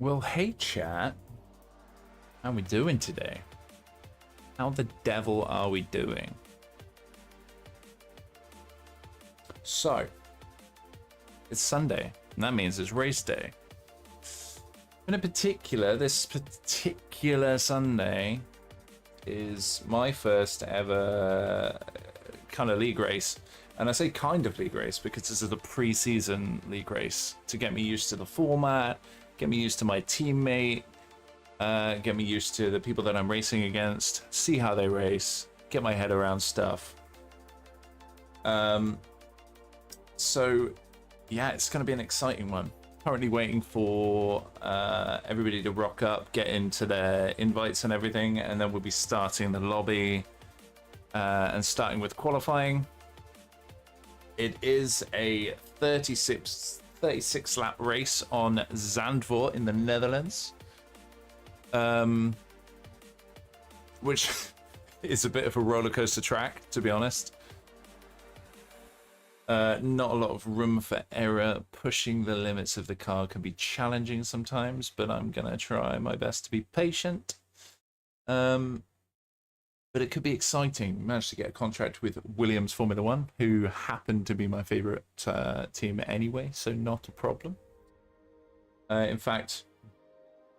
Well, hey chat, how we doing today? How the devil are we doing? So, it's Sunday, and that means it's race day. In particular, this particular Sunday is my first ever kind of league race. And I say kind of league race because this is a pre-season league race to get me used to the format, get me used to my teammate, get me used to the people that I'm racing against, see how they race, get my head around stuff. So yeah, it's going to be an exciting one. Currently waiting for everybody to rock up, get into their invites and everything, and then we'll be starting the lobby and starting with qualifying. It is a 36 lap race on Zandvoort in the Netherlands, which is a bit of a roller coaster track, to be honest. Not a lot of room for error. Pushing the limits of the car can be challenging sometimes, but I'm gonna try my best to be patient. But it could be exciting. Managed to get a contract with Williams Formula One, who happen to be my favorite team anyway, so not a problem. In fact,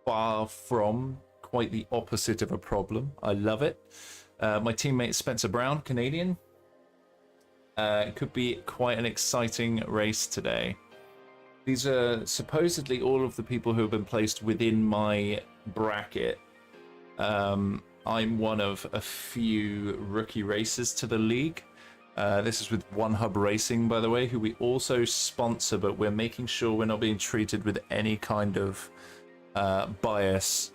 far from quite the opposite of a problem. I love it. My teammate Spencer Brown, Canadian. It could be quite an exciting race today. These are supposedly all of the people who have been placed within my bracket. I'm one of a few rookie racers to the league. This is with One Hub Racing, by the way, who we also sponsor, but we're making sure we're not being treated with any kind of bias.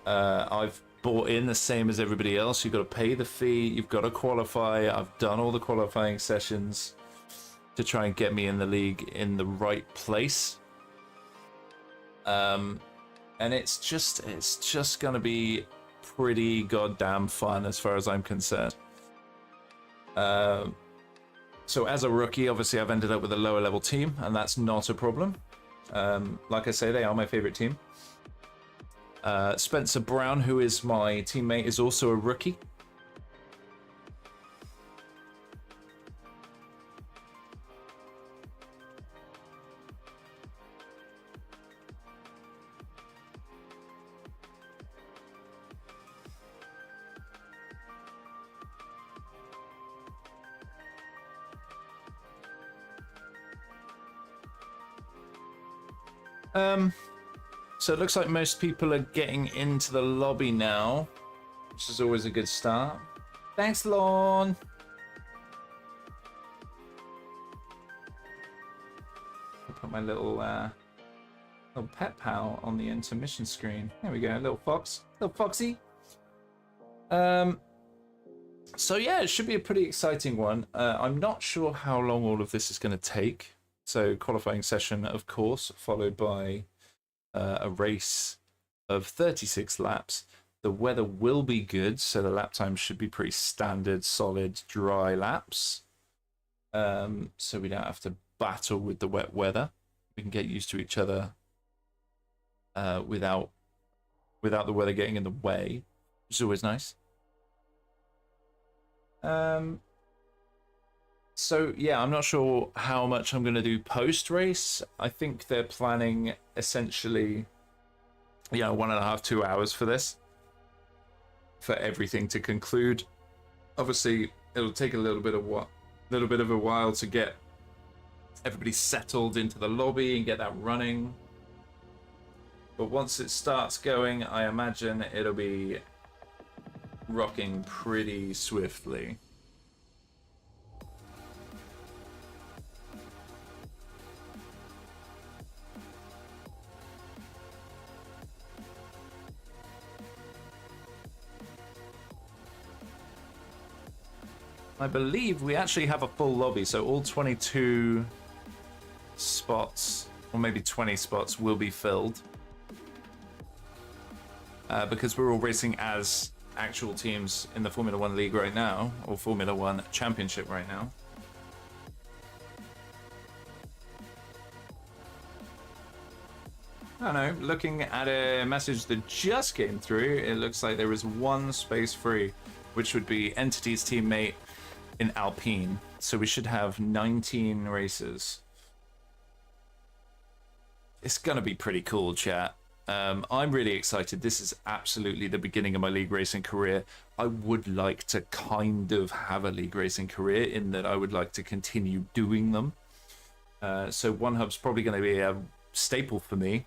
I've bought in the same as everybody else. You've got to pay the fee, you've got to qualify. I've done all the qualifying sessions to try and get me in the league in the right place. And it's just gonna be pretty goddamn fun as far as I'm concerned. So as a rookie, obviously I've ended up with a lower level team, and that's not a problem. Like I say, they are my favorite team. Spencer Brown, who is my teammate, is also a rookie. So it looks like most people are getting into the lobby now, which is always a good start. Thanks, Lorne. I'll put my little pet pal on the intermission screen. There we go, little fox, little foxy. So yeah, it should be a pretty exciting one. I'm not sure how long all of this is going to take. So qualifying session, of course, followed by a race of 36 laps. The weather will be good, so the lap time should be pretty standard, solid, dry laps. So we don't have to battle with the wet weather. We can get used to each other without the weather getting in the way, which is always nice. So yeah, I'm not sure how much I'm going to do post-race. I think they're planning essentially, 1.5, 2 hours for this, for everything to conclude. Obviously, it'll take a little bit of a while to get everybody settled into the lobby and get that running. But once it starts going, I imagine it'll be rocking pretty swiftly. I believe we actually have a full lobby, so all 22 spots, or maybe 20 spots, will be filled. Because we're all racing as actual teams in the Formula One League right now, or Formula One Championship right now. I don't know, looking at a message that just came through, it looks like there is one space free, which would be Entity's teammate in Alpine. So we should have 19 races. It's gonna be pretty cool, chat. I'm really excited. This is absolutely the beginning of my league racing career. I would like to kind of have a league racing career in that I would like to continue doing them. So One Hub's probably going to be a staple for me.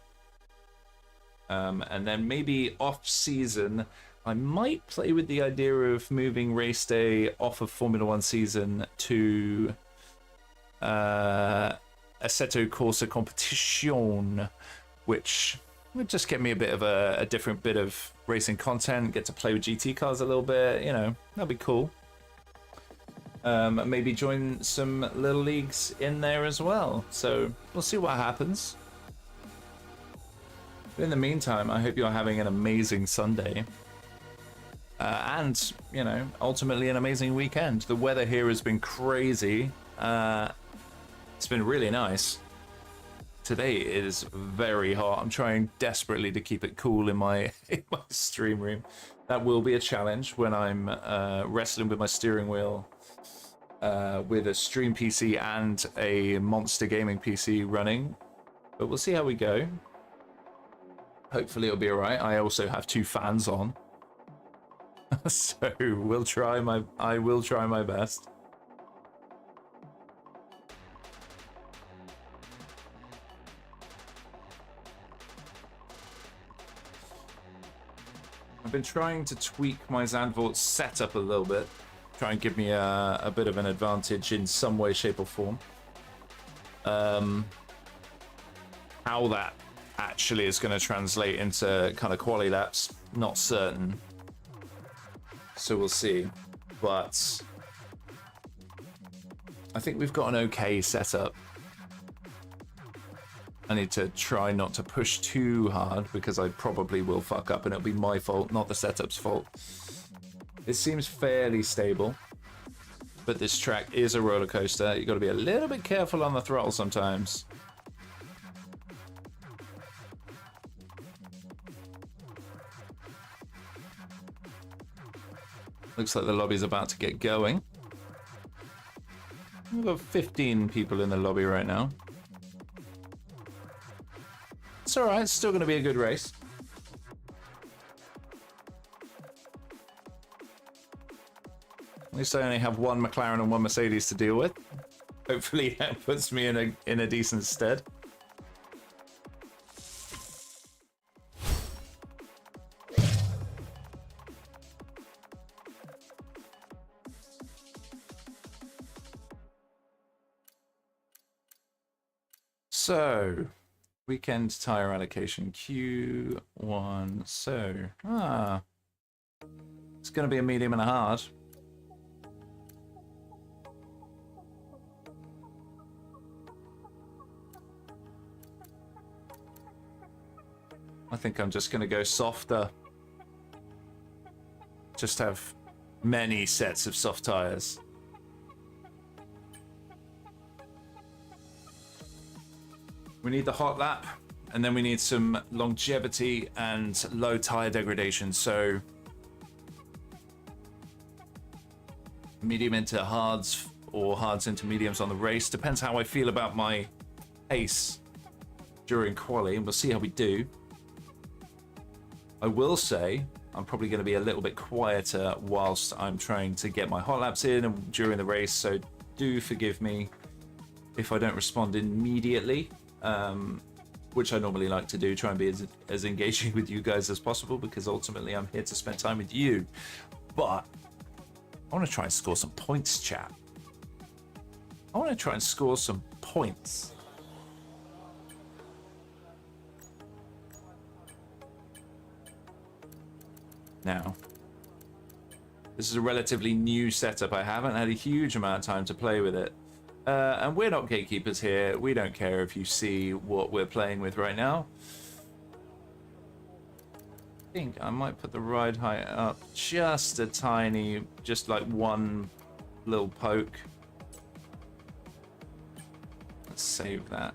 And then maybe off season, I might play with the idea of moving race day off of Formula One season to Assetto Corsa Competition, which would just get me a bit of a different bit of racing content, get to play with GT cars a little bit, that'd be cool. Maybe join some little leagues in there as well. So we'll see what happens. But in the meantime, I hope you're having an amazing Sunday. And, ultimately an amazing weekend. The weather here has been crazy. It's been really nice. Today it is very hot. I'm trying desperately to keep it cool in my stream room. That will be a challenge when I'm wrestling with my steering wheel with a stream PC and a Monster Gaming PC running. But we'll see how we go. Hopefully it'll be alright. I also have 2 fans on. So I will try my best. I've been trying to tweak my Zandvoort setup a little bit. Try and give me a bit of an advantage in some way, shape or form. How that actually is going to translate into kind of quali laps, not certain. So we'll see. But I think we've got an okay setup. I need to try not to push too hard because I probably will fuck up and it'll be my fault, not the setup's fault. It seems fairly stable, but this track is a roller coaster. You've got to be a little bit careful on the throttle sometimes. Looks like the lobby's about to get going. We've got 15 people in the lobby right now. It's alright, it's still going to be a good race. At least I only have 1 McLaren and 1 Mercedes to deal with. Hopefully that puts me in a decent stead. So, weekend tire allocation Q1. So, it's going to be a medium and a hard. I think I'm just going to go softer. Just have many sets of soft tires. We need the hot lap, and then we need some longevity and low tire degradation. So medium into hards or hards into mediums on the race. Depends how I feel about my pace during quali, and we'll see how we do. I will say I'm probably going to be a little bit quieter whilst I'm trying to get my hot laps in and during the race, so do forgive me if I don't respond immediately, which I normally like to do, try and be as engaging with you guys as possible, because ultimately I'm here to spend time with you. But I want to try and score some points, chat. I want to try and score some points. Now, this is a relatively new setup. I haven't had a huge amount of time to play with it. And we're not gatekeepers here. We don't care if you see what we're playing with right now. I think I might put the ride height up just a tiny, just like one little poke. Let's save that.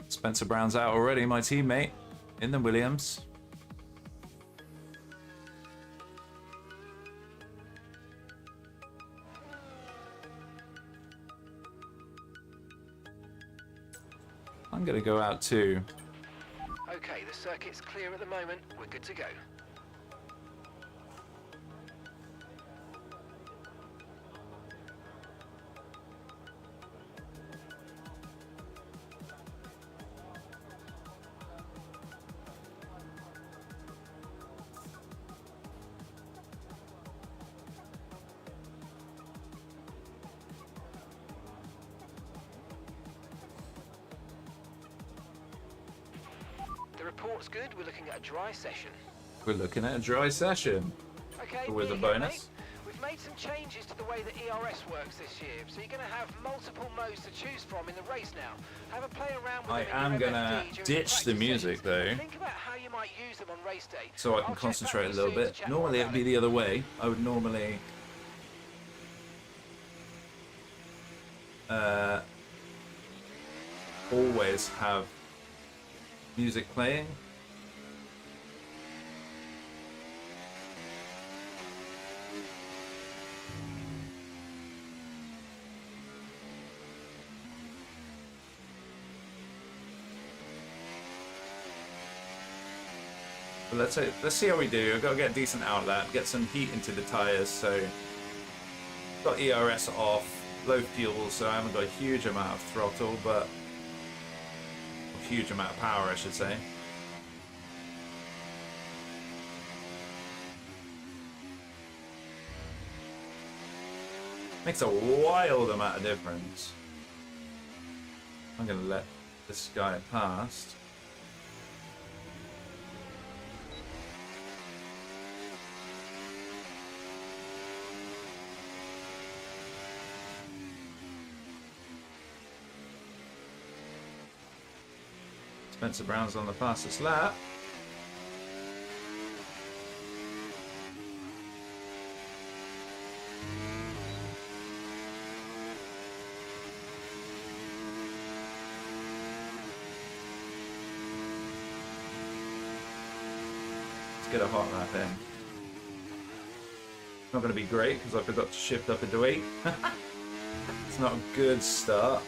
Spencer Brown's out already, my teammate, in the Williams. I'm going to go out too. Okay, the circuit's clear at the moment. We're good to go. Report's good. We're looking at a dry session. We're looking at a dry session. Okay, with a bonus. We've made some changes to the way that ERS works this year, so you're going to have multiple modes to choose from in the race now. Have a play around with I am going to ditch the music though, think about how you might use them on race day. so I can concentrate a little bit. Normally it would be the other way. I would normally always have music playing. But let's see how we do. I've got to get decent outlet, get some heat into the tires. So got ERS off, low fuel, so I haven't got a huge amount of throttle, but a huge amount of power, I should say. Makes a wild amount of difference. I'm gonna let this guy past. Spencer Brown's on the fastest lap. Let's get a hot lap in. Not going to be great because I forgot to shift up into 8. It's not a good start.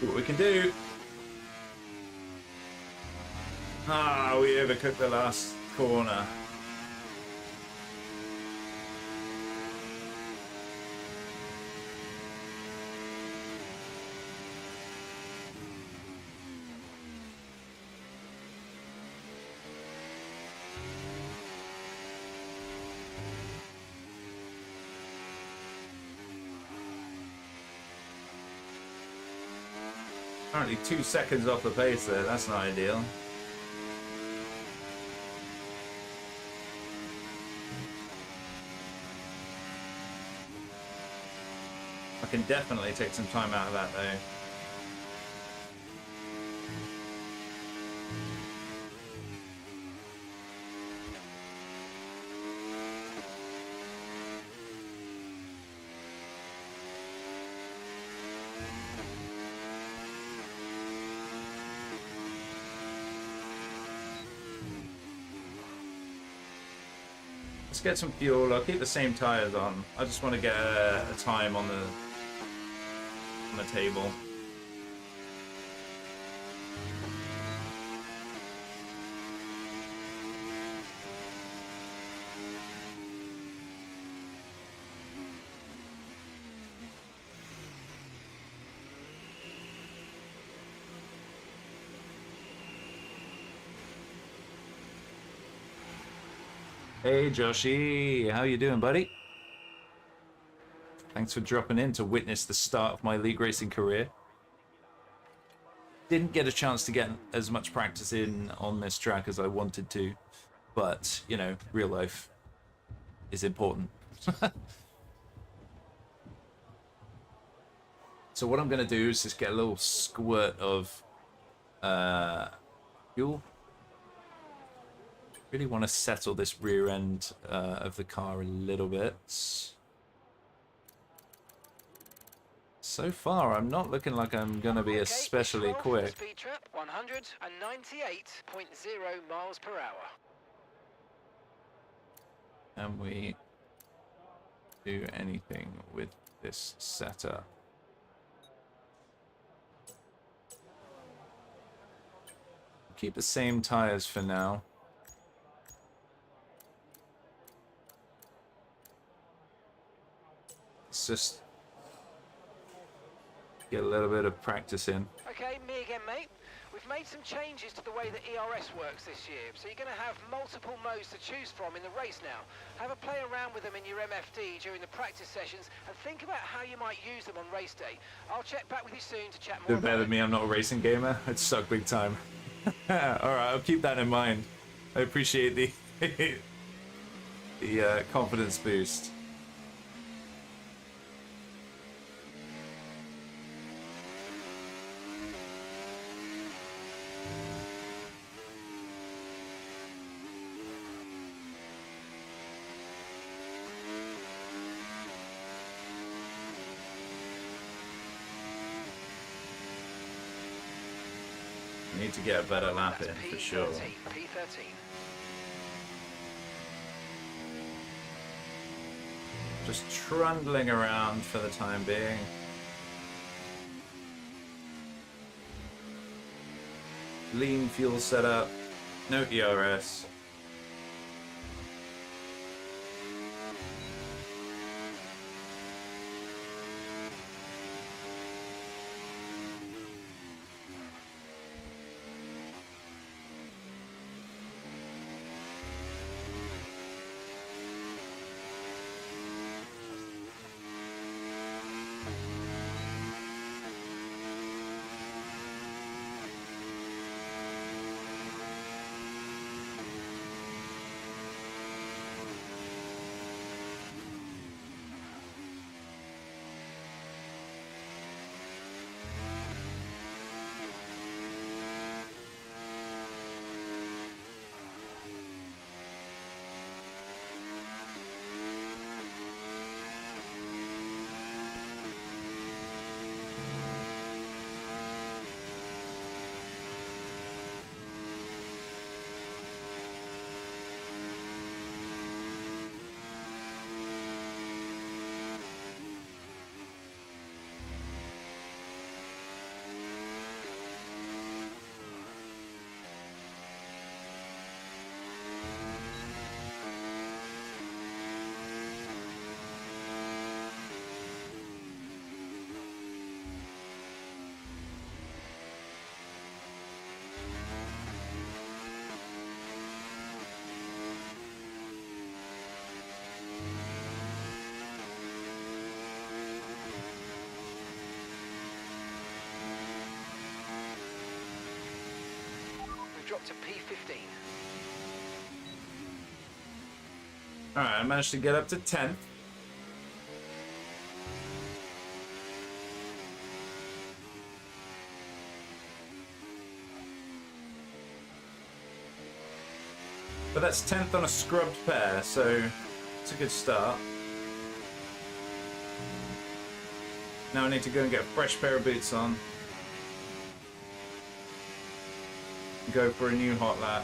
See what we can do. Ah, we overcooked the last corner. Currently 2 seconds off the pace there, that's not ideal. I can definitely take some time out of that though. Let's get some fuel. I'll keep the same tires on. I just want to get a time on the table. Hey Joshy, how you doing, buddy? Thanks for dropping in to witness the start of my league racing career. Didn't get a chance to get as much practice in on this track as I wanted to, but, you know, real life is important. So what I'm going to do is just get a little squirt of fuel. Really want to settle this rear end of the car a little bit. So far, I'm not looking like I'm going to be especially quick. Speed trap 198.0 miles per hour. Can we do anything with this setup? Keep the same tires for now. Let's just get a little bit of practice in. Okay, me again, mate. We've made some changes to the way that ERS works this year, so you're going to have multiple modes to choose from in the race now. Have a play around with them in your MFD during the practice sessions and think about how you might use them on race day. I'll check back with you soon to chat more Doing about better it. than me, I'm not a racing gamer. I'd suck big time. Alright, I'll keep that in mind. I appreciate the the confidence boost. Need to get a better lap in for sure. P13. Just trundling around for the time being. Lean fuel setup, no ERS. Drop to P15. Alright, I managed to get up to 10th. But that's 10th on a scrubbed pair, so it's a good start. Now I need to go and get a fresh pair of boots on. Go for a new hot lap.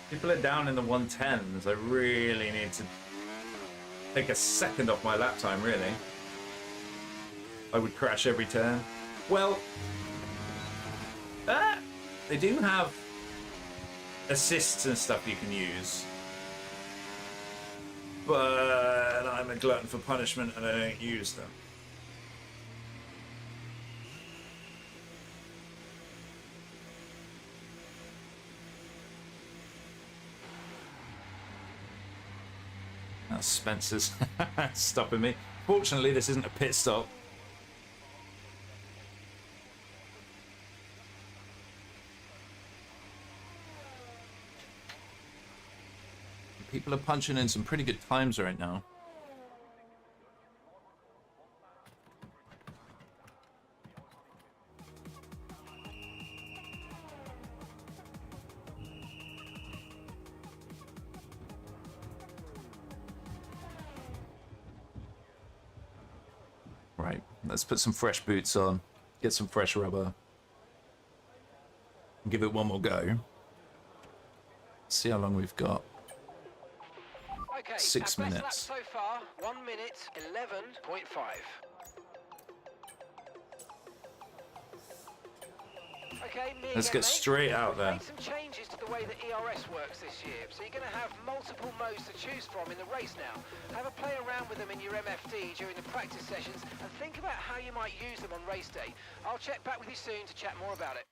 People are down in the 110s. I really need to take a second off my lap time, really. I would crash every turn. Well, they do have assists and stuff you can use. But I'm a glutton for punishment and I don't use them. Spencer's stopping me. Fortunately, this isn't a pit stop. People are punching in some pretty good times right now. Right, let's put some fresh boots on, get some fresh rubber, and give it one more go. See how long we've got. Okay, 6 our best minutes. lap so far minute 11.5. Okay, Let's get straight out there. Made some changes to the way that ERS works this year, so you're going to have multiple modes to choose from in the race now. Have a play around with them in your MFD during the practice sessions and think about how you might use them on race day. I'll check back with you soon to chat more about it.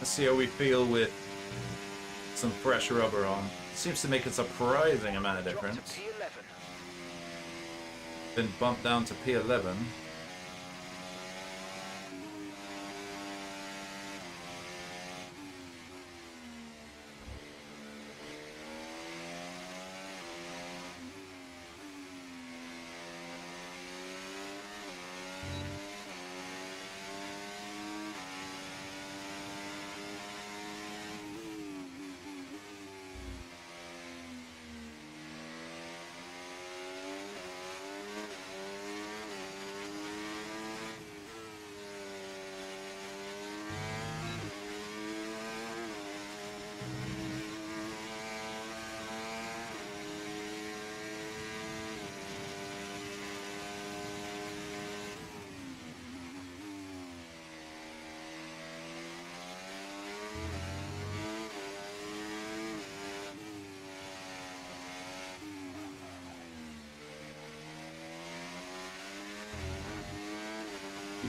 Let's see how we feel with some fresh rubber on. Seems to make a surprising amount of difference. Been bumped down to P11.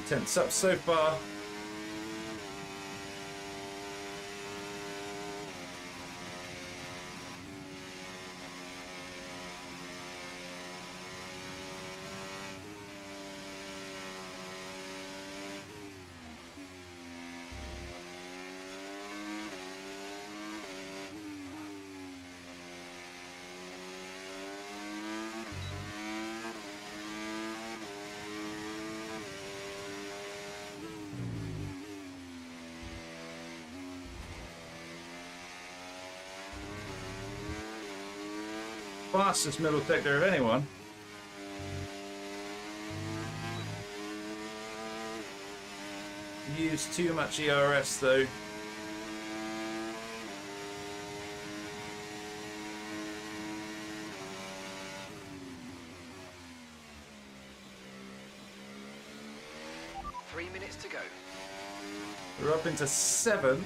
Tense up so far. Fastest middle sector of anyone. Use too much ERS though. Three minutes to go. We're up into 7th.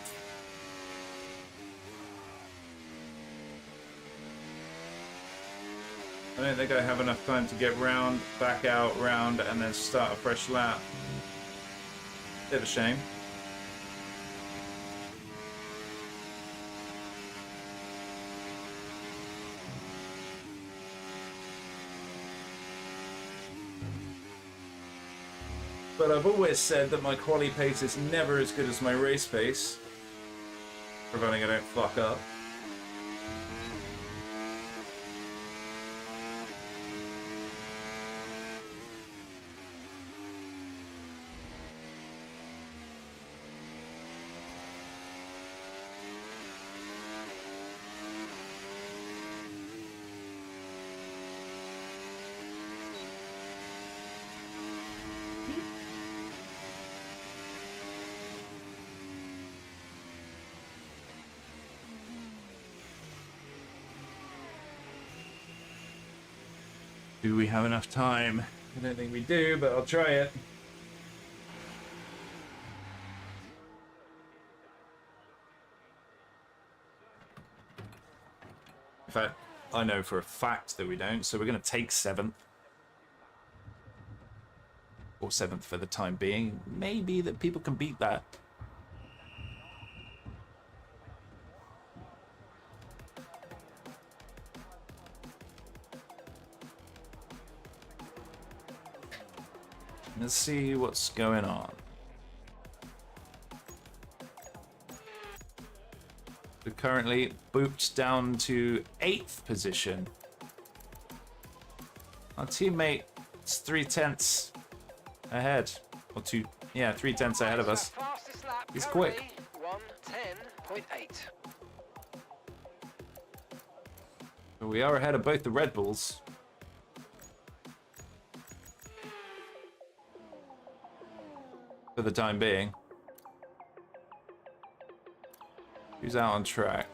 I don't think I have enough time to get round, back out, round, and then start a fresh lap. Bit of a shame. But I've always said that my quali pace is never as good as my race pace, providing I don't fuck up. Do we have enough time? I don't think we do, but I'll try it. In fact, I know for a fact that we don't, so we're going to take 7th. Or 7th for the time being. Maybe that people can beat that. Let's see what's going on. We're currently booped down to 8th position. Our teammate is 3/10 ahead. Or 2, yeah, 3/10 ahead of us. Fastest lap He's currently, quick. 1:10.8. But we are ahead of both the Red Bulls. For the time being. Who's out on track?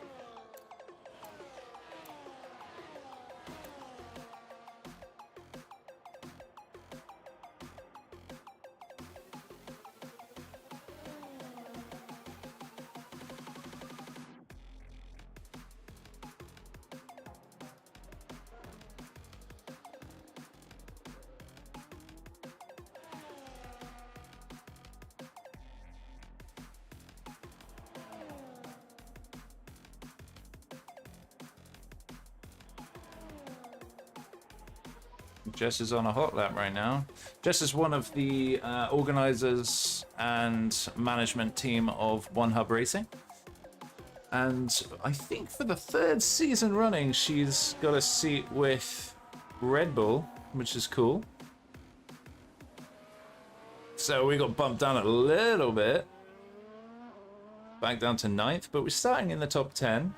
Jess is on a hot lap right now. Jess is one of the organizers and management team of One Hub Racing. And I think for the 3rd season running, she's got a seat with Red Bull, which is cool. So we got bumped down a little bit. Back down to 9th, but we're starting in the top 10.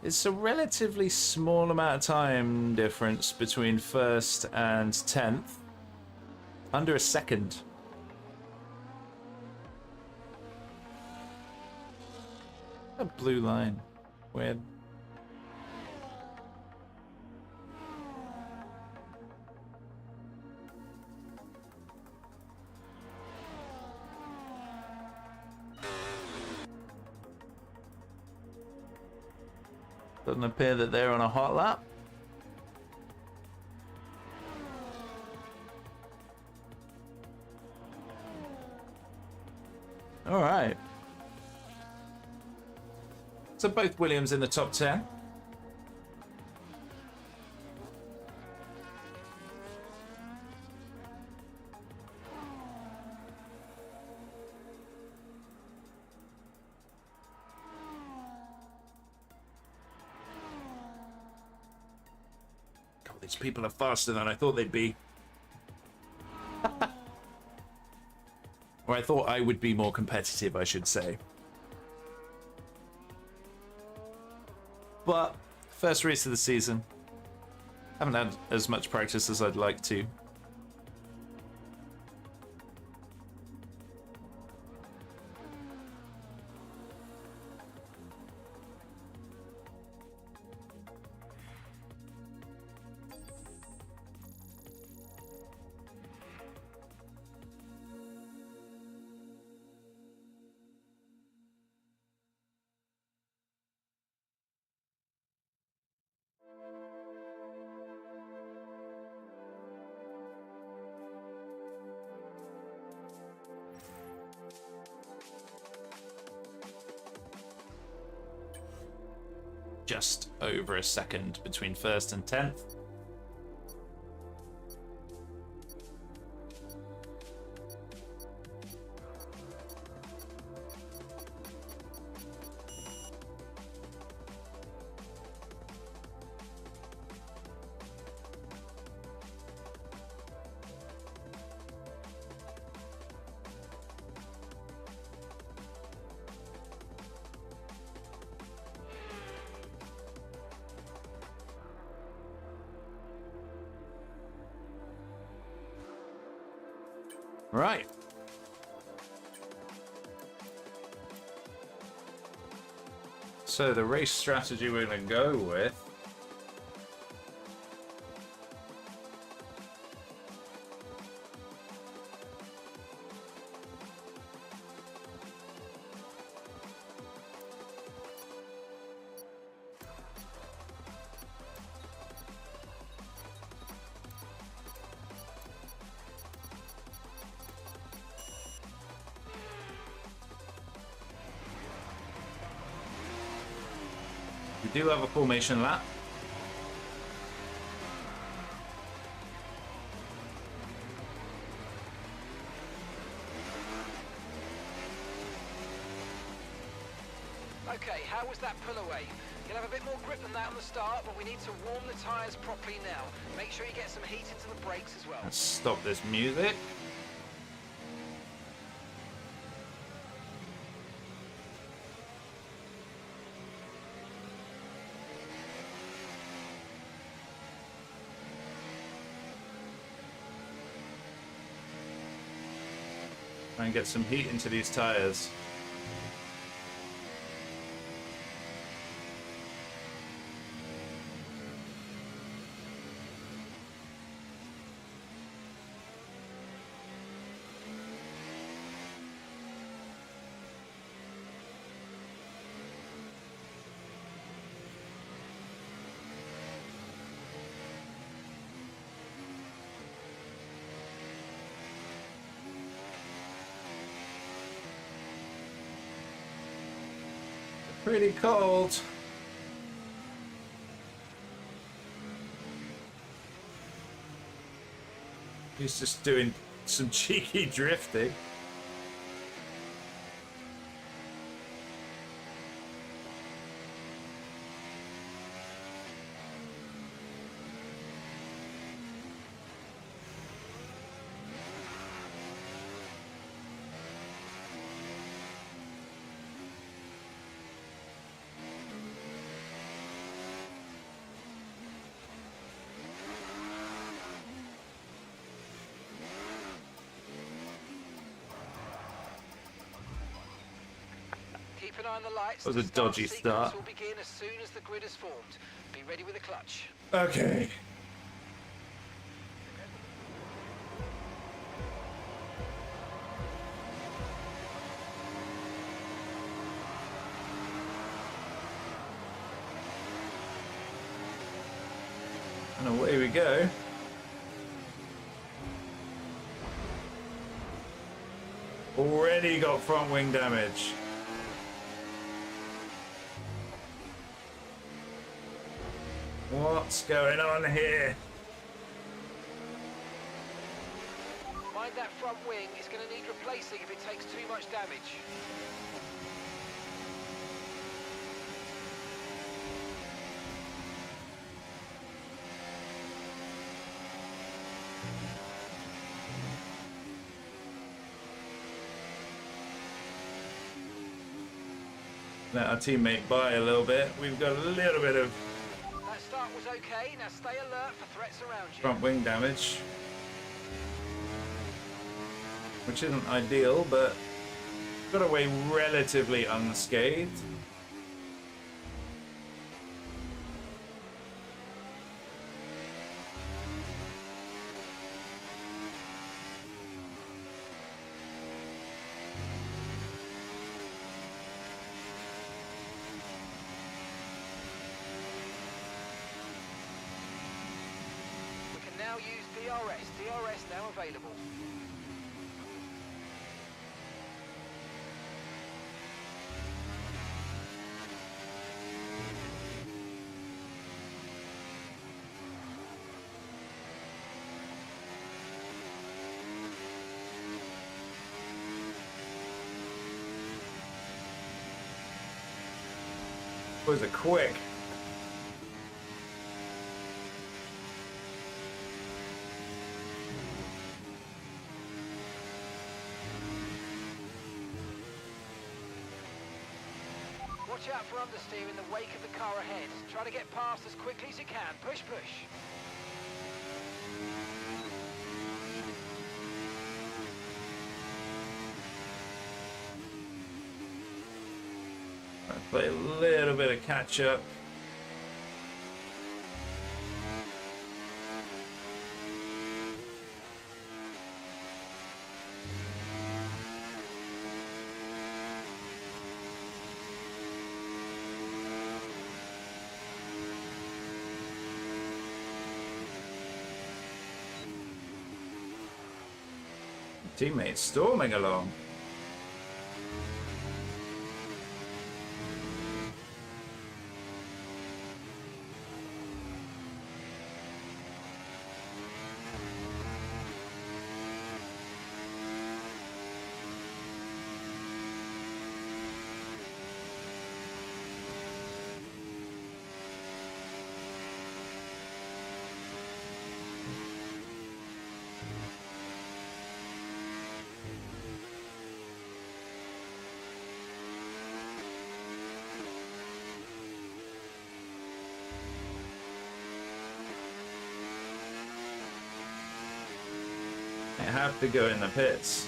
It's a relatively small amount of time difference between 1st and 10th. Under a second. A blue line. Weird. Doesn't appear that they're on a hot lap. All right. So both Williams in the top 10. God, these people are faster than I thought they'd be. Or I thought I would be more competitive, I should say. But first race of the season. Haven't had as much practice as I'd like to. Just over a second between 1st and 10th. Right. So the race strategy we're going to go with we do have a formation lap. Okay, how was that pull away? You'll have a bit more grip than that on the start, but we need to warm the tyres properly now. Make sure you get some heat into the brakes as well. Let's stop this music. Try and get some heat into these tires. Pretty cold. He's just doing some cheeky drifting. Keep an eye on the lights. That was a dodgy start. Will begin as soon as the grid is formed. Be ready with the clutch. Okay. And away we go. Already got front wing damage. What's going on here? Mind that front wing, it's going to need replacing if it takes too much damage. Let our teammate by a little bit. We've got a little bit of That start was okay, now stay alert for threats around you. front wing damage, which isn't ideal, but got away relatively unscathed. Now use DRS. DRS now available. Was it quick? Watch out for understeer in the wake of the car ahead. Try to get past as quickly as you can. Push, push. Play a little bit of catch up. Teammates storming along. I have to go in the pits.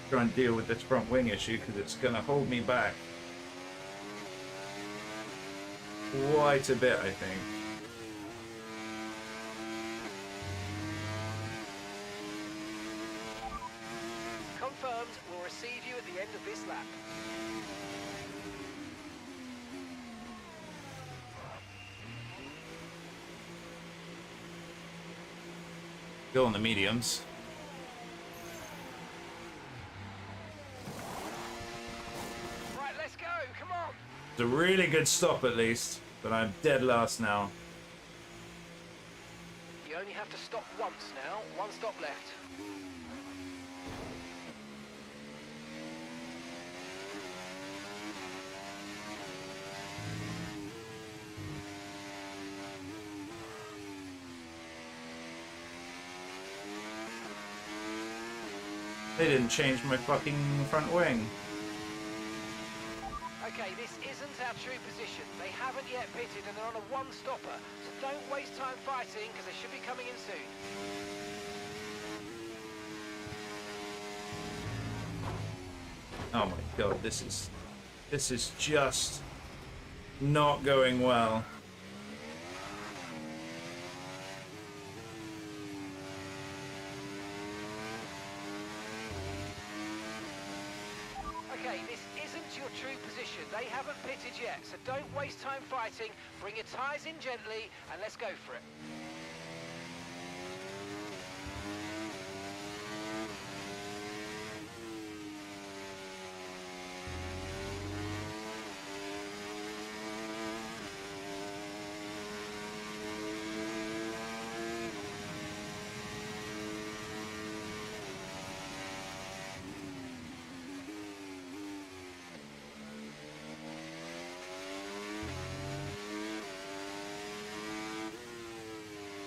Try and deal with this front wing issue because it's going to hold me back quite a bit, I think. Confirmed, we'll receive you at the end of this lap. Go on the mediums. Right, let's go, come on! It's a really good stop at least, but I'm dead last now. You only have to stop once now, one stop left. They didn't change my fucking front wing. Okay, this isn't our true position. They haven't yet pitted and they're on a one-stopper. So don't waste time fighting because they should be coming in soon. Oh my god, this is just not going well. Okay, this isn't your true position. They haven't pitted yet, so don't waste time fighting. Bring your tyres in gently and let's go for it.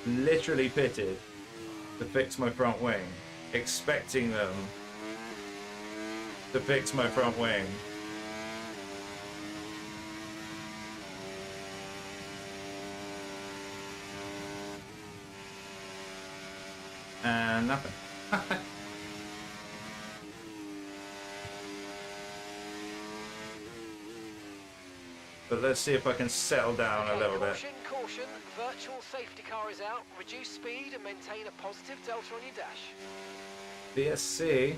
Literally pitted to fix my front wing, expecting them to fix my front wing. And nothing. But let's see if I can settle down a little bit. Caution, virtual safety car is out. Reduce speed and maintain a positive delta on your dash. VSC.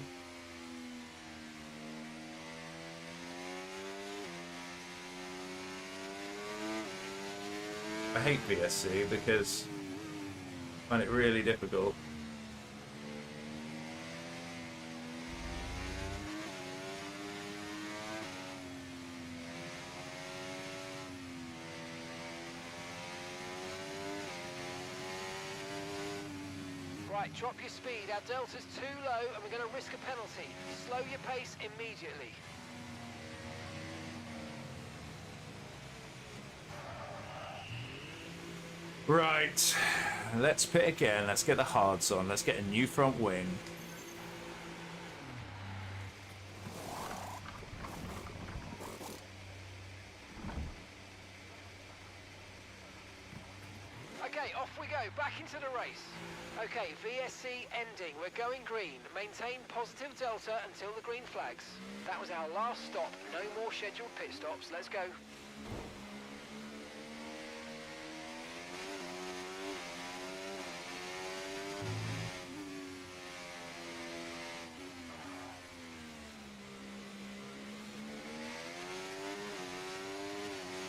I hate VSC because I find it really difficult. Right, drop your speed. Our delta's too low and we're going to risk a penalty. Slow your pace immediately. Right, let's pit again. Let's get the hards on. Let's get a new front wing. Okay, off we go. Back into the race. Okay, VSC ending. We're going green. Maintain positive delta until the green flags. That was our last stop. No more scheduled pit stops. Let's go.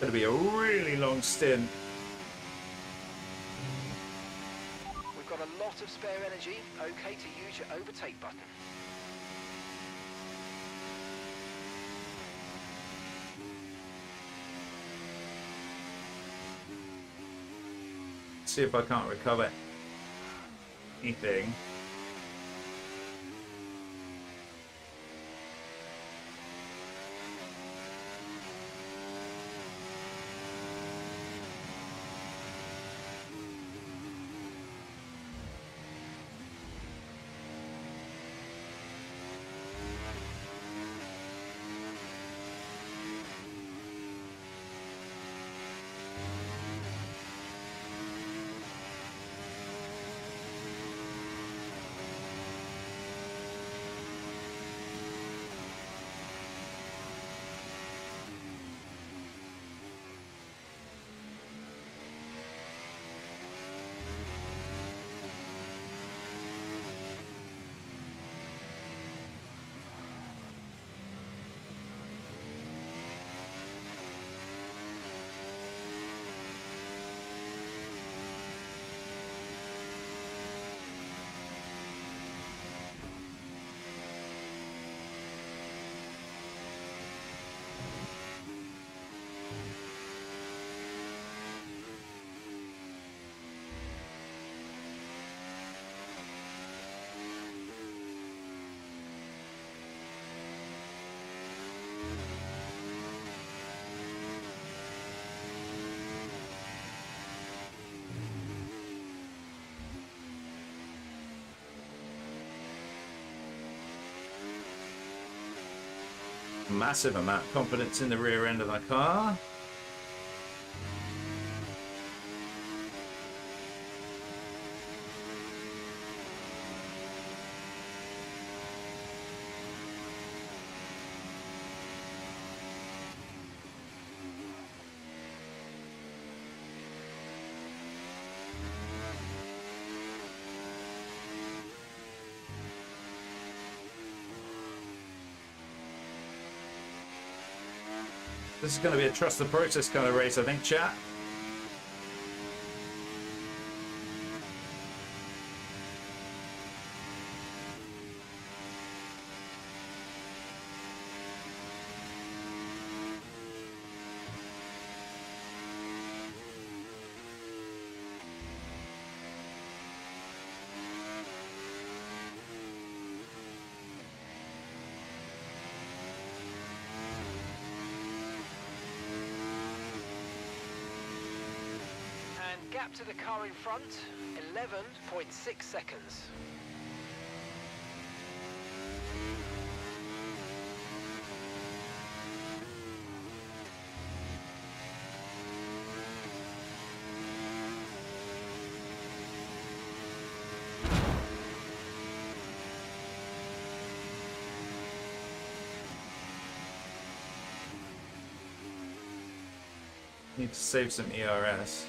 Gonna be a really long stint. We've got a lot of spare energy. Okay to use your overtake button. See if I can't recover anything. Massive amount of confidence in the rear end of my car. This is going to be a trust the process kind of race, I think, chat. Gap to the car in front, 11.6 seconds. Need to save some ERS.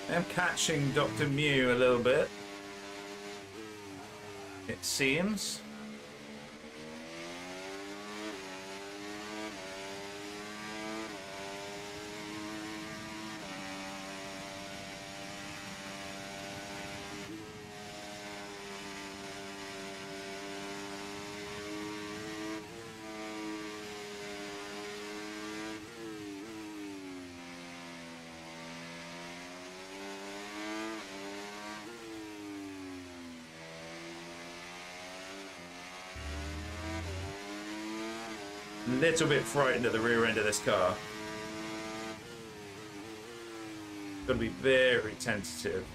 I'm catching Dr. Mew a little bit, it seems. Little bit frightened at the rear end of this car. Got to be very tentative.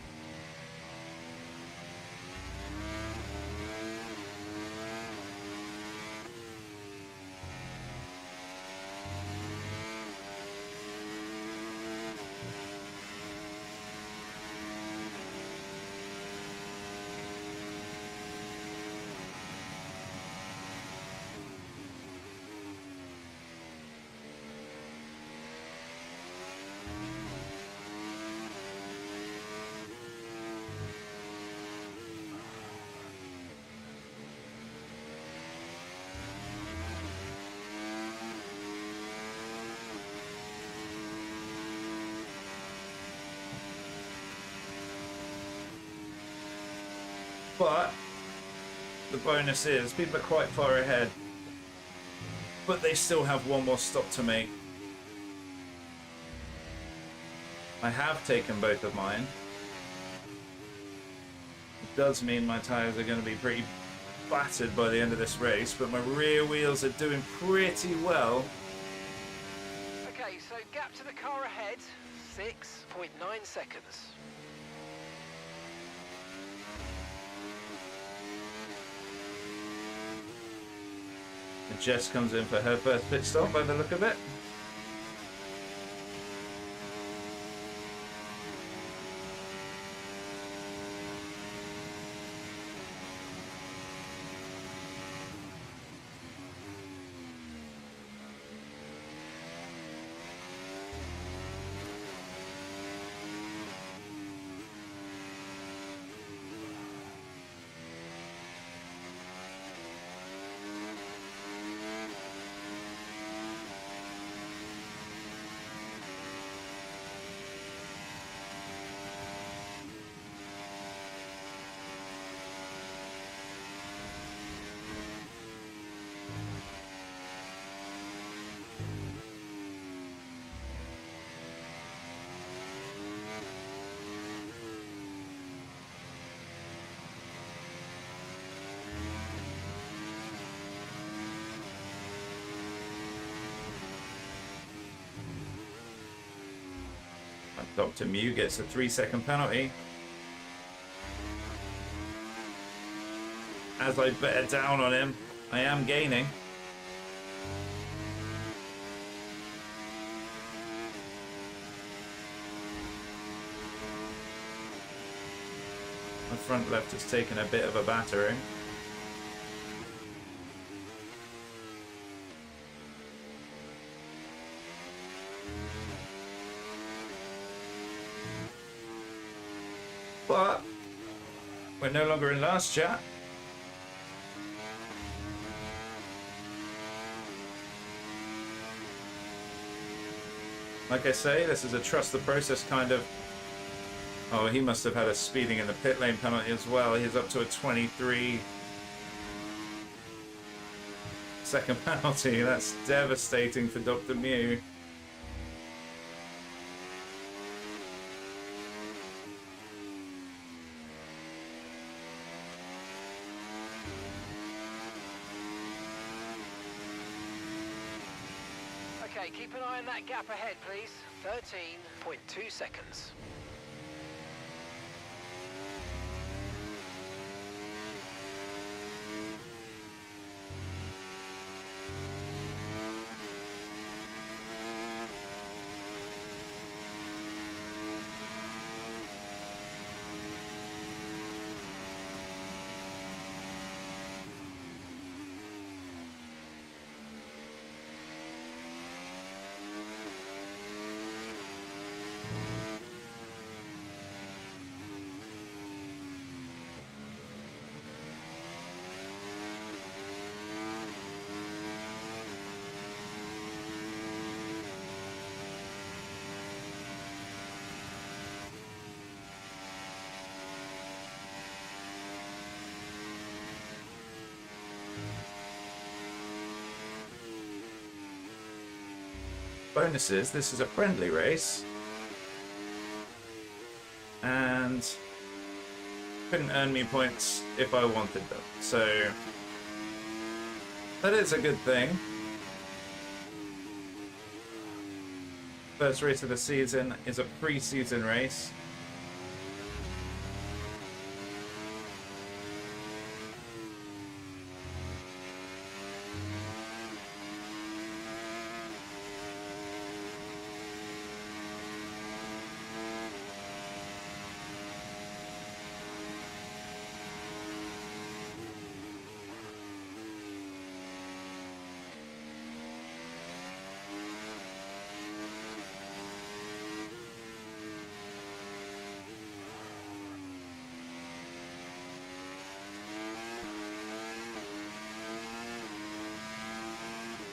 But the bonus is people are quite far ahead, but they still have one more stop to make. I have taken both of mine. It does mean my tires are going to be pretty battered by the end of this race, but my rear wheels are doing pretty well. Okay, so gap to the car ahead, 6.9 seconds. And Jess comes in for her first pit stop by the look of it. Dr. Mew gets a 3-second penalty. As I bear down on him. I am gaining. My front left has taken a bit of a battering. But we're no longer in last, chat. Like I say, this is a trust the process kind of... Oh, he must have had a speeding in the pit lane penalty as well. He's up to a 23 second penalty. That's devastating for Dr. Mew. Okay, keep an eye on that gap ahead, please. 13.2 seconds. Bonuses, this is a friendly race. And couldn't earn me points if I wanted them. So that is a good thing. First race of the season is a pre-season race.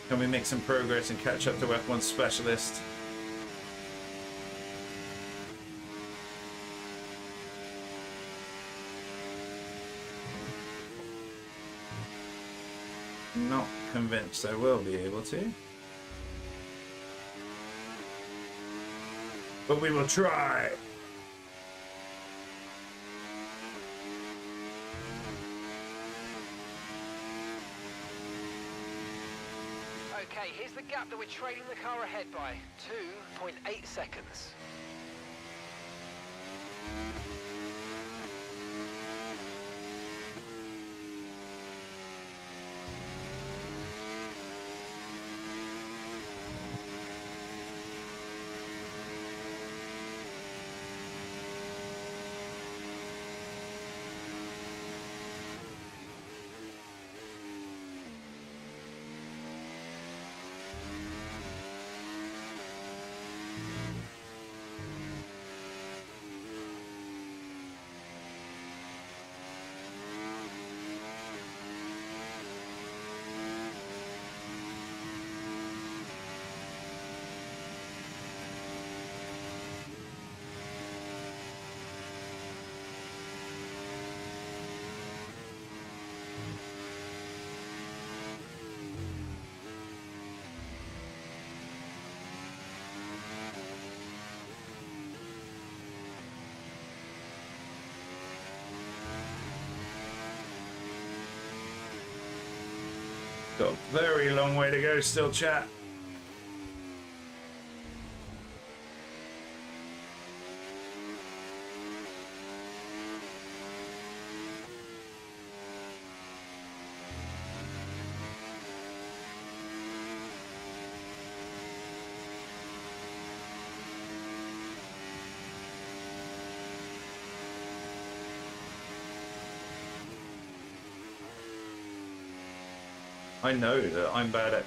Can we make some progress and catch up to F1 Specialist? Not convinced I will be able to. But we will try. Okay, here's the gap that we're trailing the car ahead by. 2.8 seconds. Got a very long way to go still, chat. I know that I'm bad at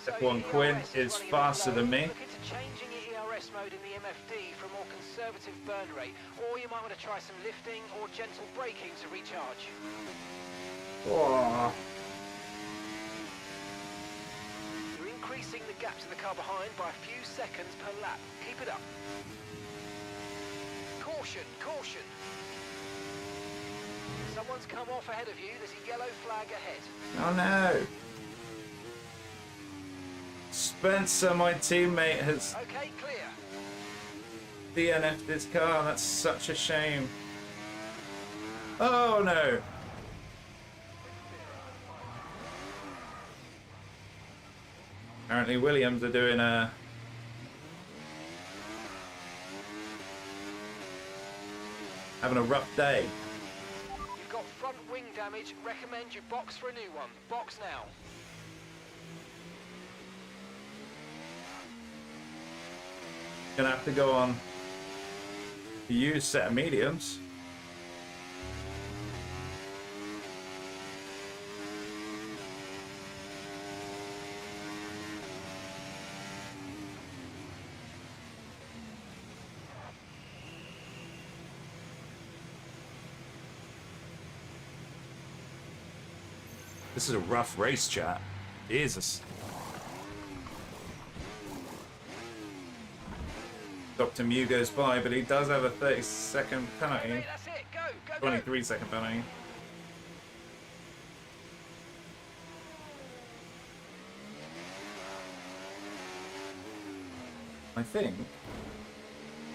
So F1. your Quinn ERS is running a bit faster low. than me. Look into changing your ERS mode in the MFD for a more conservative burn rate, or you might want to try some lifting or gentle braking to recharge. Oh. You're increasing the gap to the car behind by a few seconds per lap. Keep it up. Caution, caution. Someone's come off ahead of you. There's a yellow flag ahead. Oh no. Spencer, my teammate, has Okay, clear. DNF'd his car. That's such a shame. Oh no. Apparently Williams are doing having a rough day. You've got front wing damage. Recommend you box for a new one. Box now. Gonna have to go on a used set of mediums. This is a rough race, chat. Jesus. Dr. Mew goes by, but he does have a 30-second penalty. Mate, that's it. Go, go, go. 23-second penalty. I think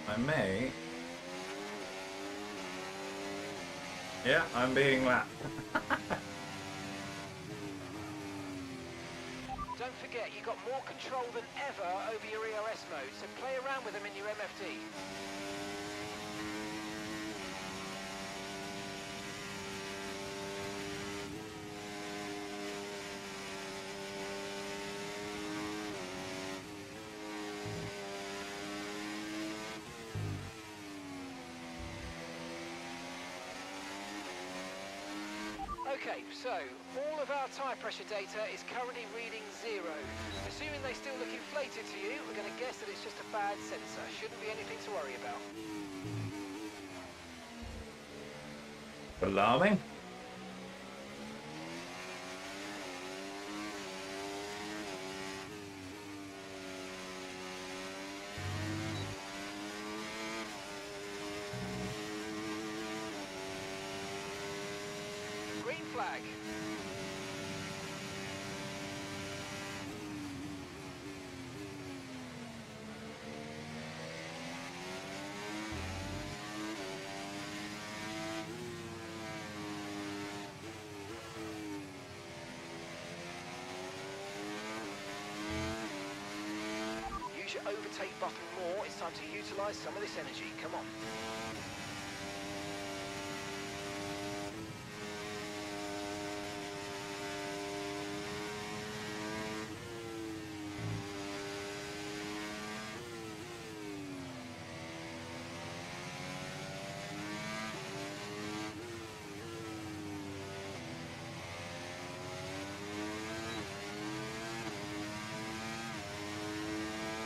I may. Yeah, I'm being lapped. Don't forget, you've got more control than ever over your ERS mode, so play around with them in your MFD. Okay, so all of our tyre pressure data is currently reading 0. Assuming they still look inflated to you, we're going to guess that it's just a bad sensor. Shouldn't be anything to worry about. Alarming. Green flag. Use your overtake button more. It's time to utilise some of this energy. Come on.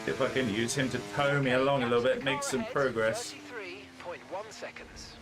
If I can use him to tow me along a little bit, make some progress. 33.1 seconds.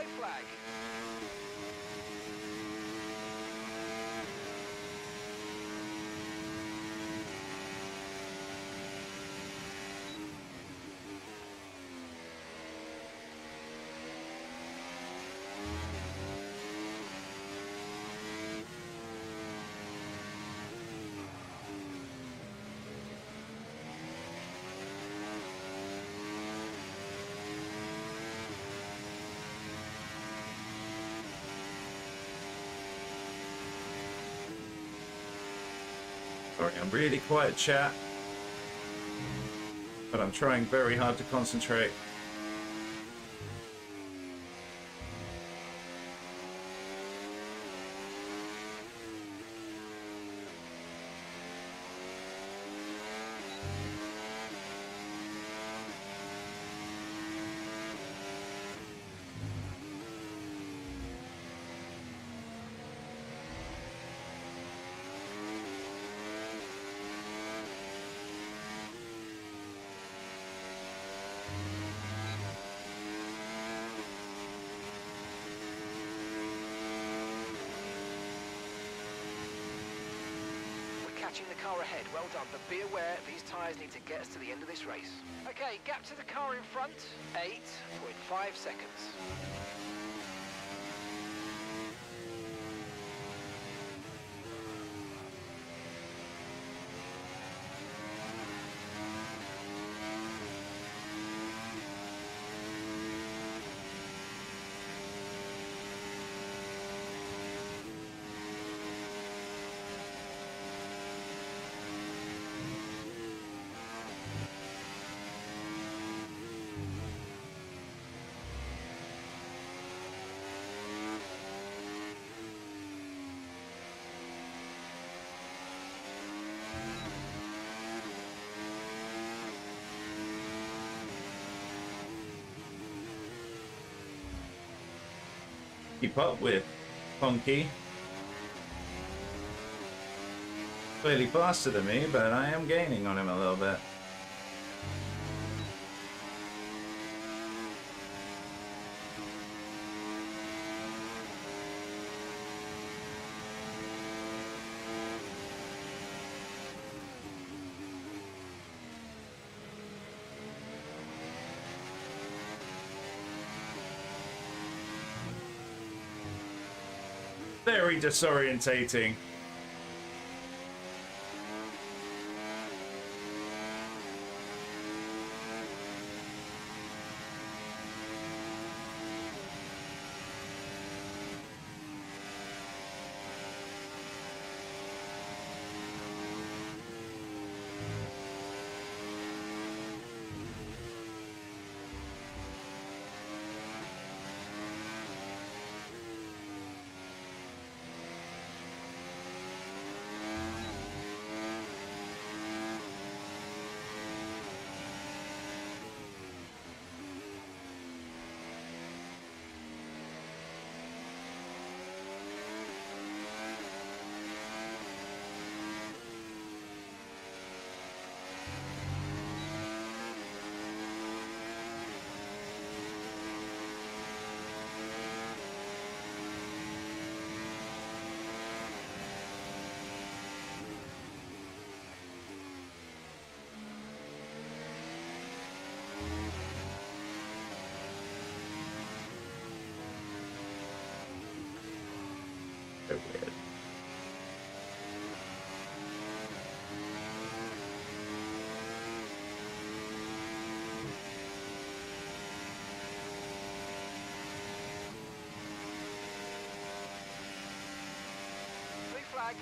yellow flag. Sorry, I'm really quiet, chat, but I'm trying very hard to concentrate. Catching the car ahead, well done, but be aware these tyres need to get us to the end of this race. Okay, gap to the car in front, 8.5 seconds. Keep up with Honky. Clearly faster than me, but I am gaining on him a little bit. Very disorientating. So weird. Blue flag.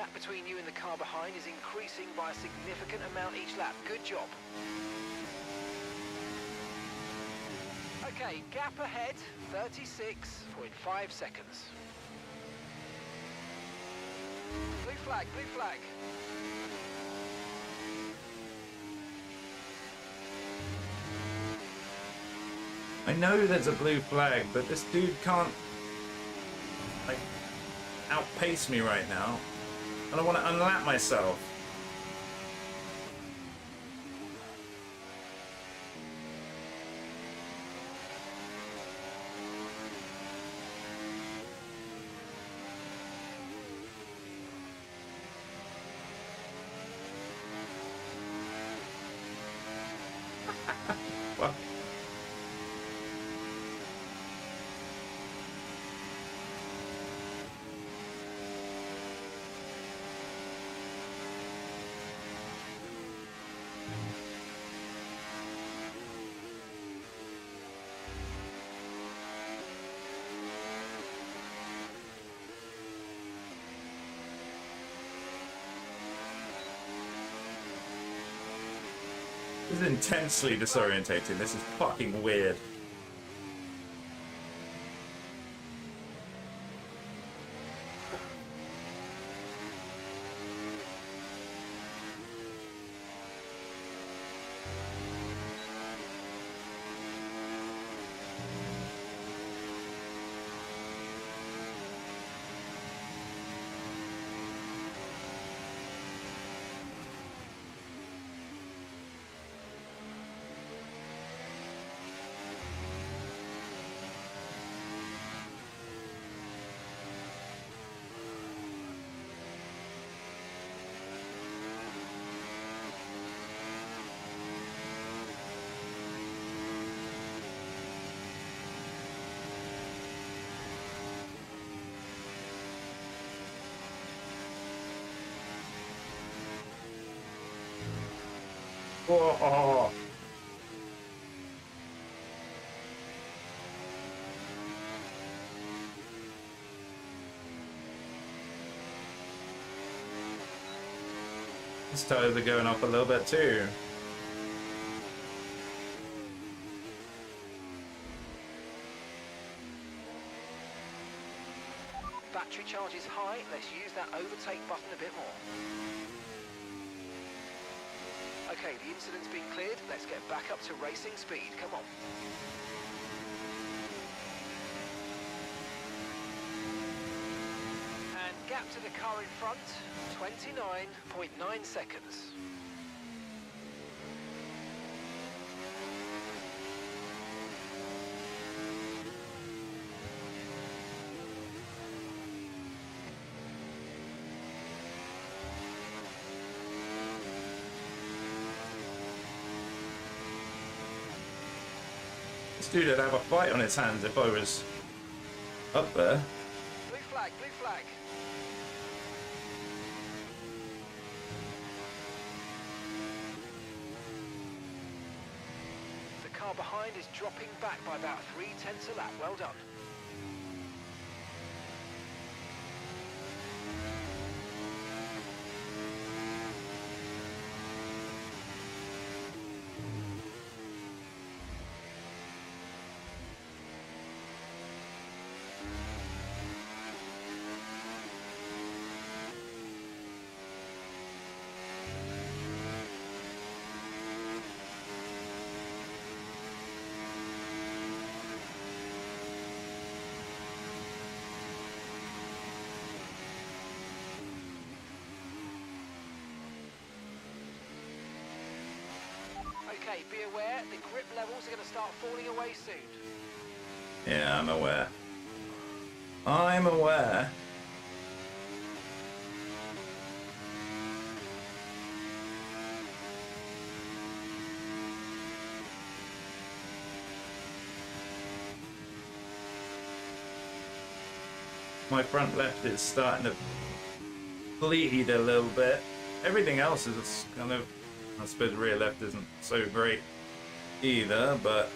gap between you and the car behind is increasing by a significant amount each lap. Good job. Okay, gap ahead, 36.5 seconds. Blue flag, blue flag. I know there's a blue flag, but this dude can't, like, outpace me right now. I don't want to unlap myself. What? This is intensely disorientating. This is fucking weird. Oh. His tires are going up a little bit too. Battery charge is high. Let's use that overtake button a bit more. Okay, the incident's been cleared. Let's get back up to racing speed. Come on. And gap to the car in front, 29.9 seconds. This dude would have a fight on his hands if I was up there. Blue flag, blue flag. The car behind is dropping back by about 0.3 a lap. Well done. Okay, be aware, the grip levels are going to start falling away soon. Yeah, I'm aware. I'm aware. My front left is starting to bleed a little bit. Everything else is kind of, I suppose rear left isn't so great either, but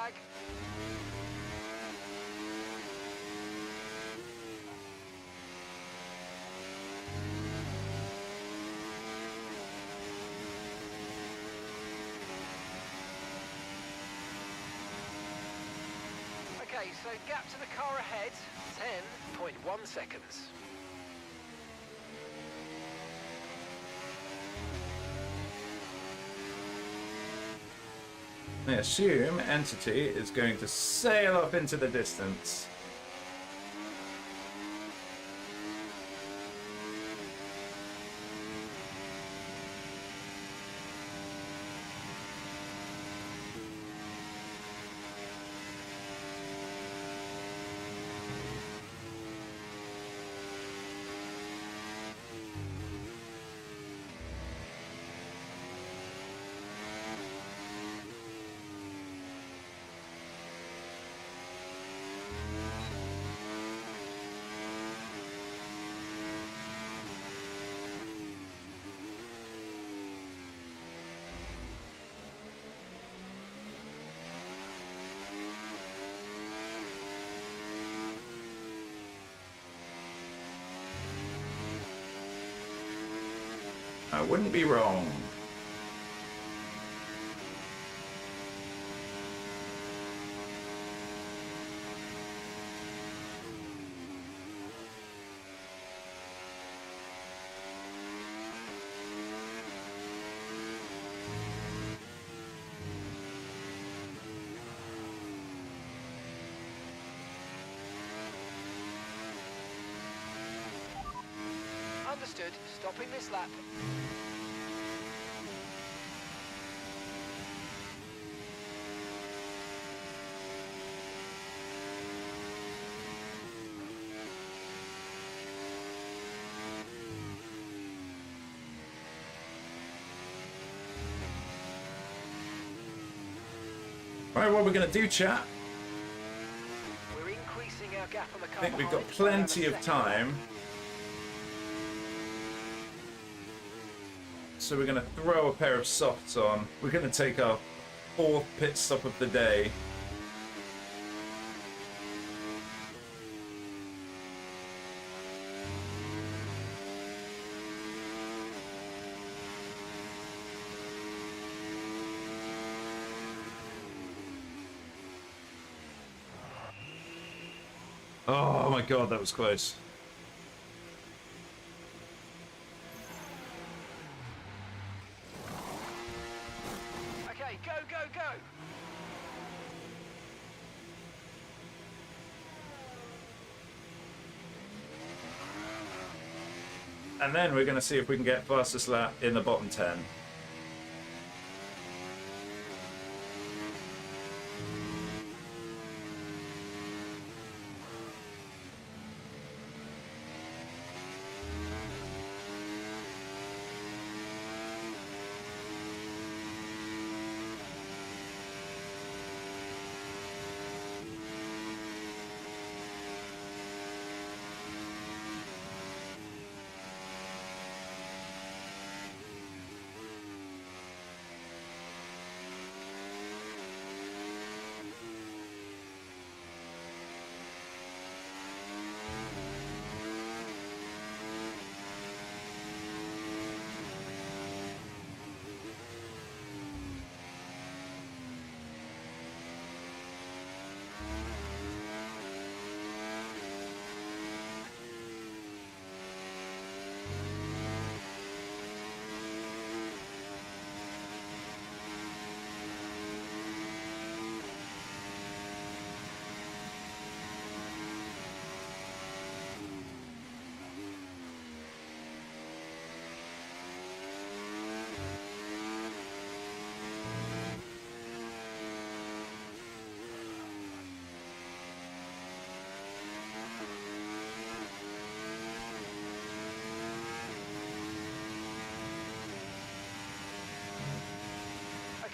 flag. Okay, so gap to the car ahead, 10.1 seconds. I assume Entity is going to sail off into the distance. I wouldn't be wrong. Understood. Stopping this lap. Right, what we're going to do, chat? We're increasing our gap on the car. I think we've got plenty of time. So we're going to throw a pair of softs on. We're going to take our 4th pit stop of the day. Oh my god, that was close. Okay, go, go, go. And then we're going to see if we can get fastest lap in the bottom 10.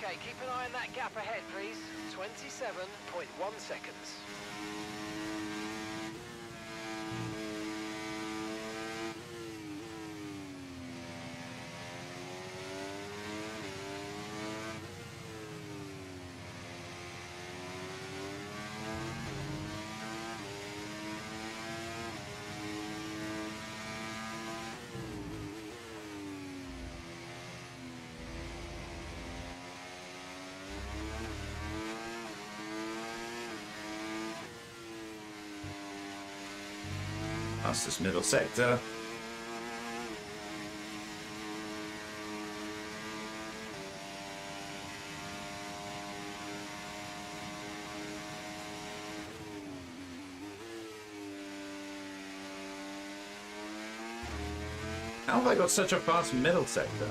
Okay, keep an eye on that gap ahead, please. 27.1 seconds. Past this middle sector. How have I got such a fast middle sector?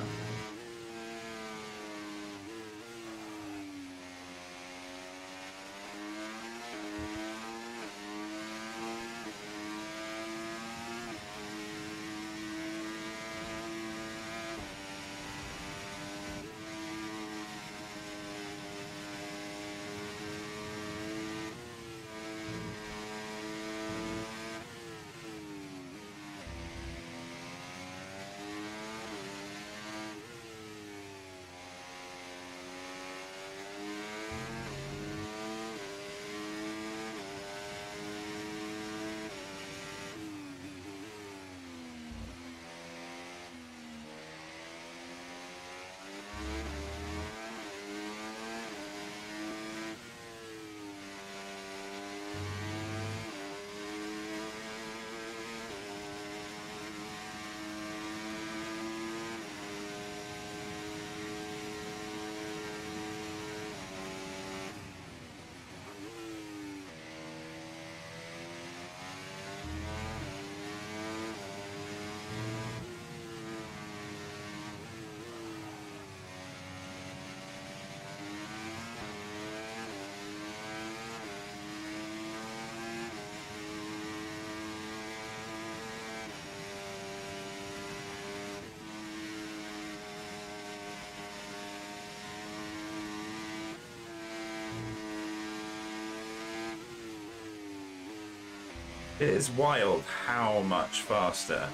It is wild how much faster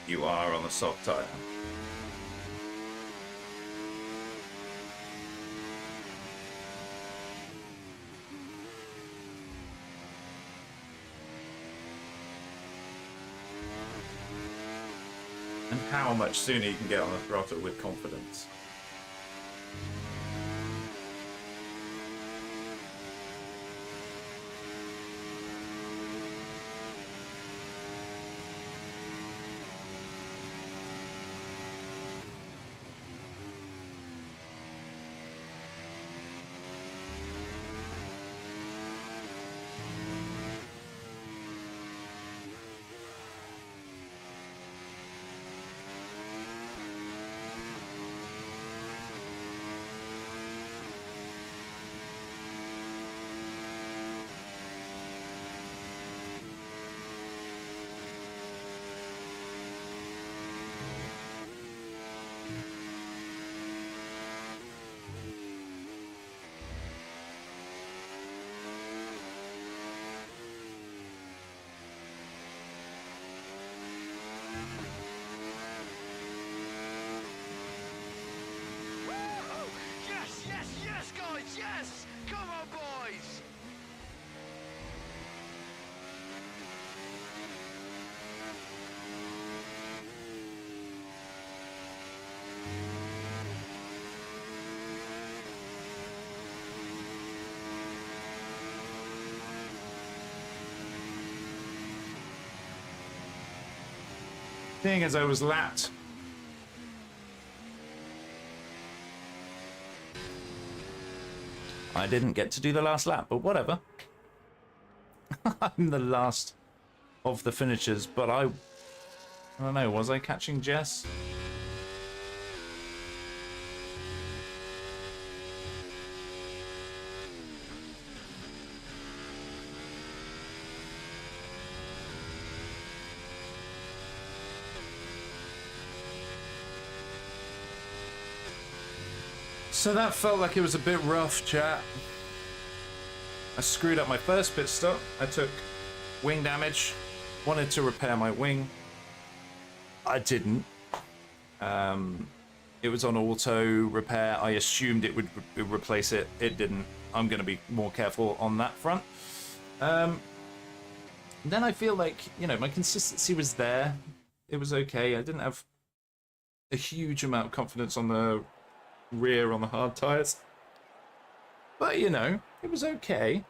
you are on the soft tire. And how much sooner you can get on the throttle with confidence. Yes! Come on, boys! Seeing as I was lapped. I didn't get to do the last lap, but whatever. I'm the last of the finishers, but I don't know, was I catching Jess? So that felt like it was a bit rough, chat. I screwed up my first pit stop. I took wing damage. Wanted to repair my wing. I didn't. It was on auto repair. I assumed it would replace it. It didn't. I'm going to be more careful on that front. Then I feel like, you know, my consistency was there. It was okay. I didn't have a huge amount of confidence on the rear on the hard tires, but you know, it was okay.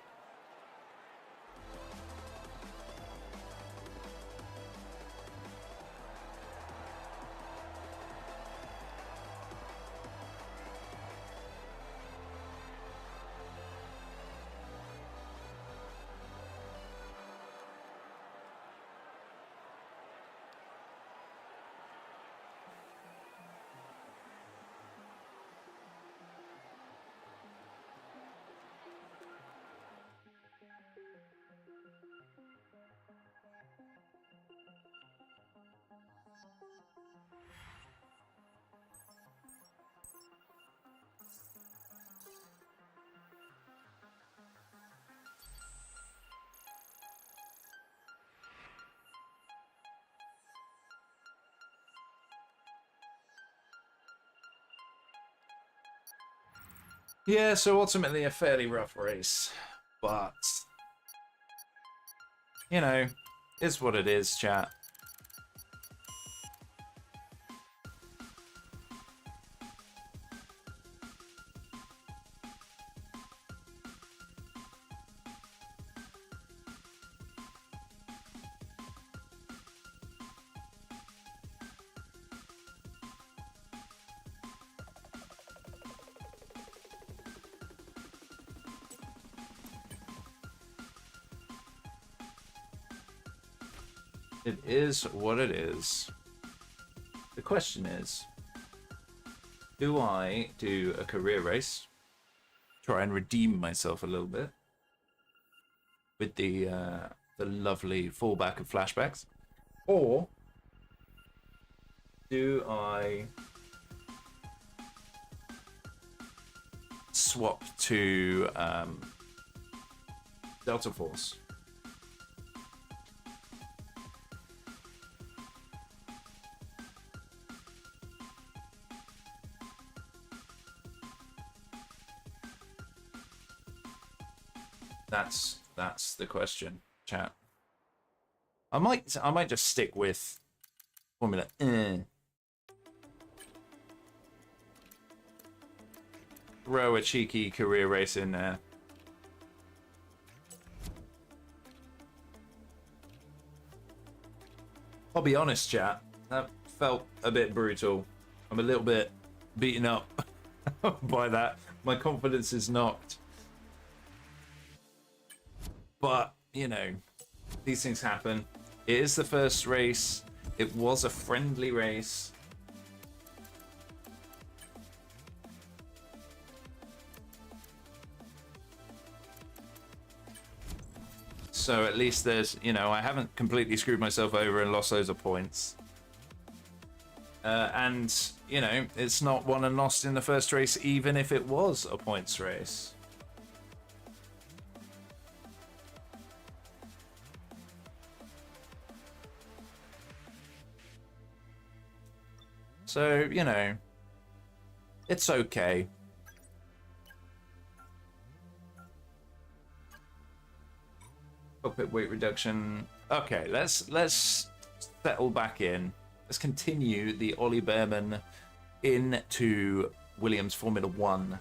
Yeah, so ultimately a fairly rough race. But, you know, is what it is, chat. It is what it is. The question is, do I do a career race, try and redeem myself a little bit with the lovely fallback of flashbacks, or do I swap to Delta Force? That's the question, chat. I might just stick with Formula. Throw a cheeky career race in there. I'll be honest, chat. That felt a bit brutal. I'm a little bit beaten up by that. My confidence is knocked. But, you know, these things happen. It is the first race. It was a friendly race. So at least there's, you know, I haven't completely screwed myself over and lost loads of points. And, you know, it's not won and lost in the first race, even if it was a points race. So, you know, it's okay. Cockpit weight reduction. Okay, let's settle back in. Let's continue the Ollie Behrman into Williams Formula One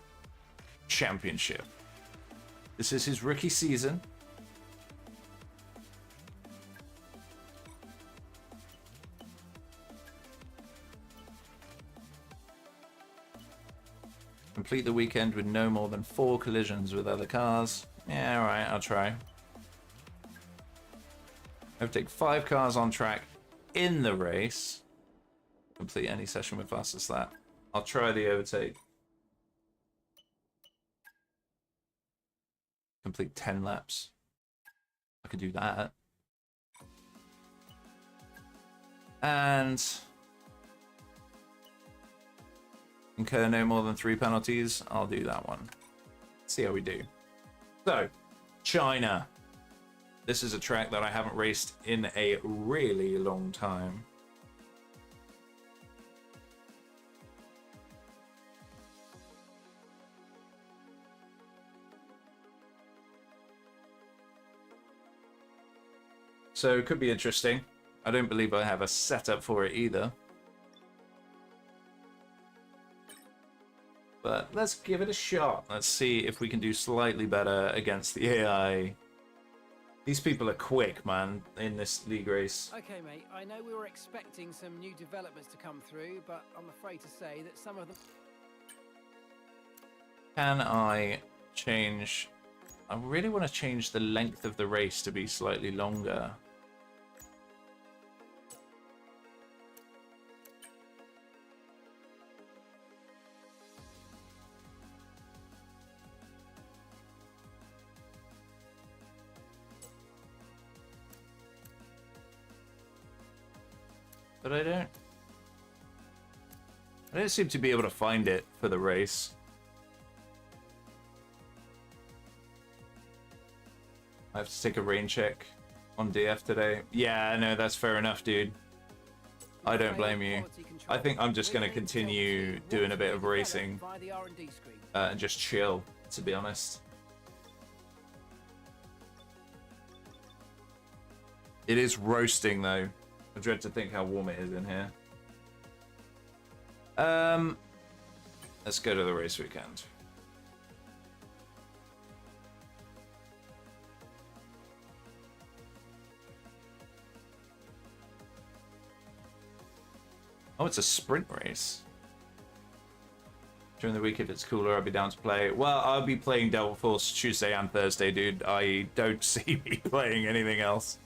Championship. This is his rookie season. Complete the weekend with no more than 4 collisions with other cars. Yeah, alright, I'll try. I have to take 5 cars on track in the race. Complete any session with faster as that. I'll try the overtake. Complete 10 laps. I could do that. And incur no more than 3 penalties. I'll do that one. See how we do. So, China. This is a track that I haven't raced in a really long time. So it could be interesting. I don't believe I have a setup for it either. But let's give it a shot. Let's see if we can do slightly better against the AI. These people are quick, man, in this league race. Okay, mate, I know we were expecting some new developments to come through, but I'm afraid to say that some of them... Can I change... I really want to change the length of the race to be slightly longer. But I don't seem to be able to find it for the race. I have to take a rain check on DF today. Yeah, no, that's fair enough, dude. I don't blame you. I think I'm just going to continue doing a bit of racing. ...by the R&D screen. and just chill, to be honest. It is roasting, though. I dread to think how warm it is in here. Let's go to the race weekend. Oh, it's a sprint race. During the week, if it's cooler, I'll be down to play. Well, I'll be playing Delta Force Tuesday and Thursday, dude. I don't see me playing anything else.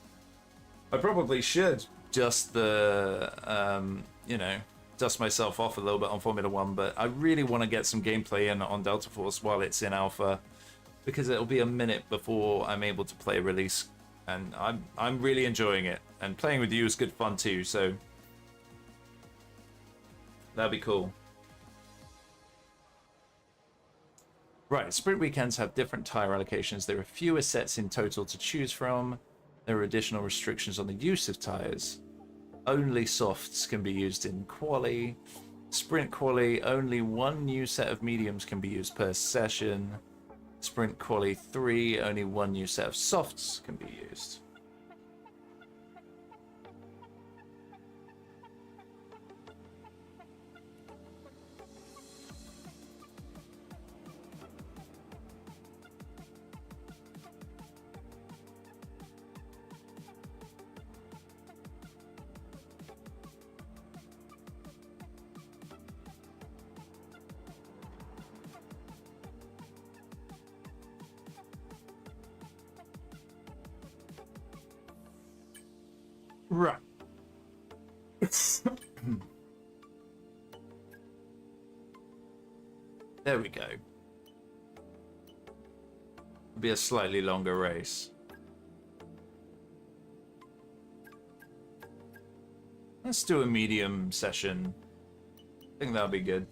I probably should just you know, dust myself off a little bit on Formula 1, but I really want to get some gameplay in on Delta Force while it's in alpha, because it'll be a minute before I'm able to play release, and I'm really enjoying it, and playing with you is good fun too, so that'd be cool. Right, sprint weekends have different tyre allocations. There are fewer sets in total to choose from. There are additional restrictions on the use of tyres. Only softs can be used in quali. Sprint quali, only one new set of mediums can be used per session. Sprint quali 3, only one new set of softs can be used. Right. There we go. It'll be a slightly longer race. Let's do a medium session. I think that'll be good.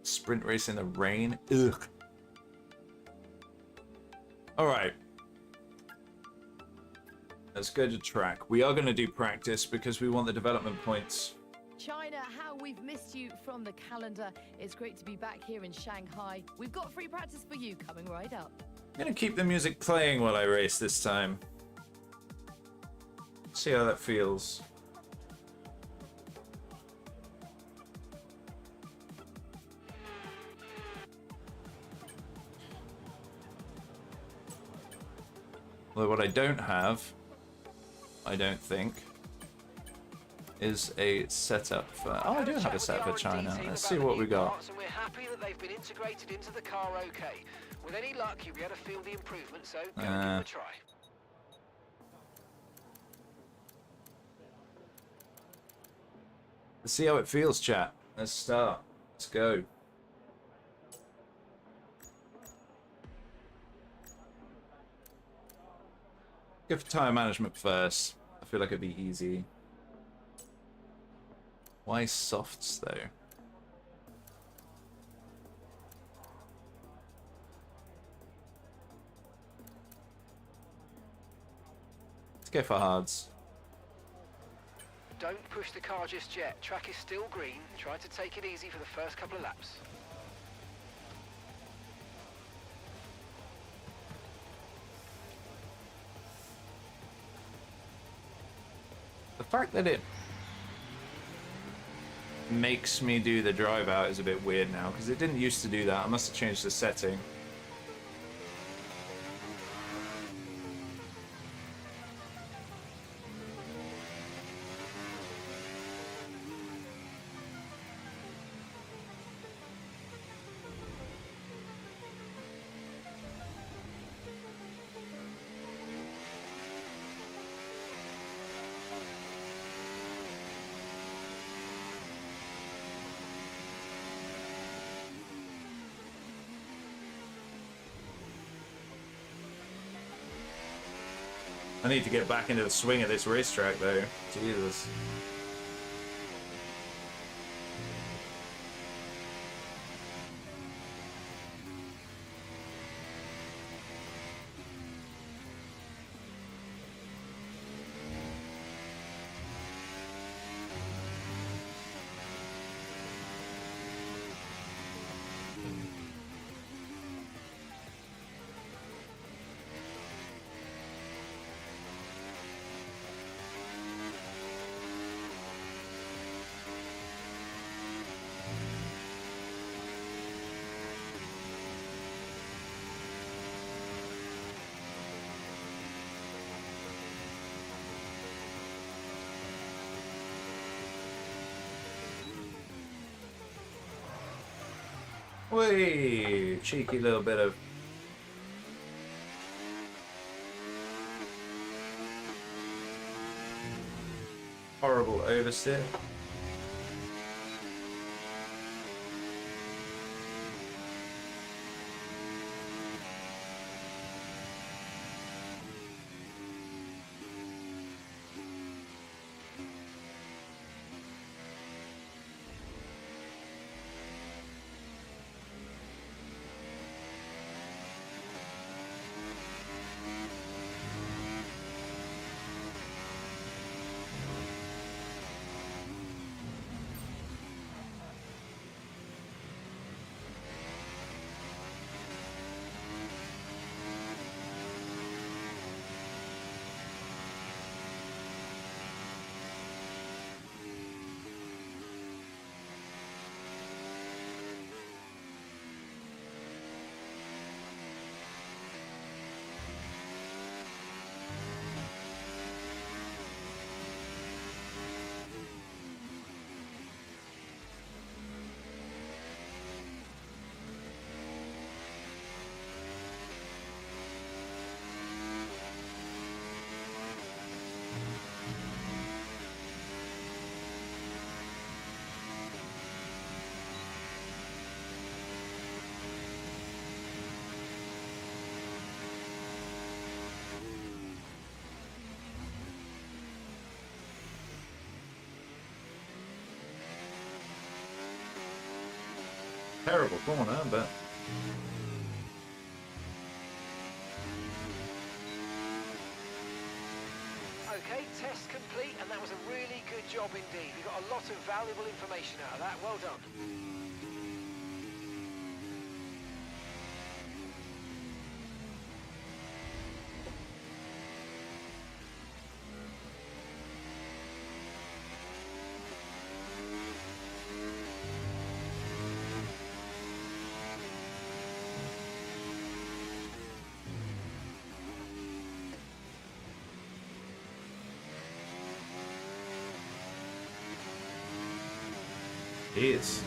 Sprint race in the rain. Ugh. All right. Let's go to track. We are going to do practice because we want the development points. China, how we've missed you from the calendar. It's great to be back here in Shanghai. We've got free practice for you coming right up. I'm going to keep the music playing while I race this time. See how that feels. Although what I don't have, I don't think, is a setup for... Oh, I do have a setup for China. Let's see what we got. And we're happy that they've been integrated into the car okay. With any luck, you'll be able to feel the improvement, so go and give it a try. Let's see how it feels, chat. Let's start. Let's go. Go for tyre management first. I feel like it'd be easy. Why softs, though? Let's go for hards. Don't push the car just yet. Track is still green. Try to take it easy for the first couple of laps. The fact that it makes me do the drive out is a bit weird now, because it didn't used to do that. I must have changed the setting. I need to get back into the swing of this racetrack, though. Jesus. Whee! Cheeky little bit of horrible oversteer. Terrible corner, but Okay, test complete, and that was a really good job indeed. We got a lot of valuable information out of that. Well done. he is.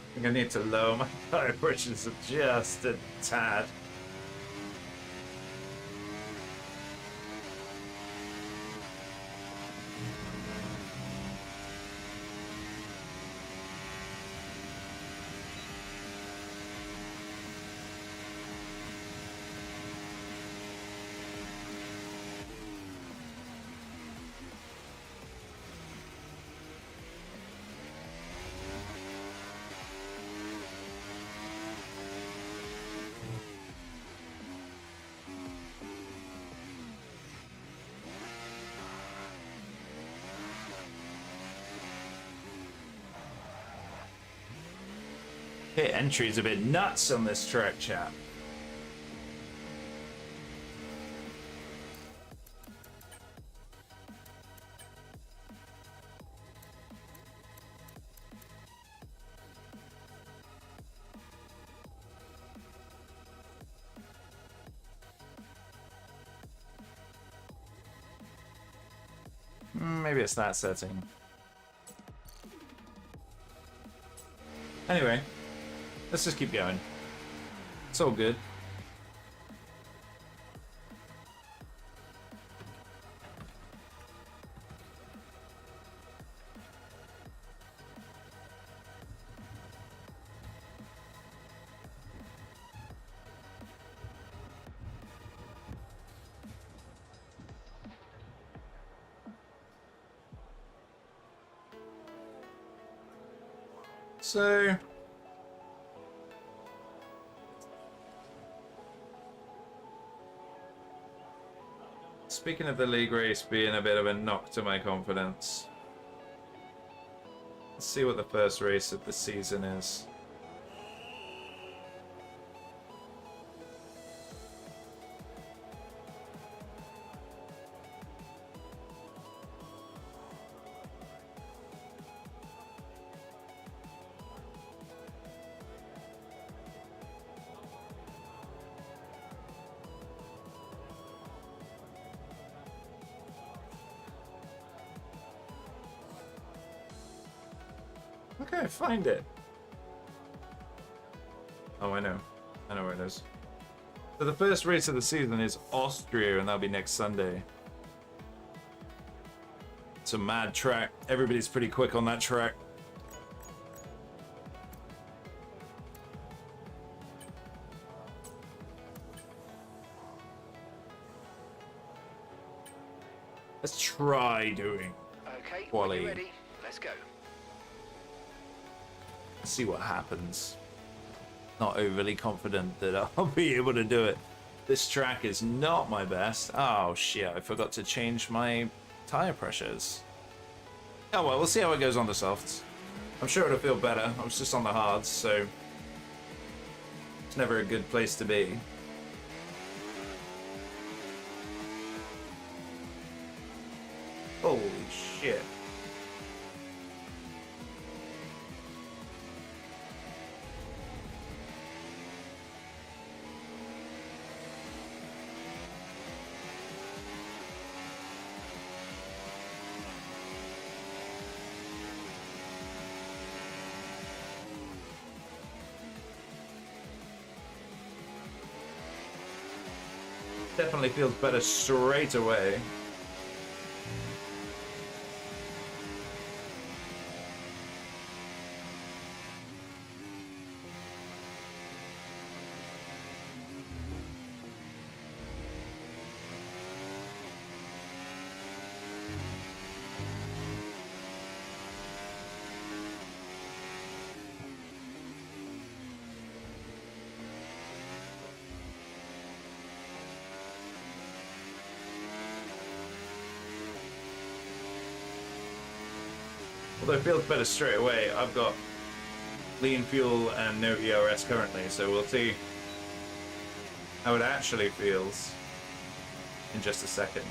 I think I need to lower my tire pressures just a tad. Pit entry's a bit nuts on this track, chap. Maybe it's that setting. Anyway, let's just keep going. It's all good. So, speaking of the league race being a bit of a knock to my confidence, let's see what the first race of the season is. can I find it? Oh, I know. I know where it is. So the first race of the season is Austria, and that'll be next Sunday. It's a mad track. Everybody's pretty quick on that track. Let's try doing Okay, when quali. you're ready, let's go. See what happens. Not overly confident that I'll be able to do it. This track is not my best. Oh shit, I forgot to change my tire pressures. Oh well, we'll see how it goes on the softs. I'm sure it'll feel better. I was just on the hards, so it's never a good place to be. Holy shit. Definitely feels better straight away. Although it feels better straight away, I've got lean fuel and no ERS currently, so we'll see how it actually feels in just a second.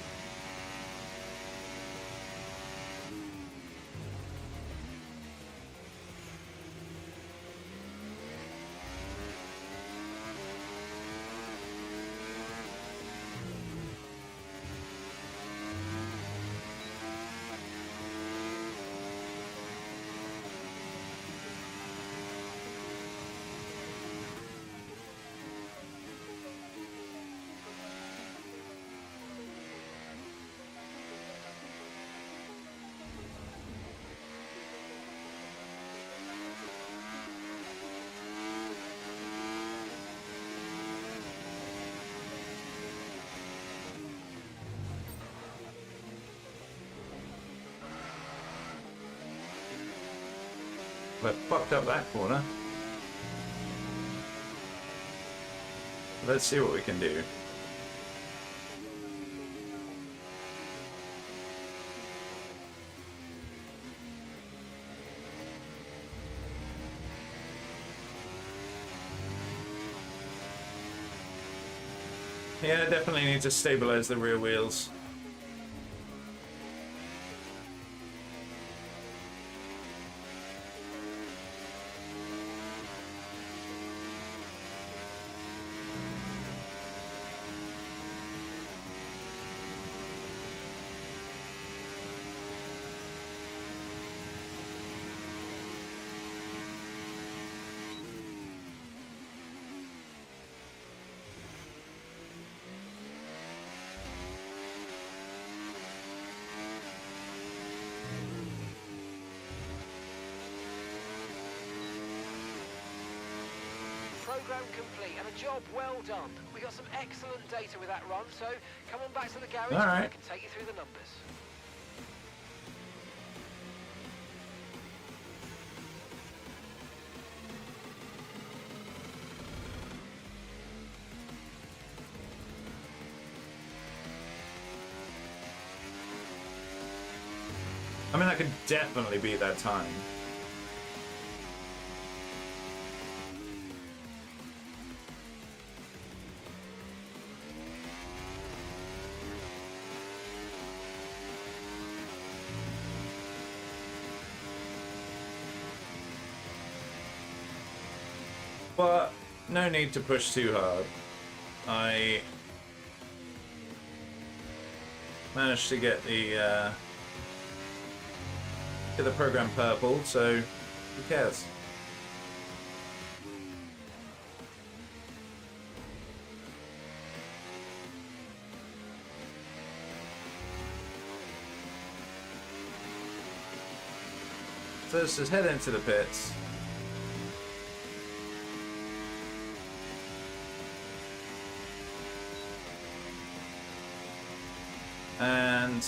I fucked up that corner. Let's see what we can do. Yeah, definitely need to stabilize the rear wheels. Program complete and a job well done. We got some excellent data with that run, so come on back to the garage and I can take you through the numbers. I mean, I could definitely beat that time. But no need to push too hard. I managed to get the program purple, so Who cares? So let's just head into the pits. And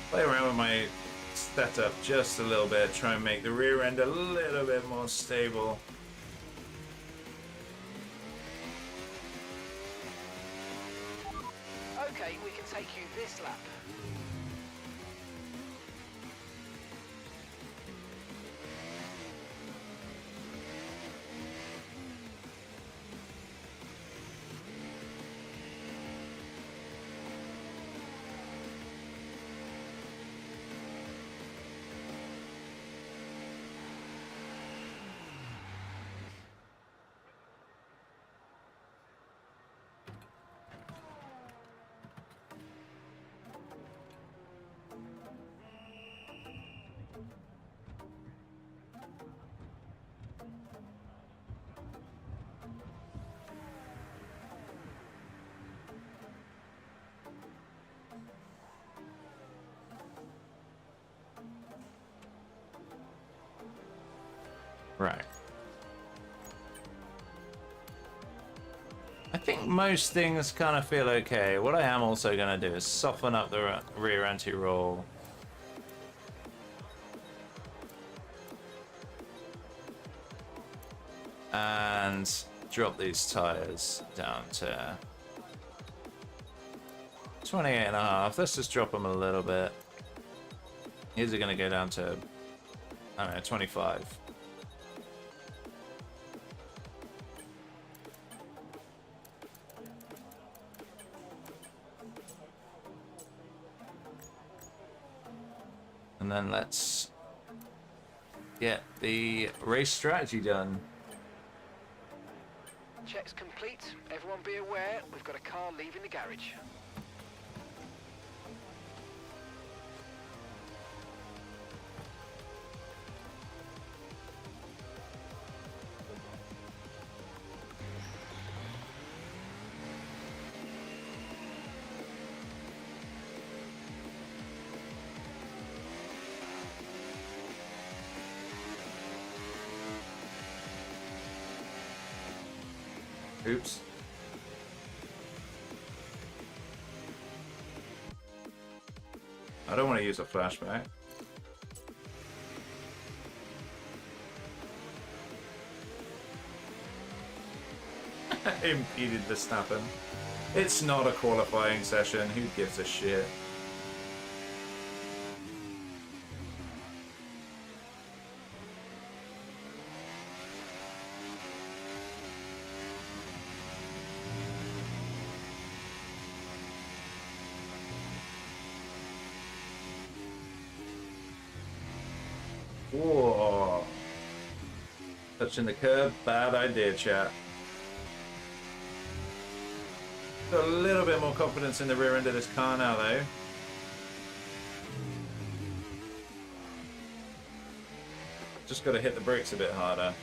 play around with my setup just a little bit, try and make the rear end a little bit more stable. Okay, we can take you this lap. Right. I think most things kind of feel okay. What I am also going to do is soften up the rear anti-roll. And drop these tires down to 28.5. Let's just drop them a little bit. These are going to go down to, I don't know, 25. And then let's get the race strategy done. Check's complete. Everyone be aware, we've got a car leaving the garage. Oops. I don't want to use a flashback. Impeded Verstappen. It's not a qualifying session. Who gives a shit? Whoa. Touching the curb, bad idea, chat. Got a little bit more confidence in the rear end of this car now, though. Just got to hit the brakes a bit harder.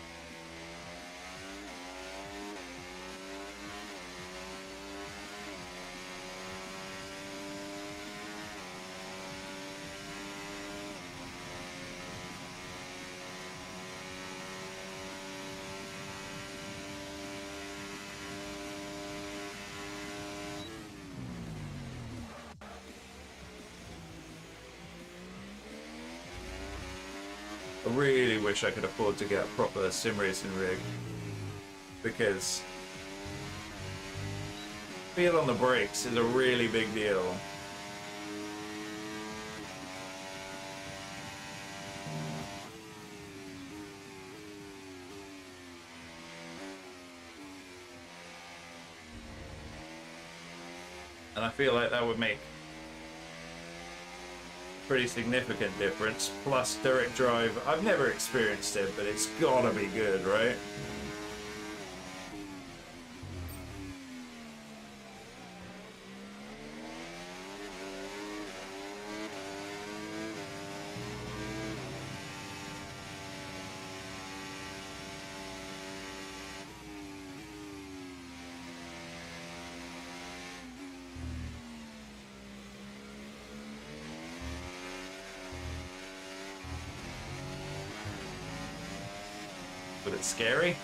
I really wish I could afford to get a proper sim racing rig, because feel on the brakes is a really big deal. And I feel like that would make pretty significant difference. Plus direct drive, I've never experienced it, but it's gotta be good, right? bit scary.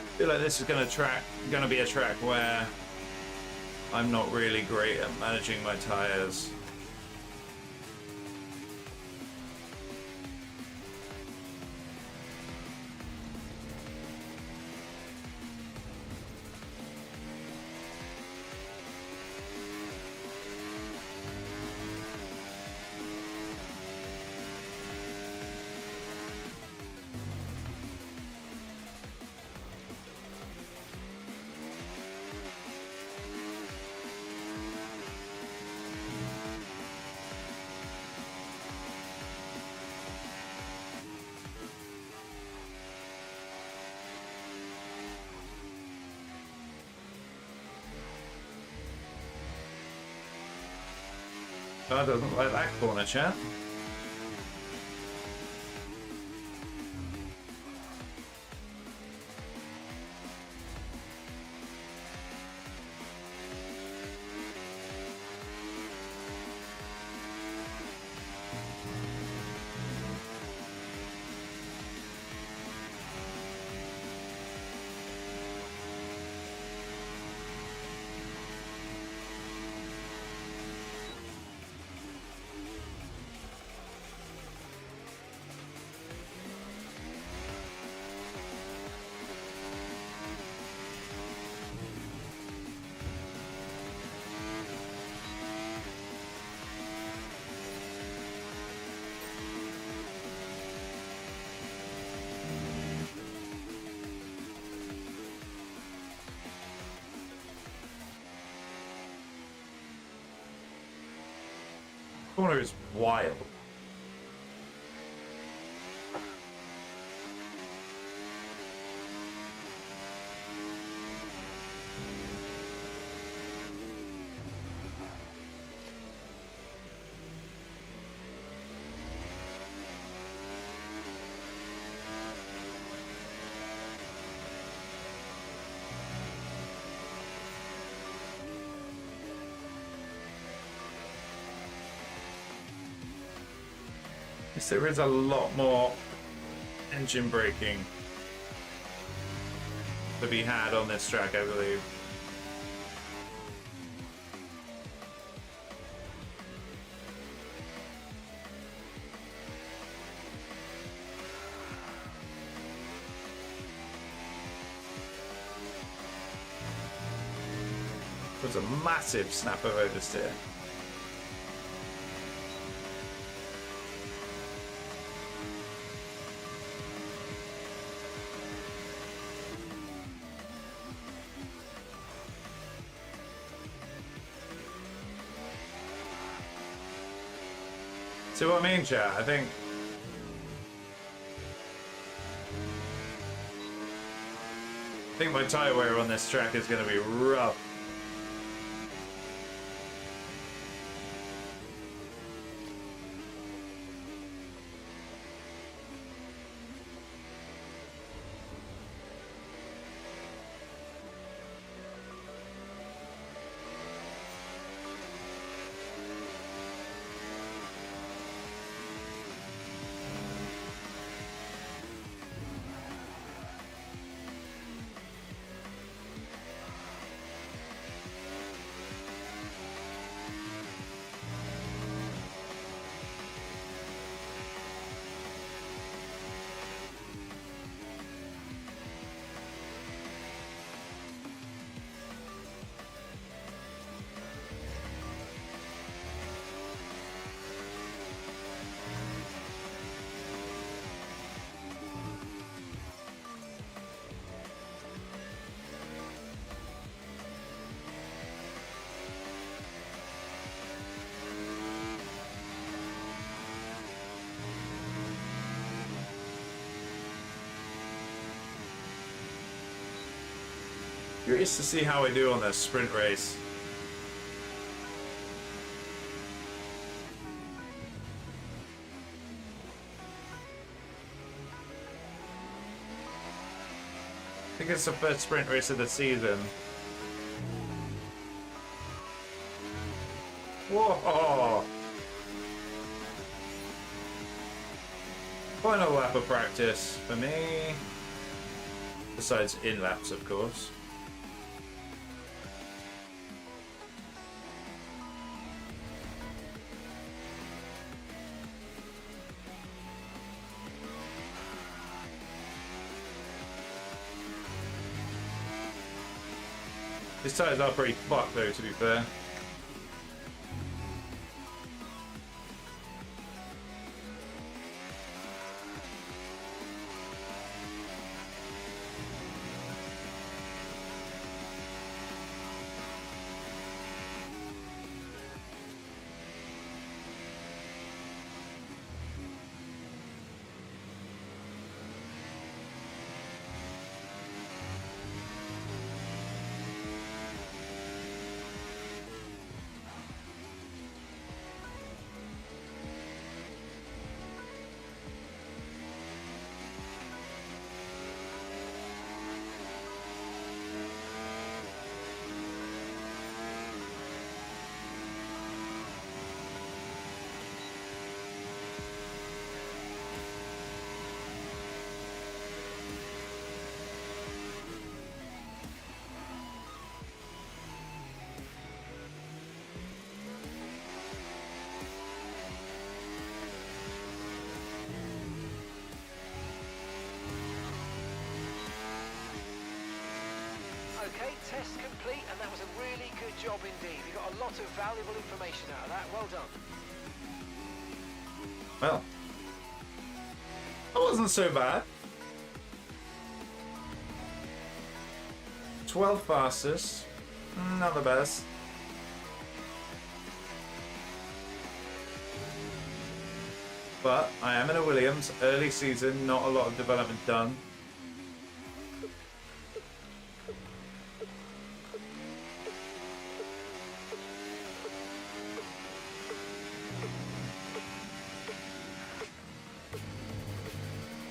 I feel like this is gonna be a track where I'm not really great at managing my tires. I don't like that corner, chat. Corner is wild. Yes, there is a lot more engine braking to be had on this track, I believe. It was a massive snap of oversteer. See what I mean, chat? I think my tyre wear on this track is going to be rough. Curious to see how I do on this sprint race. I think it's the first sprint race of the season. Whoa! Final lap of practice for me. Besides in laps, of course. These tires are pretty fucked though, to be fair. Okay, test complete, and that was a really good job indeed. You got a lot of valuable information out of that. Well done. Well, that wasn't so bad. 12 fastest, not the best. But I am in a Williams, early season, not a lot of development done.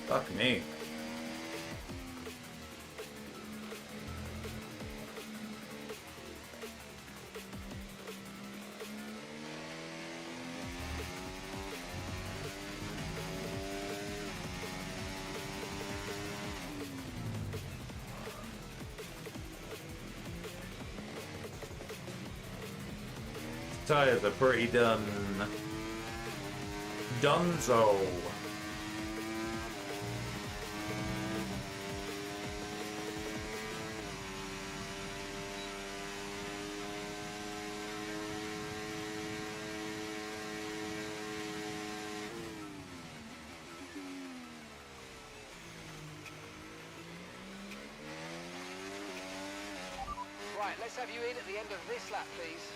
Fuck me. Tires are pretty done. Dunzo. Right, let's have you in at the end of this lap, please.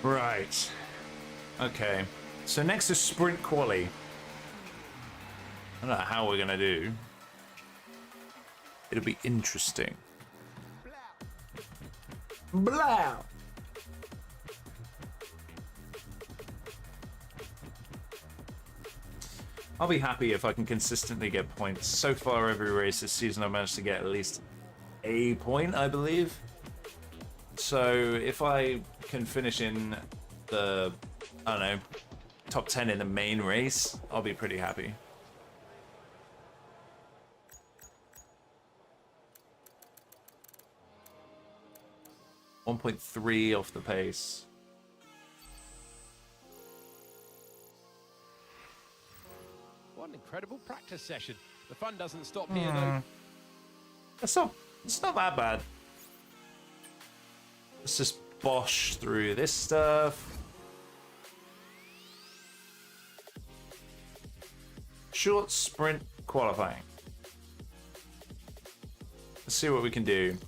Right. Okay. So next is sprint quali. I don't know how we're gonna do. It'll be interesting. Blah. I'll be happy if I can consistently get points. So far, every race this season, I've managed to get at least a point, I believe. So if I can finish in the, I don't know, top 10 in the main race, I'll be pretty happy. .3 off the pace. What an incredible practice session. The fun doesn't stop here, though. It's not that bad. Let's just bosh through this stuff. Short sprint qualifying. Let's see what we can do.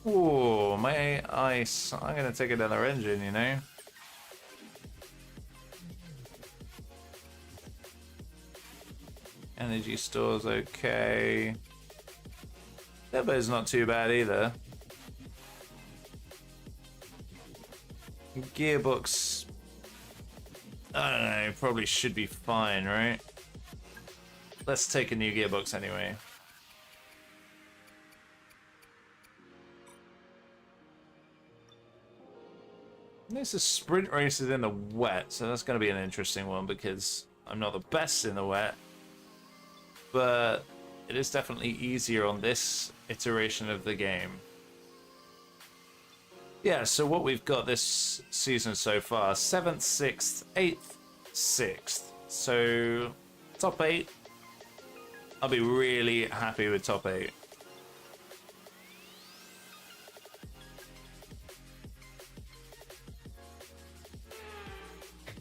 Oh, my ice. I'm gonna take another engine, you know. Energy store's okay. Turbo's not too bad either. Gearbox, I don't know, probably should be fine, right? Let's take a new gearbox anyway. This is sprint races in the wet, so that's going to be an interesting one because I'm not the best in the wet. But it is definitely easier on this iteration of the game. Yeah, so what we've got this season so far, 7th, 6th, 8th, 6th. So, top 8. I'll be really happy with top 8.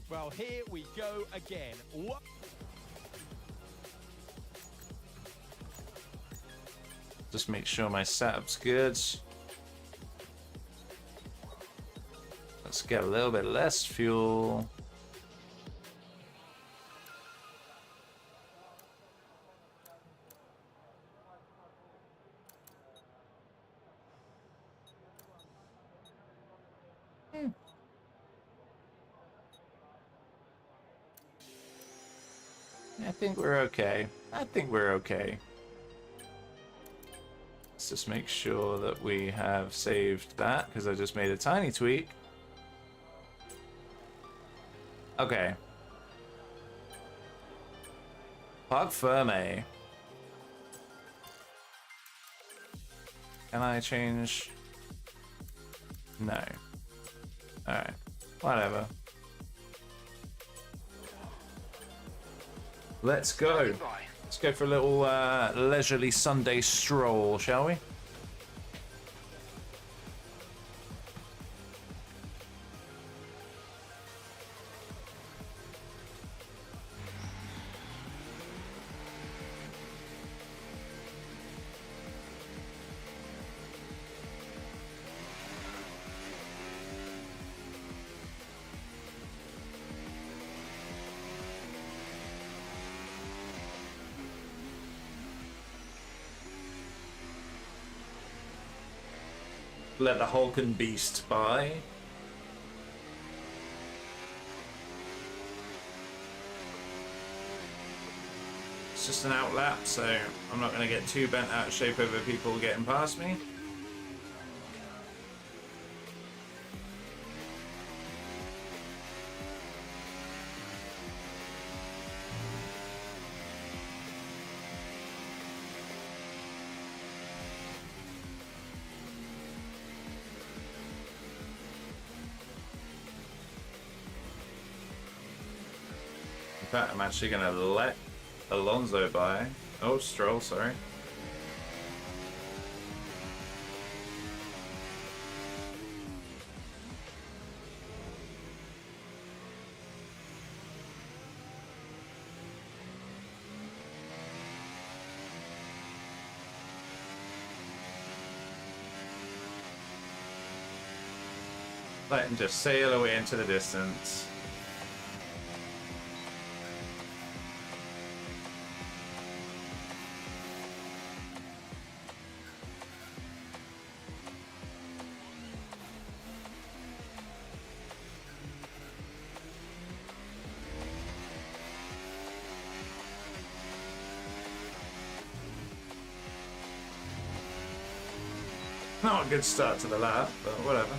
Well, here we go again. What? Just make sure my setup's good. Let's get a little bit less fuel. I think we're okay. I think we're okay. Let's just make sure that we have saved that, because I just made a tiny tweak. Okay. Park Ferme. Can I change? No. Alright. Whatever. Let's go. Let's go for a little leisurely Sunday stroll, shall we? Let the Hulken beast by. It's just an outlap, so I'm not going to get too bent out of shape over people getting past me. In fact, I'm actually going to let Alonso by. Oh, Stroll, sorry. Let him just sail away into the distance. Not a good start to the lap, but whatever.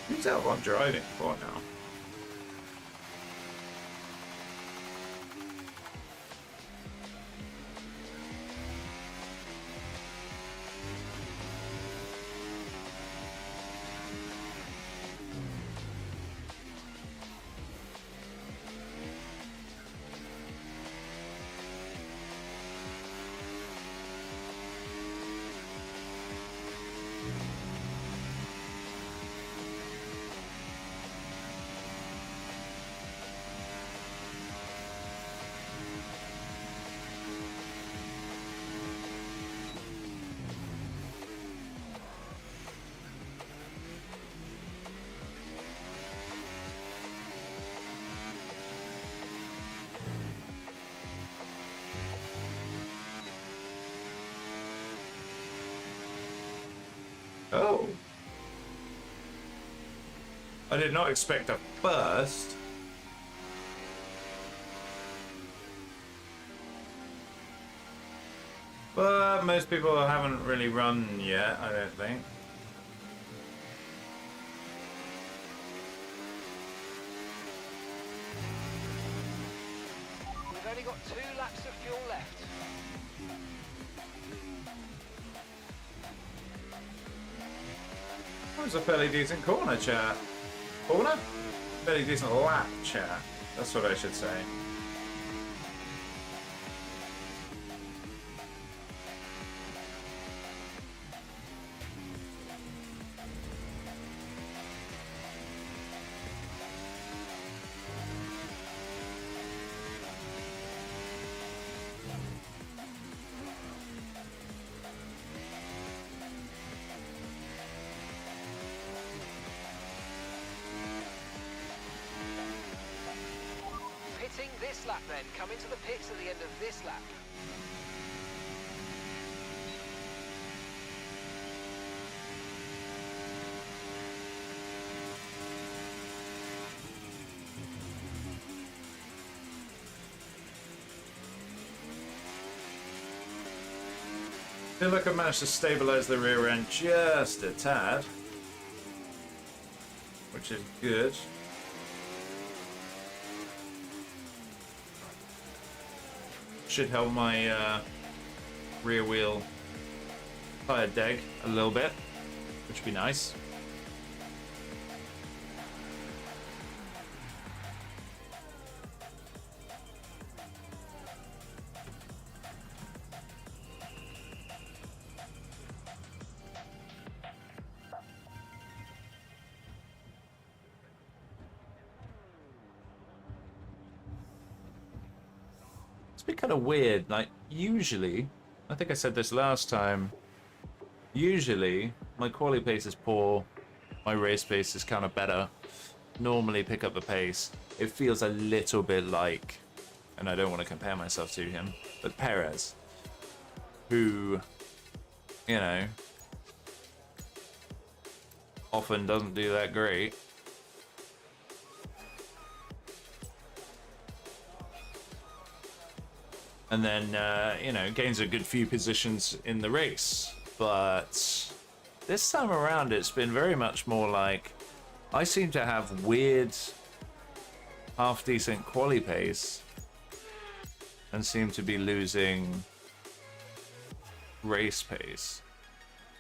Who's out on driving for now? I did not expect a first. But most people haven't really run yet, I don't think. We've only got 2 laps of fuel left. That was a fairly decent corner, chat. Corner? Fairly decent lap, chat. That's what I should say. Pitting this lap then. Come into the pits at the end of this lap. I feel like I managed to stabilize the rear end just a tad, which is good. Should help my rear wheel tire deg a little bit, which would be nice. It's been kind of weird. Like, usually, I think I said this last time, usually my quali pace is poor, my race pace is kind of better. Normally pick up the pace. It feels a little bit like, and I don't want to compare myself to him, but Perez, who, you know, often doesn't do that great. And then, you know, gains a good few positions in the race. But this time around, it's been very much more like I seem to have weird, half-decent quali pace and seem to be losing race pace.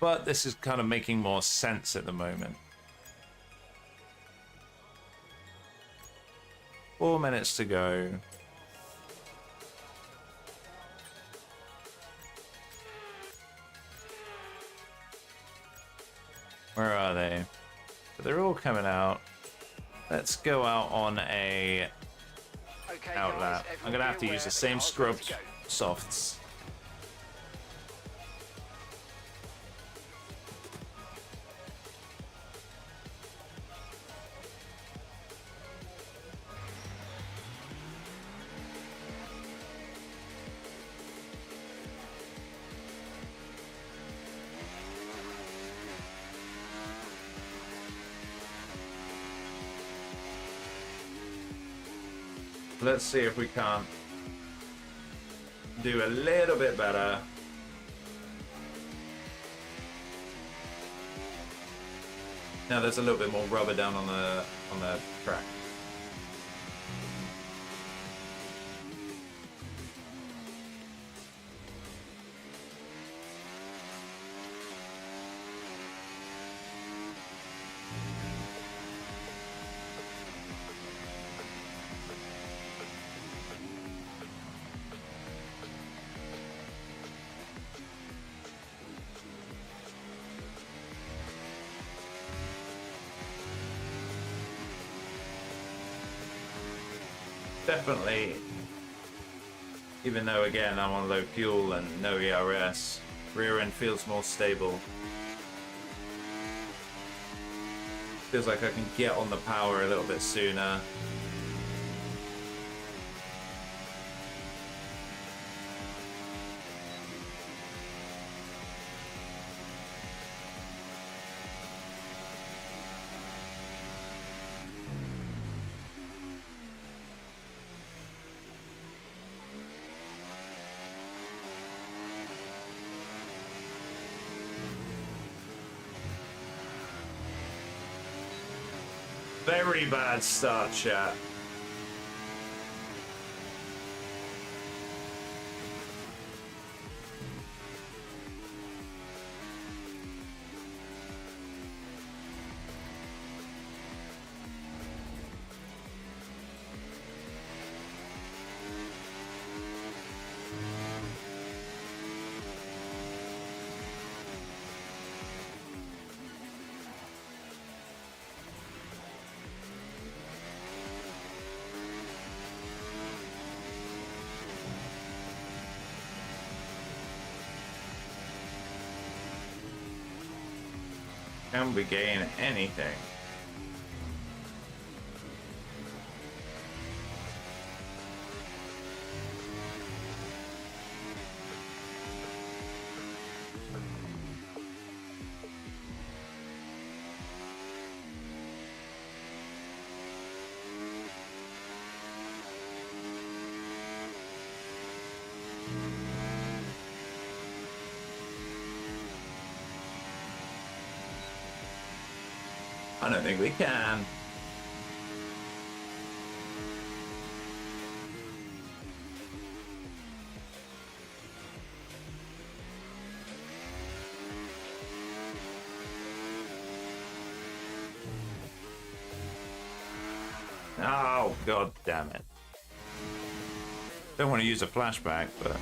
But this is kind of making more sense at the moment. 4 minutes to go. Where are they? But they're all coming out. Let's go out on a Okay, out guys, lap. I'm everyone gonna have be to use aware the the same car's ready to scrubbed go. softs. Let's see if we can't do a little bit better. Now there's a little bit more rubber down on the track. Definitely, even though again I'm on low fuel and no ERS, rear end feels more stable. Feels like I can get on the power a little bit sooner. Very bad start, chat. Can we gain anything? I don't think we can. Oh, god damn it. Don't want to use a flashback, but...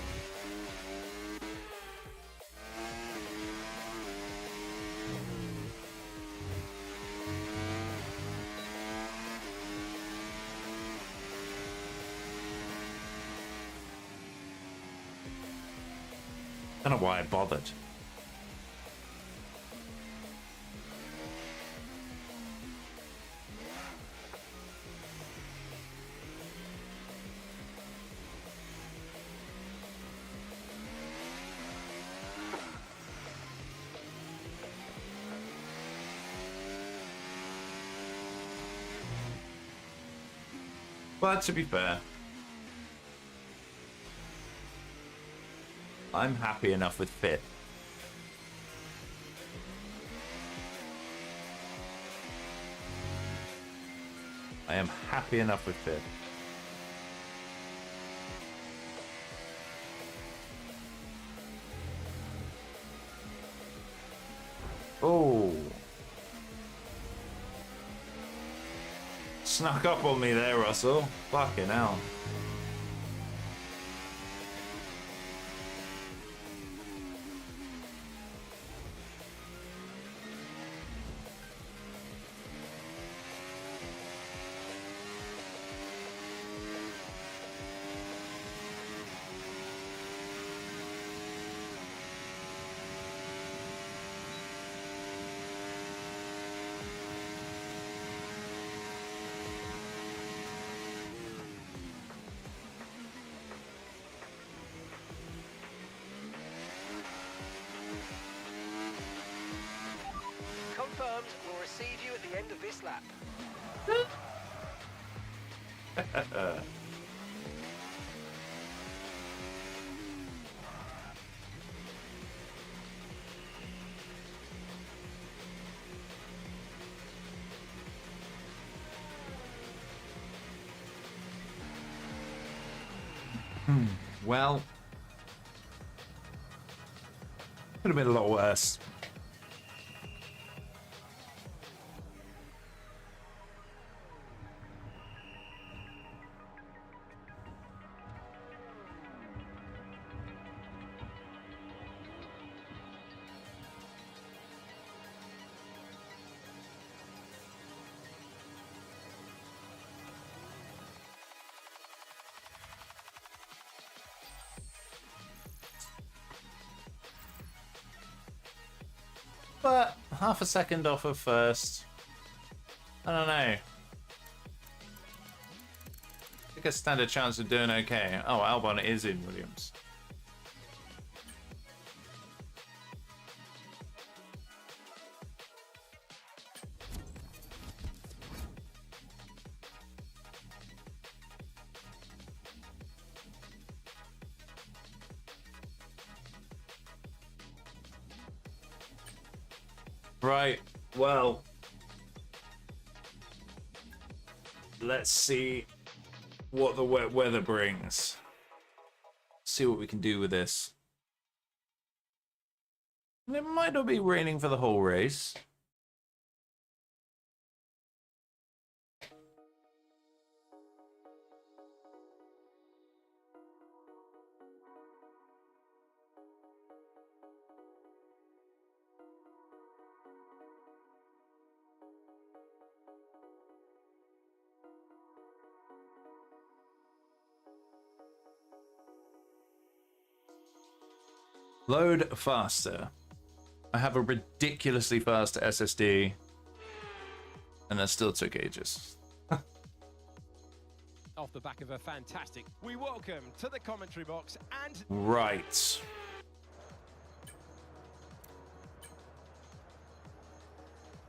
I don't know why I bothered. But to be fair, I'm happy enough with fifth. I am happy enough with fifth. Oh. Snuck up on me there, Russell. Fucking hell. Confirmed, we'll receive you at the end of this lap. Well, could have been a lot worse. But half a second off of first. I don't know. I think I stand a chance of doing okay. Oh, Albon is in Williams. Right, well, let's see what the wet weather brings. See what we can do with this. It might not be raining for the whole race. Load faster. I have a ridiculously fast SSD, and that still took ages. Off the back of a fantastic, we welcome to the commentary box and... Right.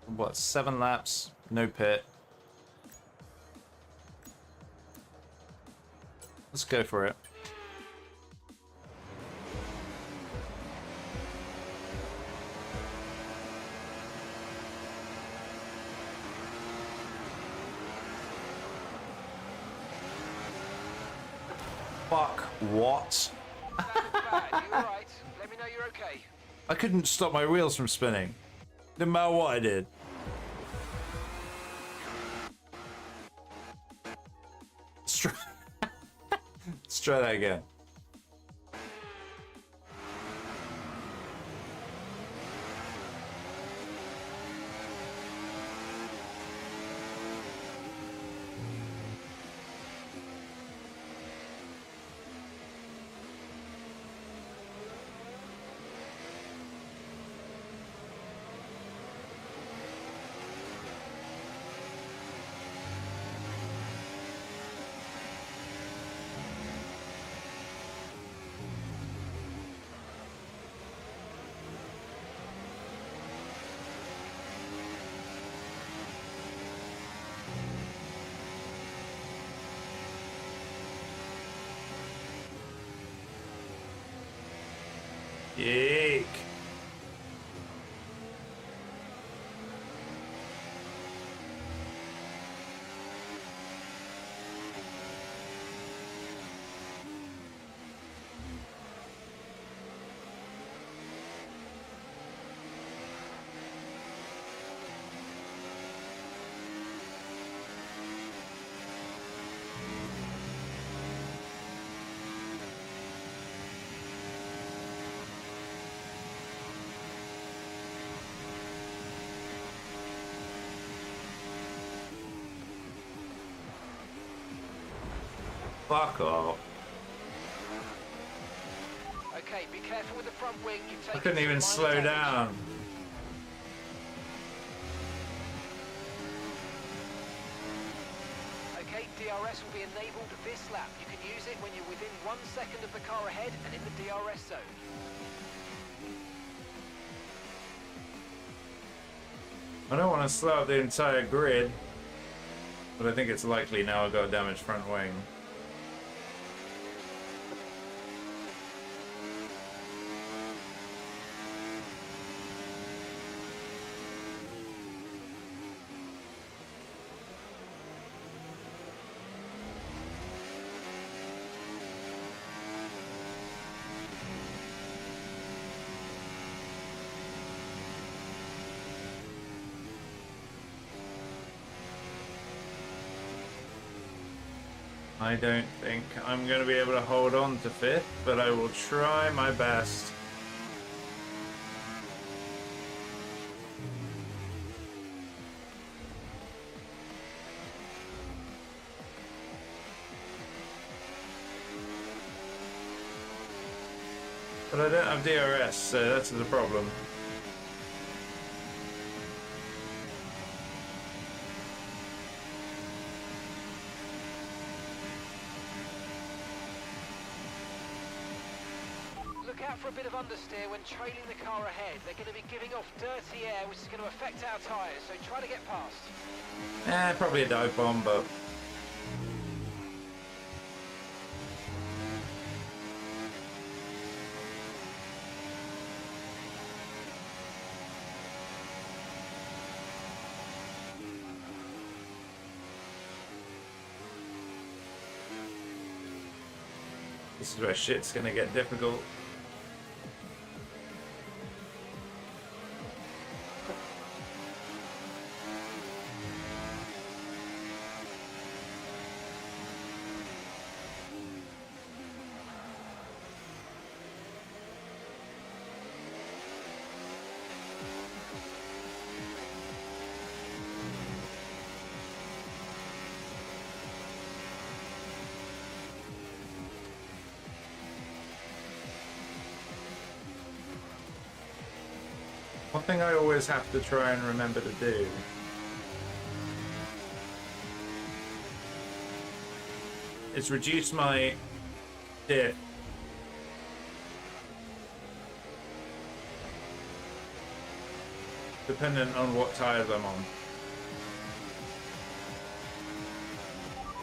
What, 7 laps? No pit. Let's go for it. Fuck, what? That was bad. You alright? Let me know you're okay. I couldn't stop my wheels from spinning. No matter what I did. Let's try that again. Eek. Fuck off. Okay, be careful with the front wing. You've I taken couldn't some even minor slow damage. down. Okay, DRS will be enabled this lap. You can use it when you're within 1 second of the car ahead and in the DRS zone. I don't want to slow up the entire grid, but I think it's likely now I've got a damaged front wing. I don't think I'm going to be able to hold on to 5th, but I will try my best. But I don't have DRS, so that's the problem. Look out for a bit of understeer when trailing the car ahead. They're going to be giving off dirty air, which is going to affect our tyres, so try to get past. Probably a dive bomb, but... This is where shit's gonna get difficult. One thing I always have to try and remember to do is reduce my diff dependent on what tires I'm on.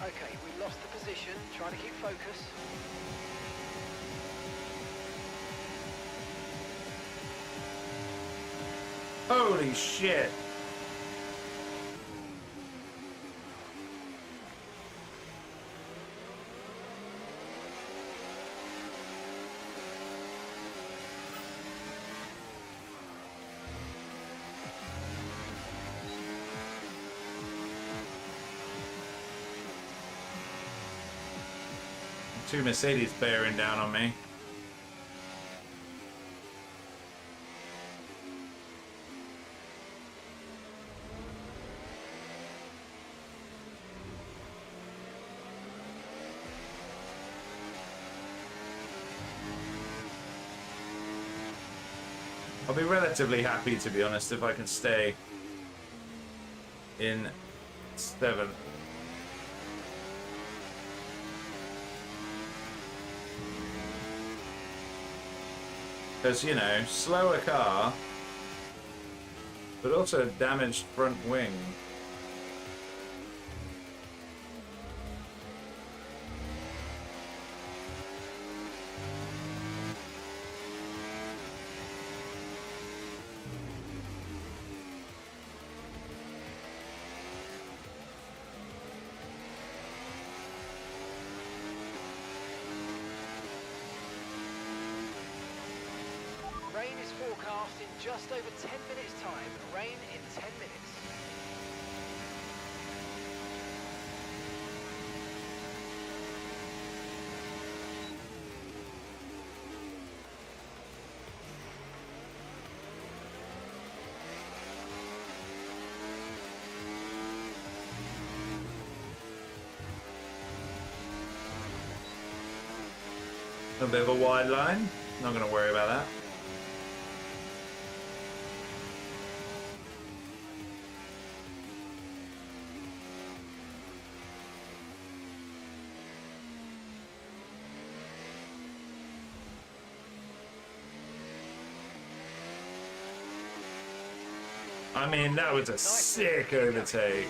Okay, we lost the position. Trying to keep focus. Holy shit! Two Mercedes bearing down on me. I'll be relatively happy, to be honest, if I can stay in 7th. Because, you know, slower car, but also damaged front wing. Rain is forecast in just over 10 minutes' time. Rain in 10 minutes. A bit of a wide line. Not going to worry about that. I mean, that was a sick overtake.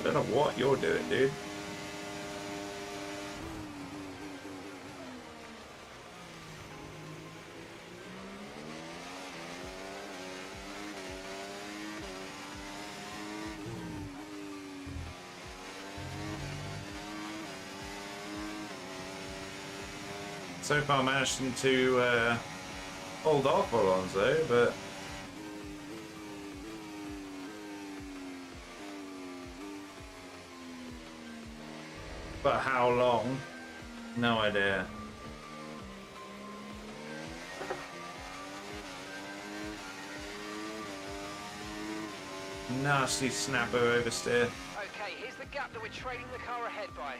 I don't know what you're doing, dude. So far managing to hold off Alonso, but how long? No idea. Nasty snapper oversteer. Okay, here's the gap that we're trailing the car ahead by.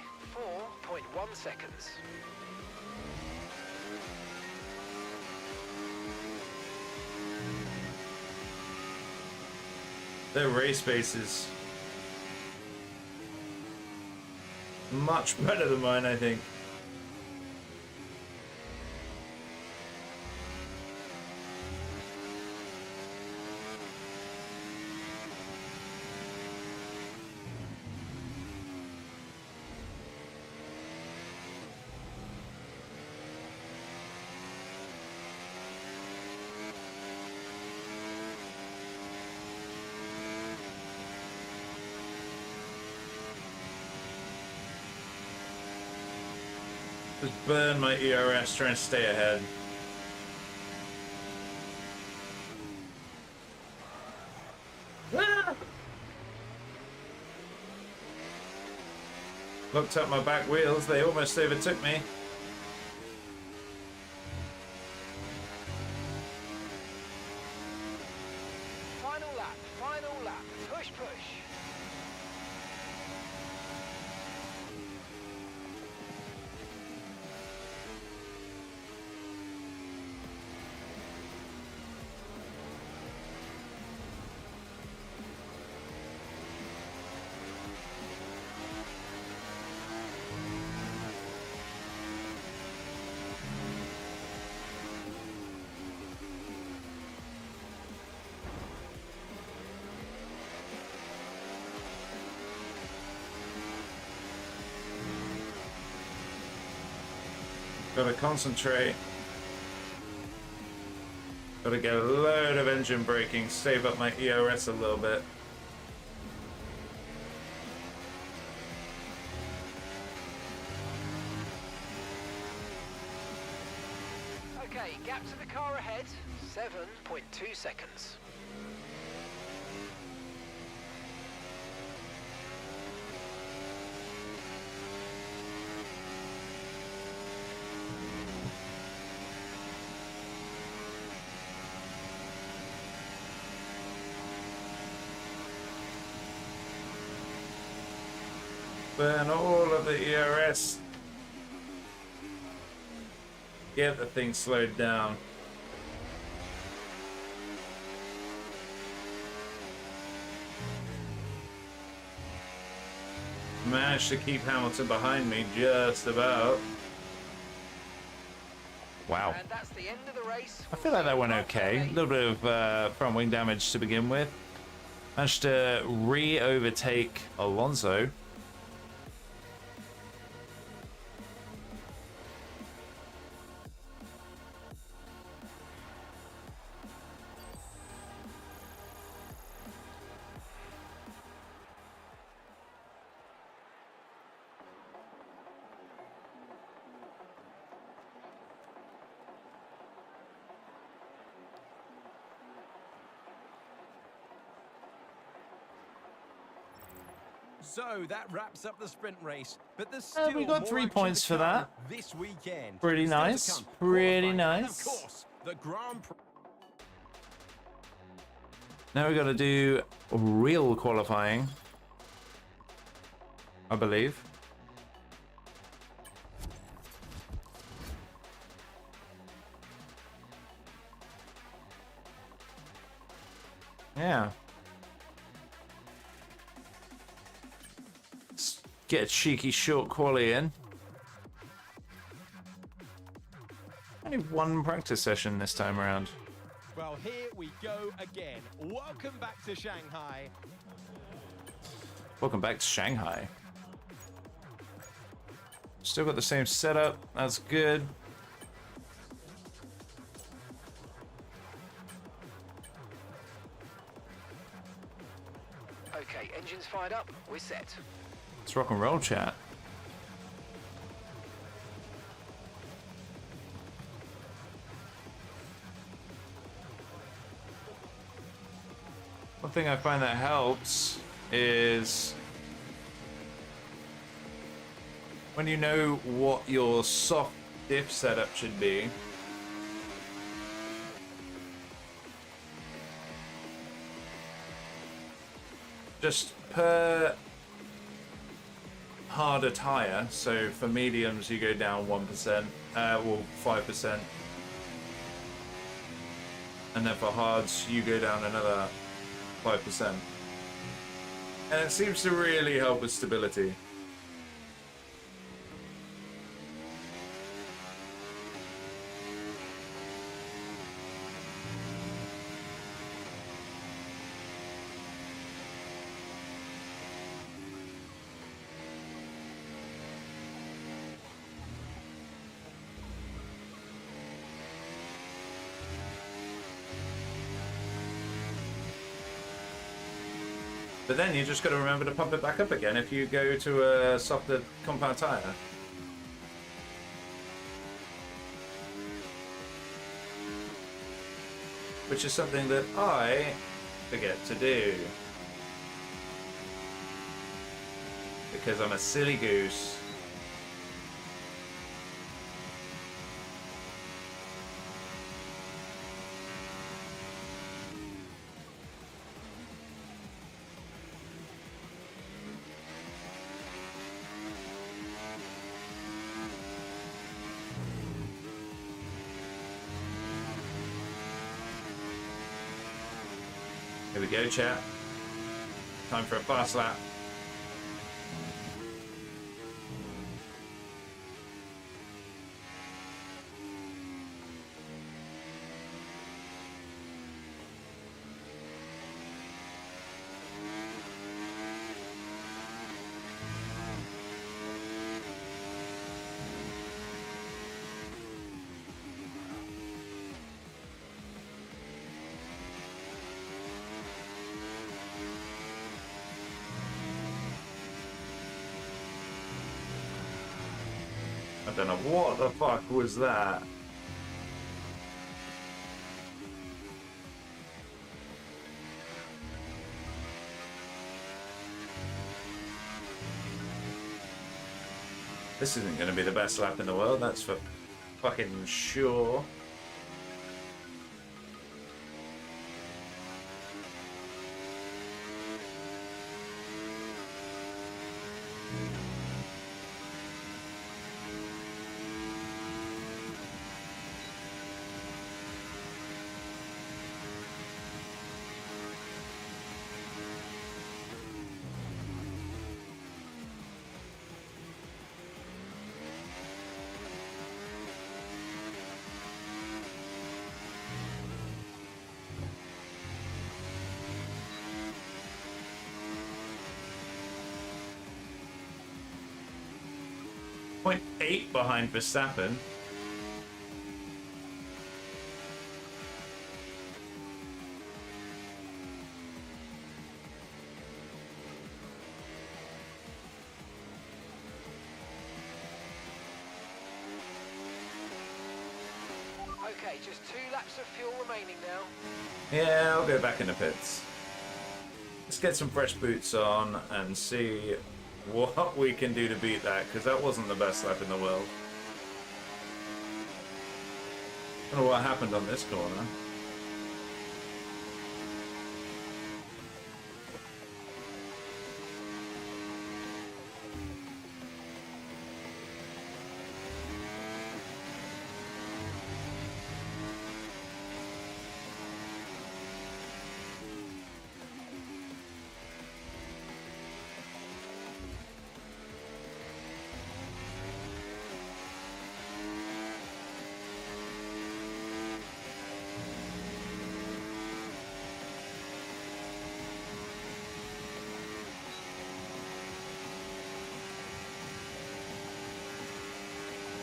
4.1 seconds. Their race pace is much better than mine, I think. Just burn my ERS trying to stay ahead. Ah! Looked up my back wheels, they almost overtook me. Final lap, final lap. Push, push. Gotta concentrate. Gotta get a load of engine braking, save up my ERS a little bit. Okay, gap to the car ahead. 7.2 seconds. Burn all of the ERS. Get the thing slowed down. Managed to keep Hamilton behind me just about. Wow. And that's the end of the race. I feel like that went okay. A little bit of front wing damage to begin with. Managed to re-overtake Alonso. So that wraps up the sprint race, but there's still we got more 3 action points to for come that. this weekend. Pretty Still to nice. come, Pretty qualifying, and nice. of course, the Grand Prix. Now we got to do real qualifying, I believe. Yeah. Let's get a cheeky short quali in. Only one practice session this time around. Well, here we go again. Welcome back to Shanghai. Welcome back to Shanghai. Still got the same setup. That's good. Okay, engines fired up. We're set. Let's rock and roll, chat. One thing I find that helps is when you know what your soft diff setup should be. just per harder tire. So for mediums, you go down 1%, well 5%, and then for hards, you go down another 5%, and it seems to really help with stability. But then you just got to remember to pump it back up again if you go to a softer compound tire. Which is something that I forget to do. Because I'm a silly goose. Here we go, chat. Time for a fast lap. I don't know what the fuck was that. This isn't going to be the best lap in the world, that's for fucking sure. .8 behind Verstappen. Okay, just 2 laps of fuel remaining now. Yeah, I'll go back in the pits. Let's get some fresh boots on and see what we can do to beat that, because that wasn't the best lap in the world. I don't know what happened on this corner.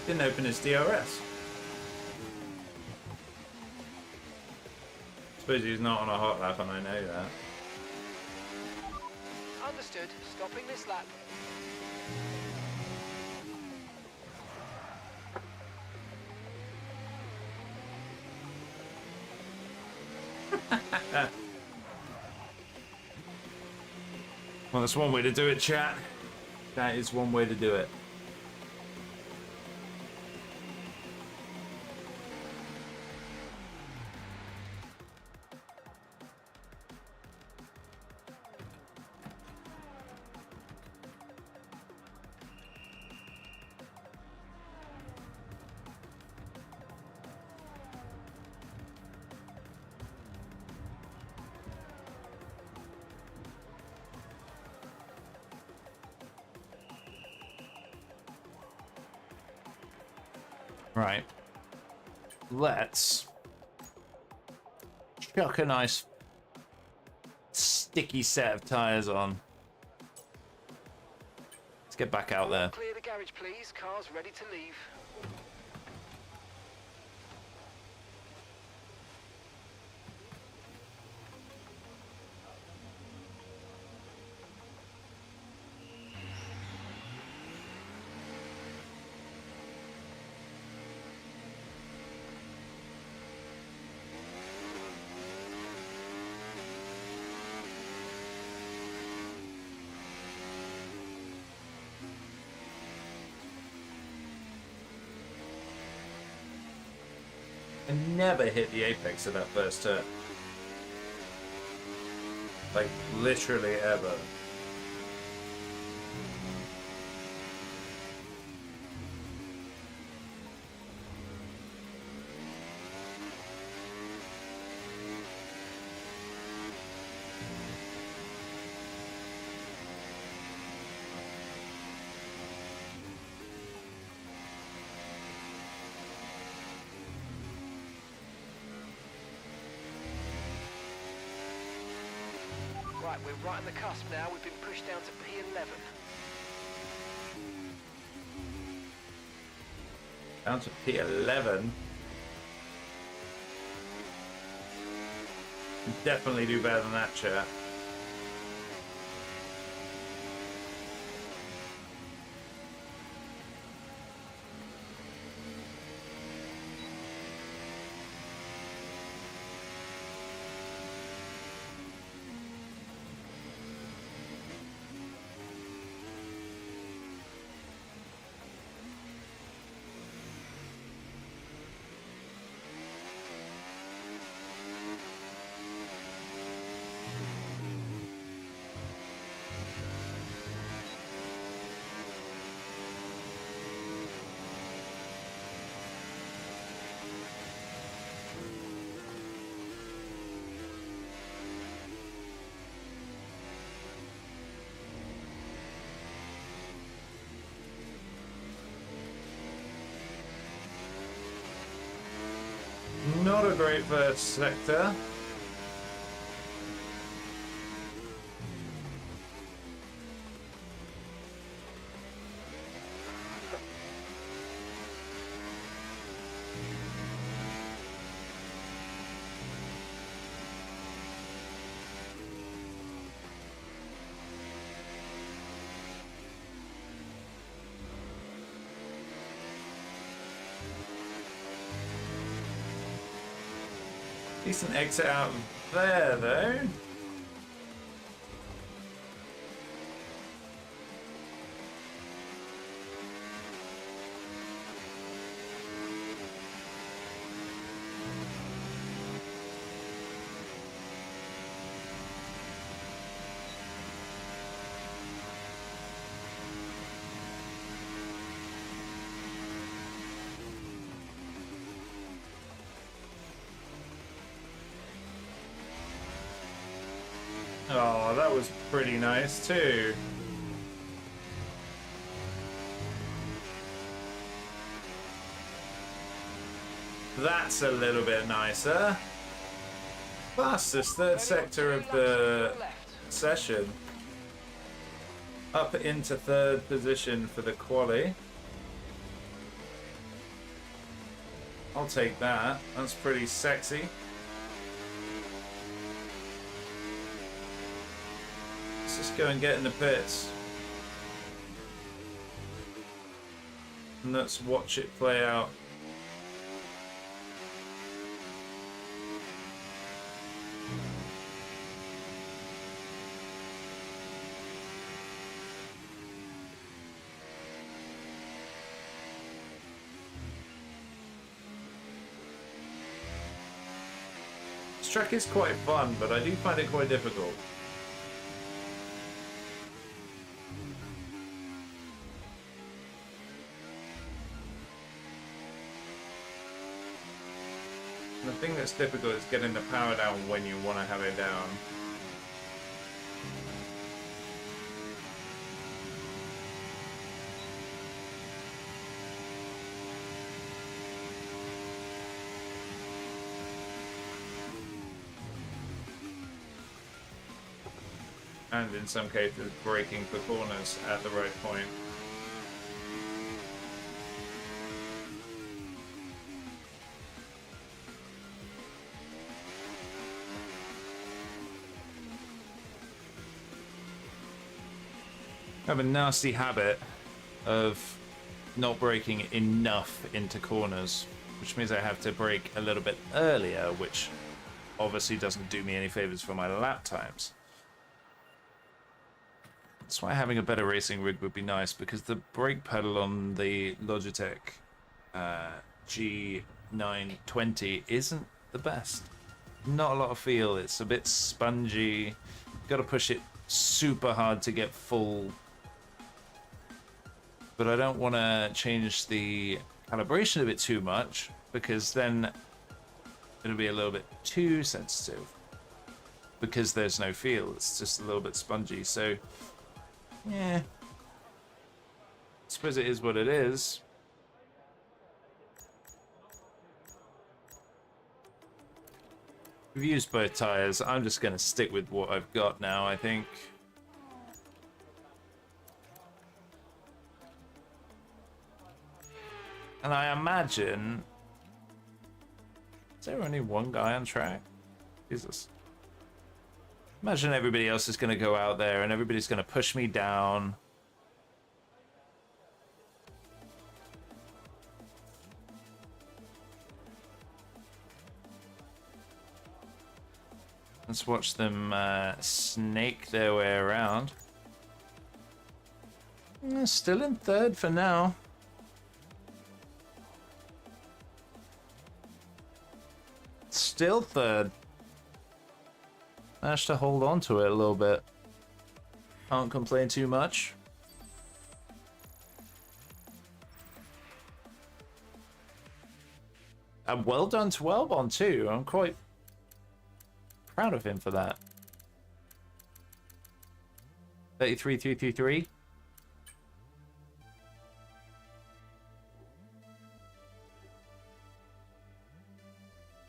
Didn't open his DRS. Suppose he's not on a hot lap, and I know that. Understood. Stopping this lap. Well, that's one way to do it, chat. That is one way to do it. Right. Let's chuck a nice sticky set of tires on. Let's get back out there. Clear the garage, please. Car's ready to leave. I never hit the apex of that first turn. Like, literally ever. Right, we're right on the cusp now. We've been pushed down to P11. Down to P11. Definitely do better than that, chat. Not a great first sector. Decent exit out there, though. Oh, that was pretty nice too. That's a little bit nicer. Fastest third sector of the session. Up into third position for the quali. I'll take that. That's pretty sexy. Let's just go and get in the pits. And let's watch it play out. This track is quite fun, but I do find it quite difficult. The thing that's difficult is getting the power down when you want to have it down. and in some cases braking for corners at the right point. I have a nasty habit of not braking enough into corners, which means I have to brake a little bit earlier, which obviously doesn't do me any favors for my lap times. That's why having a better racing rig would be nice, because the brake pedal on the Logitech G920 isn't the best. Not a lot of feel. It's a bit spongy. Got to push it super hard to get full. But I don't want to change the calibration of it too much, because then it'll be a little bit too sensitive. Because there's no feel, it's just a little bit spongy. So, yeah, I suppose it is what it is. We've used both tires. I'm just going to stick with what I've got now, I think. And I imagine... Is there only one guy on track? Jesus. Imagine everybody else is going to go out there and everybody's going to push me down. Let's watch them snake their way around. Still in third for now. Still third. Managed to hold on to it a little bit. Can't complain too much. And well done to Elbon too. I'm quite proud of him for that. 33.333.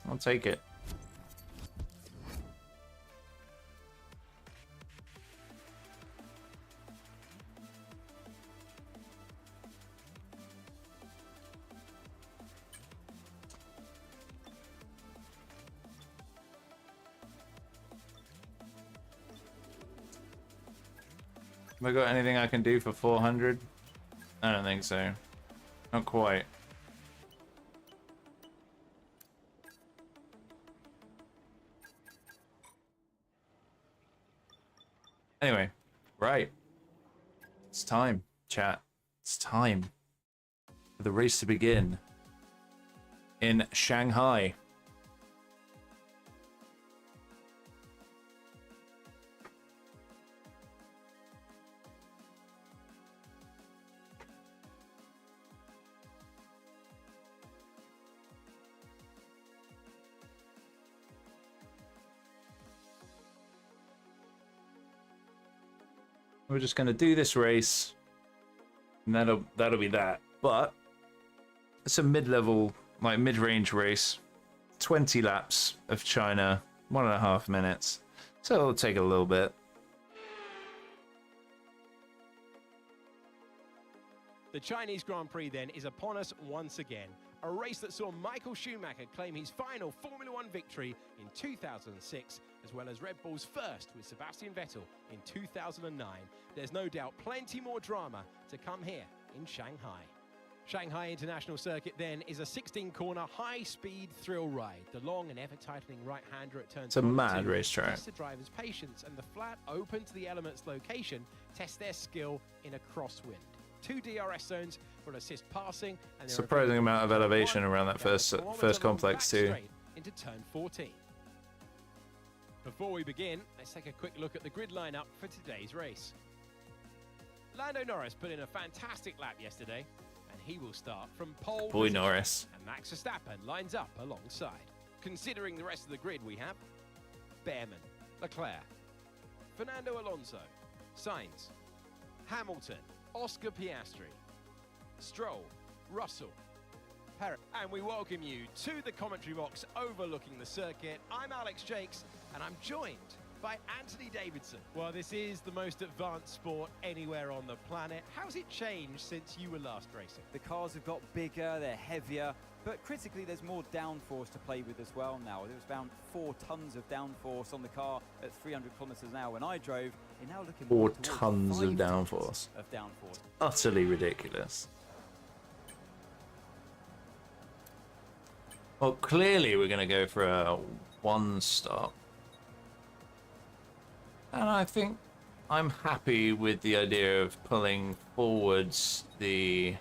I'll take it. Have I got anything I can do for 400? I don't think so. Not quite. Anyway, right. It's time, chat. It's time for the race to begin in Shanghai. We're just going to do this race, and that'll be that. But it's a mid-level, like mid-range race. 20 laps of China, 1.5 minutes. So it'll take a little bit. The Chinese Grand Prix then is upon us once again. A race that saw Michael Schumacher claim his final Formula One victory in 2006, as well as Red Bull's first with Sebastian Vettel in 2009. There's no doubt plenty more drama to come here in Shanghai. Shanghai International Circuit then is a 16-corner high-speed thrill ride. The long and ever-tightening right-hander at turn 22 It's a mad racetrack. tests the driver's patience, and the flat open to the elements location tests their skill in a crosswind. 2 DRS zones will assist passing, and Surprising amount of elevation around that first complex too. Into turn 14. Before we begin, let's take a quick look at the grid lineup for today's race. Lando Norris put in a fantastic lap yesterday, and he will start from pole Boy position, Norris. and Max Verstappen lines up alongside. Considering the rest of the grid, we have Behrman, Leclerc, Fernando Alonso, Sainz, Hamilton, Oscar Piastri, Stroll, Russell, Perez. And we welcome you to the commentary box overlooking the circuit. I'm Alex Jakes, and I'm joined by Anthony Davidson. Well, this is the most advanced sport anywhere on the planet. How's it changed since you were last racing? The cars have got bigger, they're heavier, but critically there's more downforce to play with as well now. There was about 4 tons of downforce on the car at 300 kilometers an hour when I drove. You're now looking 4 more towards tons of 5 downforce. Of downforce. Utterly ridiculous. Well, clearly we're going to go for a 1 stop. And I think I'm happy with the idea of pulling forwards the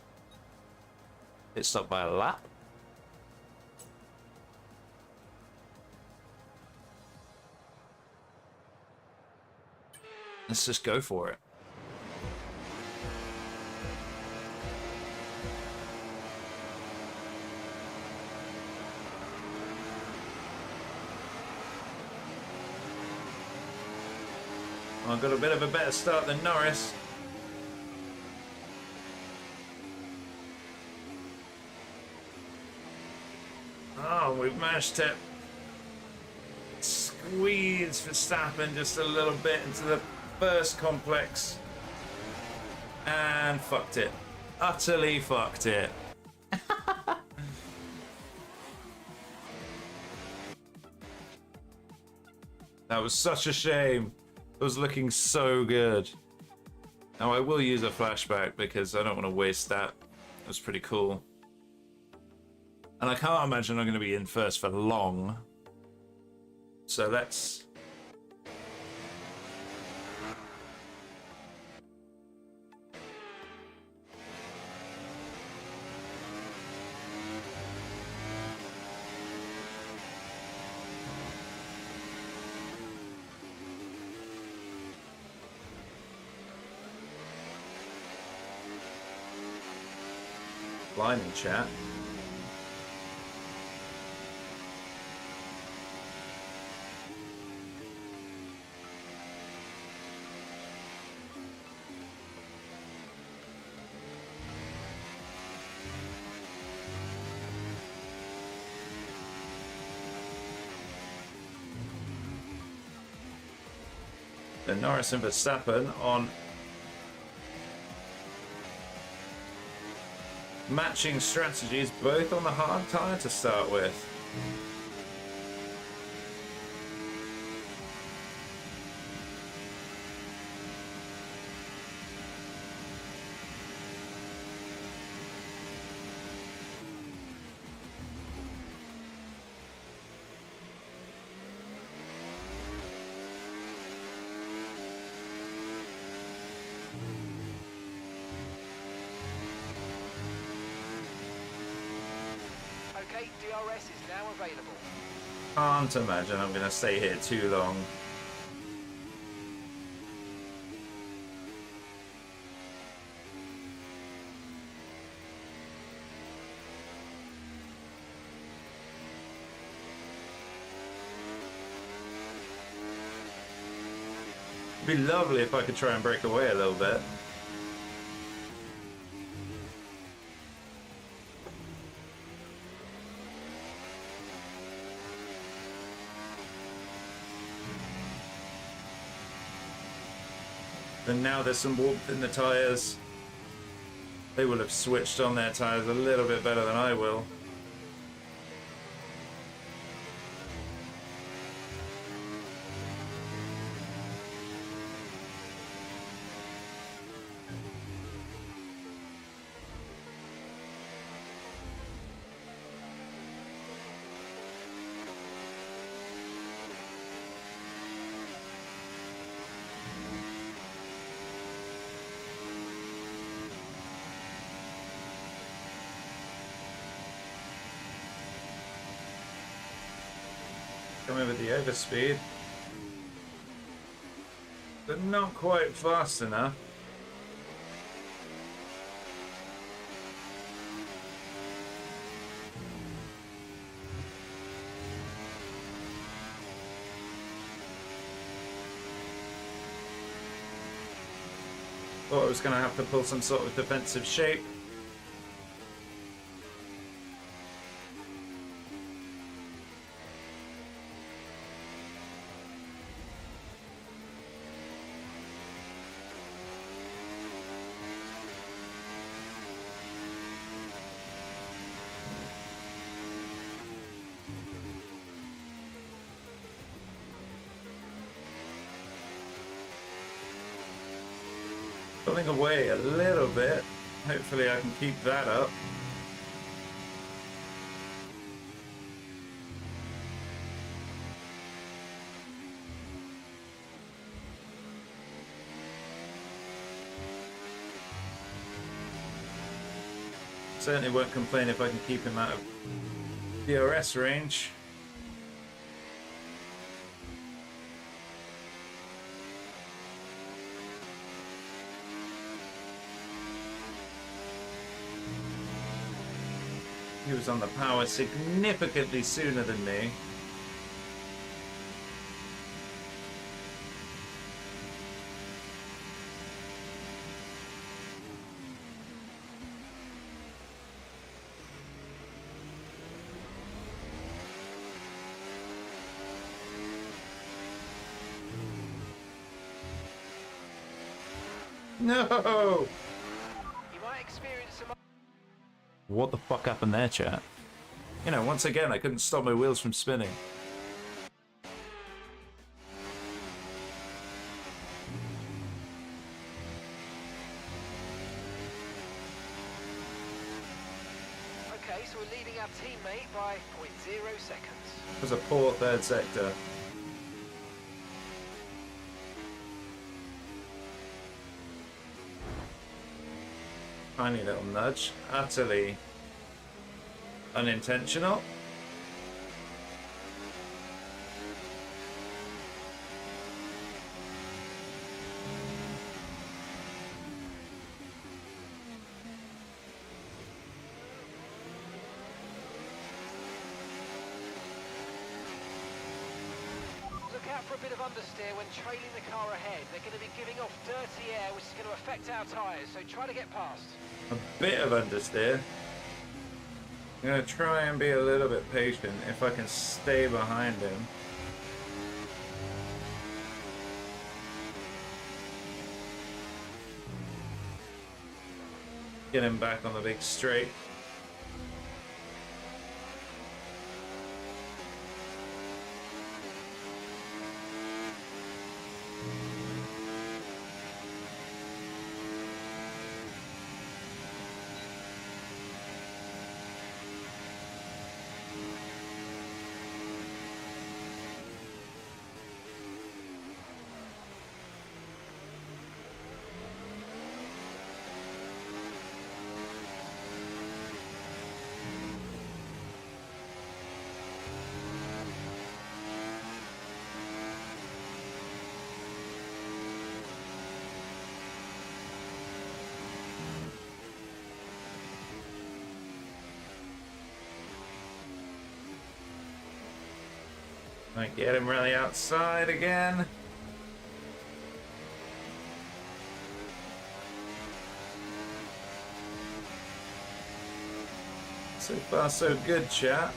pit stop by a lap. Let's just go for it. I've got a bit of a better start than Norris. Oh, we've managed to squeeze Verstappen just a little bit into the first complex. And fucked it. Utterly fucked it. That was such a shame. It was looking so good. Now I will use a flashback because I don't want to waste that. It was pretty cool. And I can't imagine I'm going to be in first for long. So let's... Blimey, chat. The Norris and Verstappen on matching strategies, both on the hard tyre to start with. Okay, DRS is now available. Can't imagine I'm going to stay here too long. It'd be lovely if I could try and break away a little bit. And now there's some warmth in the tyres. They will have switched on their tyres a little bit better than I will. Coming with the overspeed, but not quite fast enough. Thought I was going to have to pull some sort of defensive shape. Pulling away a little bit. Hopefully I can keep that up. Certainly won't complain if I can keep him out of DRS range. He was on the power significantly sooner than me. No! You might experience some. What the fuck happened there, chat? You know, once again, I couldn't stop my wheels from spinning. Okay, so we're leading our teammate by 0.0 seconds. It was a poor third sector. Tiny little nudge, utterly unintentional. Look out for a bit of understeer when trailing the car ahead. They're going to be giving off dirty air, which is going to affect our tyres, so try to get past. A bit of understeer. I'm going to try and be a little bit patient if I can stay behind him. Get him back on the big straight. Might get him really outside again. So far, so good, chat.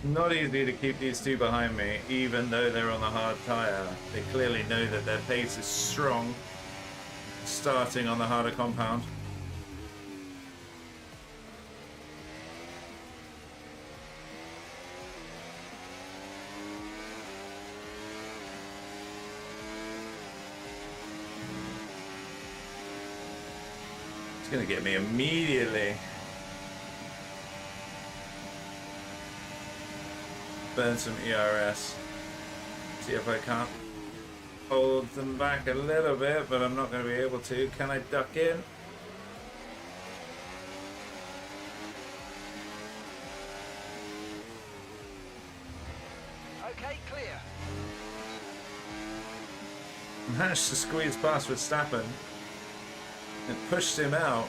Not easy to keep these two behind me, even though they're on a hard tyre. They clearly know that their pace is strong, starting on the harder compound. It's gonna get me immediately. Burn some ERS. See if I can't hold them back a little bit, but I'm not going to be able to. Can I duck in? Okay, clear. Managed to squeeze past Verstappen and pushed him out.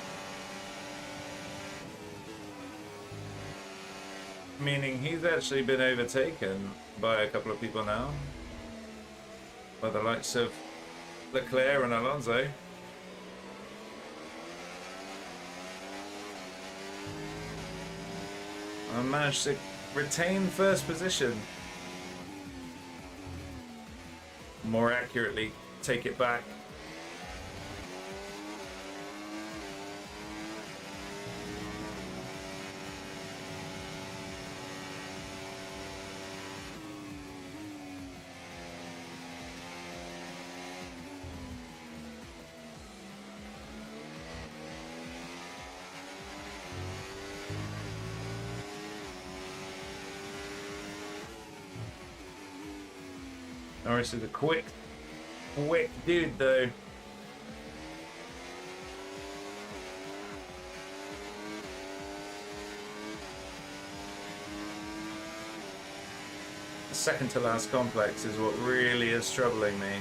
Meaning he's actually been overtaken by a couple of people now. By the likes of Leclerc and Alonso. I managed to retain first position. more accurately take it back. Norris is a quick dude though. The second to last complex is what really is troubling me.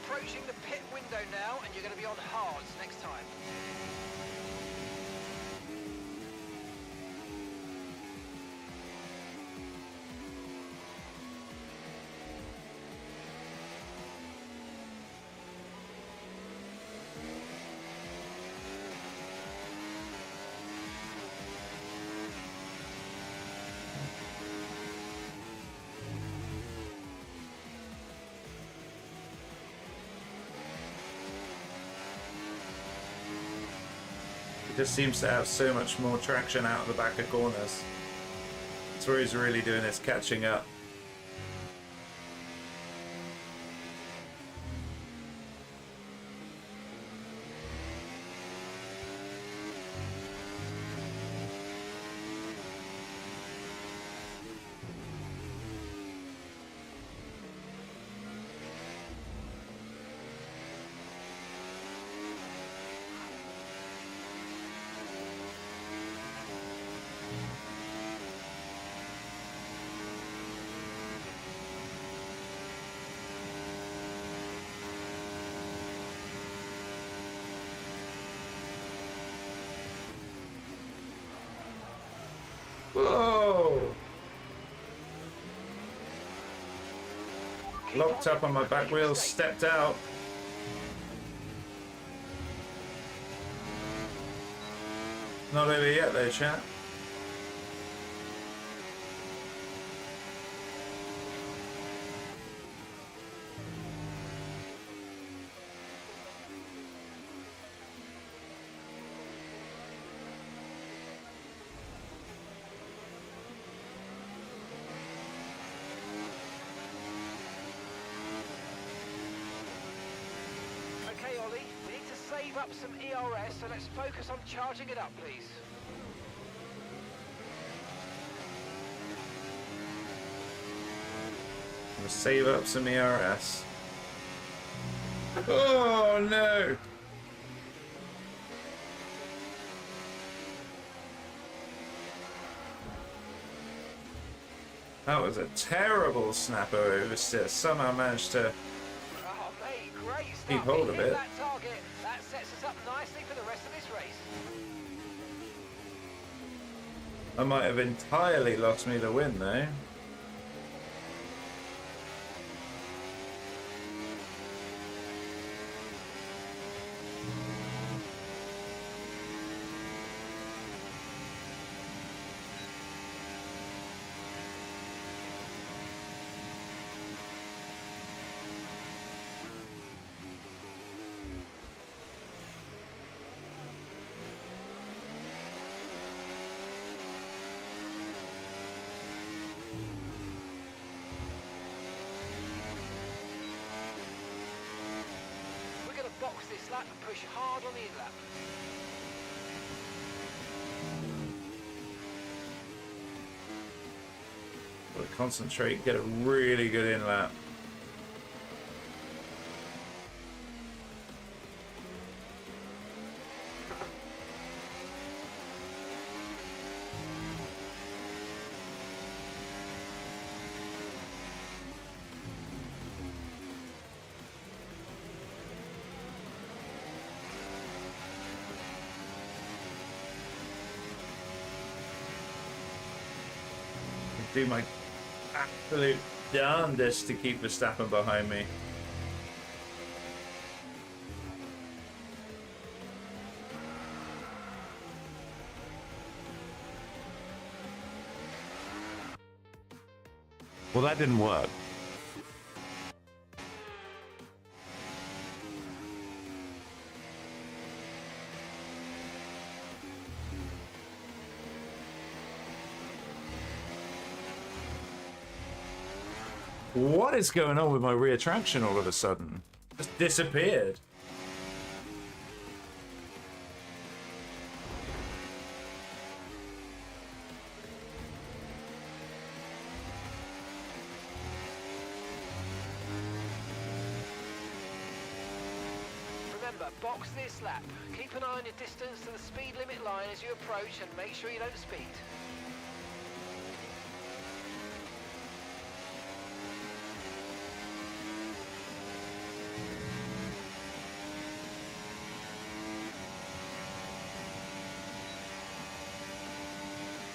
Approaching the pit window now, and you're going to be on hards next time. Just seems to have so much more traction out of the back of corners. That's where he's really doing his catching up. Whoa! Locked up on my back wheels, stepped out. Not over yet though, chat. Okay, Ollie, we need to save up some ERS, so let's focus on charging it up, please. I'm gonna save up some ERS. Oh no! That was a terrible snapper oversteer. Somehow managed to Oh, mate, great stuff. keep hold of Hit it. that target. That sets us up nicely for the rest of this race. I might have entirely lost me the win though. We're going to box this lap and push hard on the in-lap. Gotta concentrate, get a really good in lap. do my absolute darndest to keep Verstappen behind me. Well, that didn't work. What is going on with my rear traction all of a sudden? Just disappeared. Remember, box this lap. Keep an eye on your distance to the speed limit line as you approach and make sure you don't speed.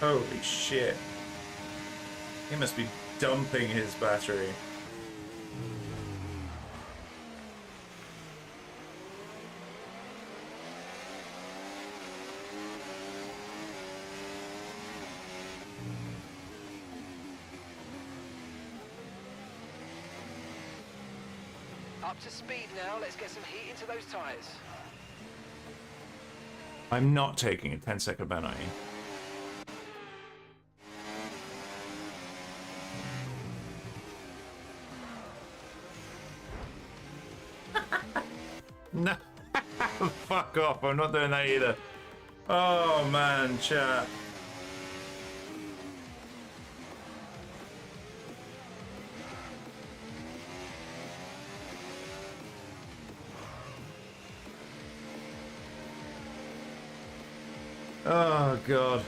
Holy shit. He must be dumping his battery. Up to speed now, let's get some heat into those tyres. I'm not taking a 10-second penalty. No. Fuck off, I'm not doing that either. Oh man, chat. Oh god.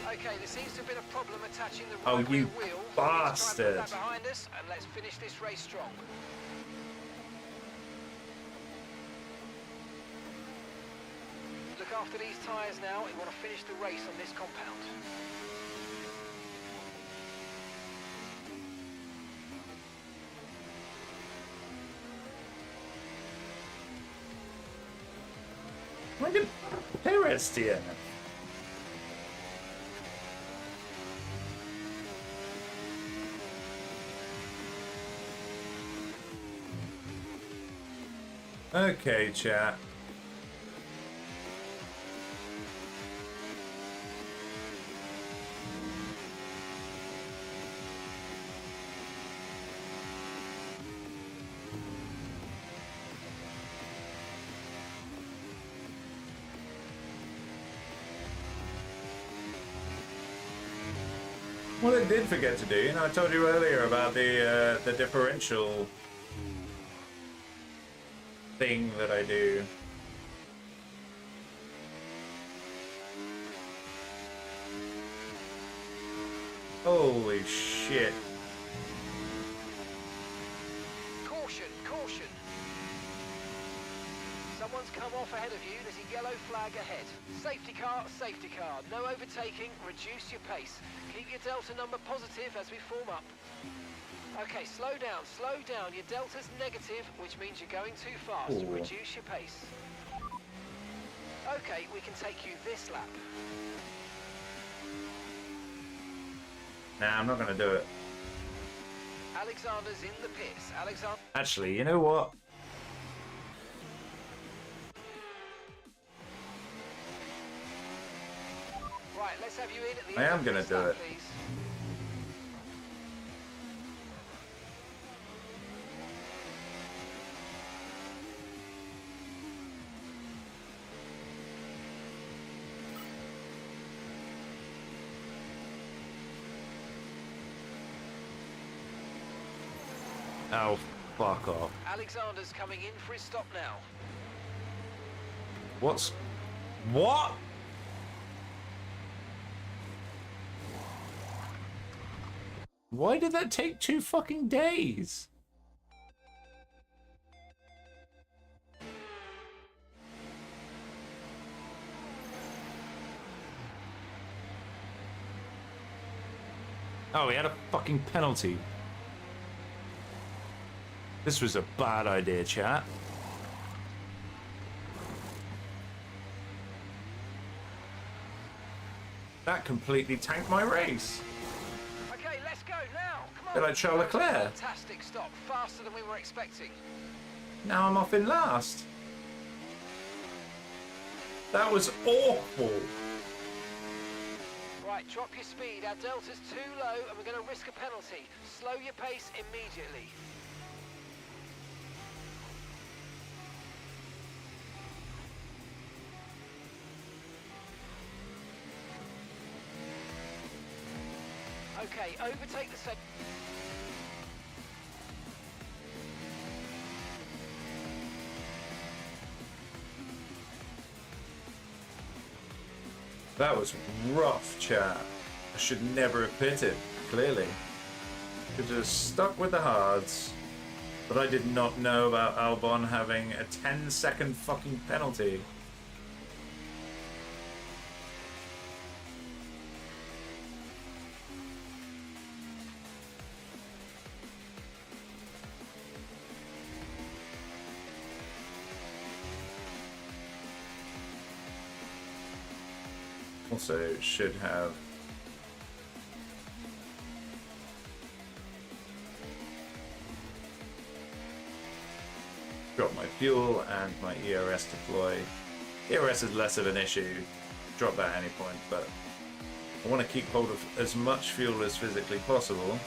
Okay, there seems to have been a problem attaching the Oh, right you rear wheel. bastard. Let's try and put that behind us and let's finish this race strong. Look after these tyres now. We want to finish the race on this compound. When did Perez DNF? Okay, chat. What I did forget to do, you know, I told you earlier about the differential thing that I do. Holy shit. Caution, caution. Someone's come off ahead of you. There's a yellow flag ahead. Safety car, safety car. No overtaking. Reduce your pace. Keep your delta number positive as we form up. Okay, slow down, slow down. Your delta's negative, which means you're going too fast. Ooh. Reduce your pace. Okay, we can take you this lap. Nah, I'm not gonna do it. Alexander's in the pits. Alexander. Actually, you know what? Right, let's have you in at the I end am of gonna this do lap, it. please. Oh, fuck off. Alexander's coming in for his stop now. What's... What? Why did that take 2 fucking days? Oh, he had a fucking penalty. This was a bad idea, chat. That completely tanked my race. Okay, let's go now. Come on. Bit like Charles Leclerc. Fantastic stop. Faster than we were expecting. Now I'm off in last. That was awful. Right, drop your speed. Our delta's too low and we're going to risk a penalty. Slow your pace immediately. Okay, overtake the set. That was rough, chat. I should never have pitted, clearly. Should have stuck with the hards. But I did not know about Albon having a 10-second fucking penalty. Also, should have drop my fuel and my ERS deploy. ERS is less of an issue, drop that at any point, but I want to keep hold of as much fuel as physically possible.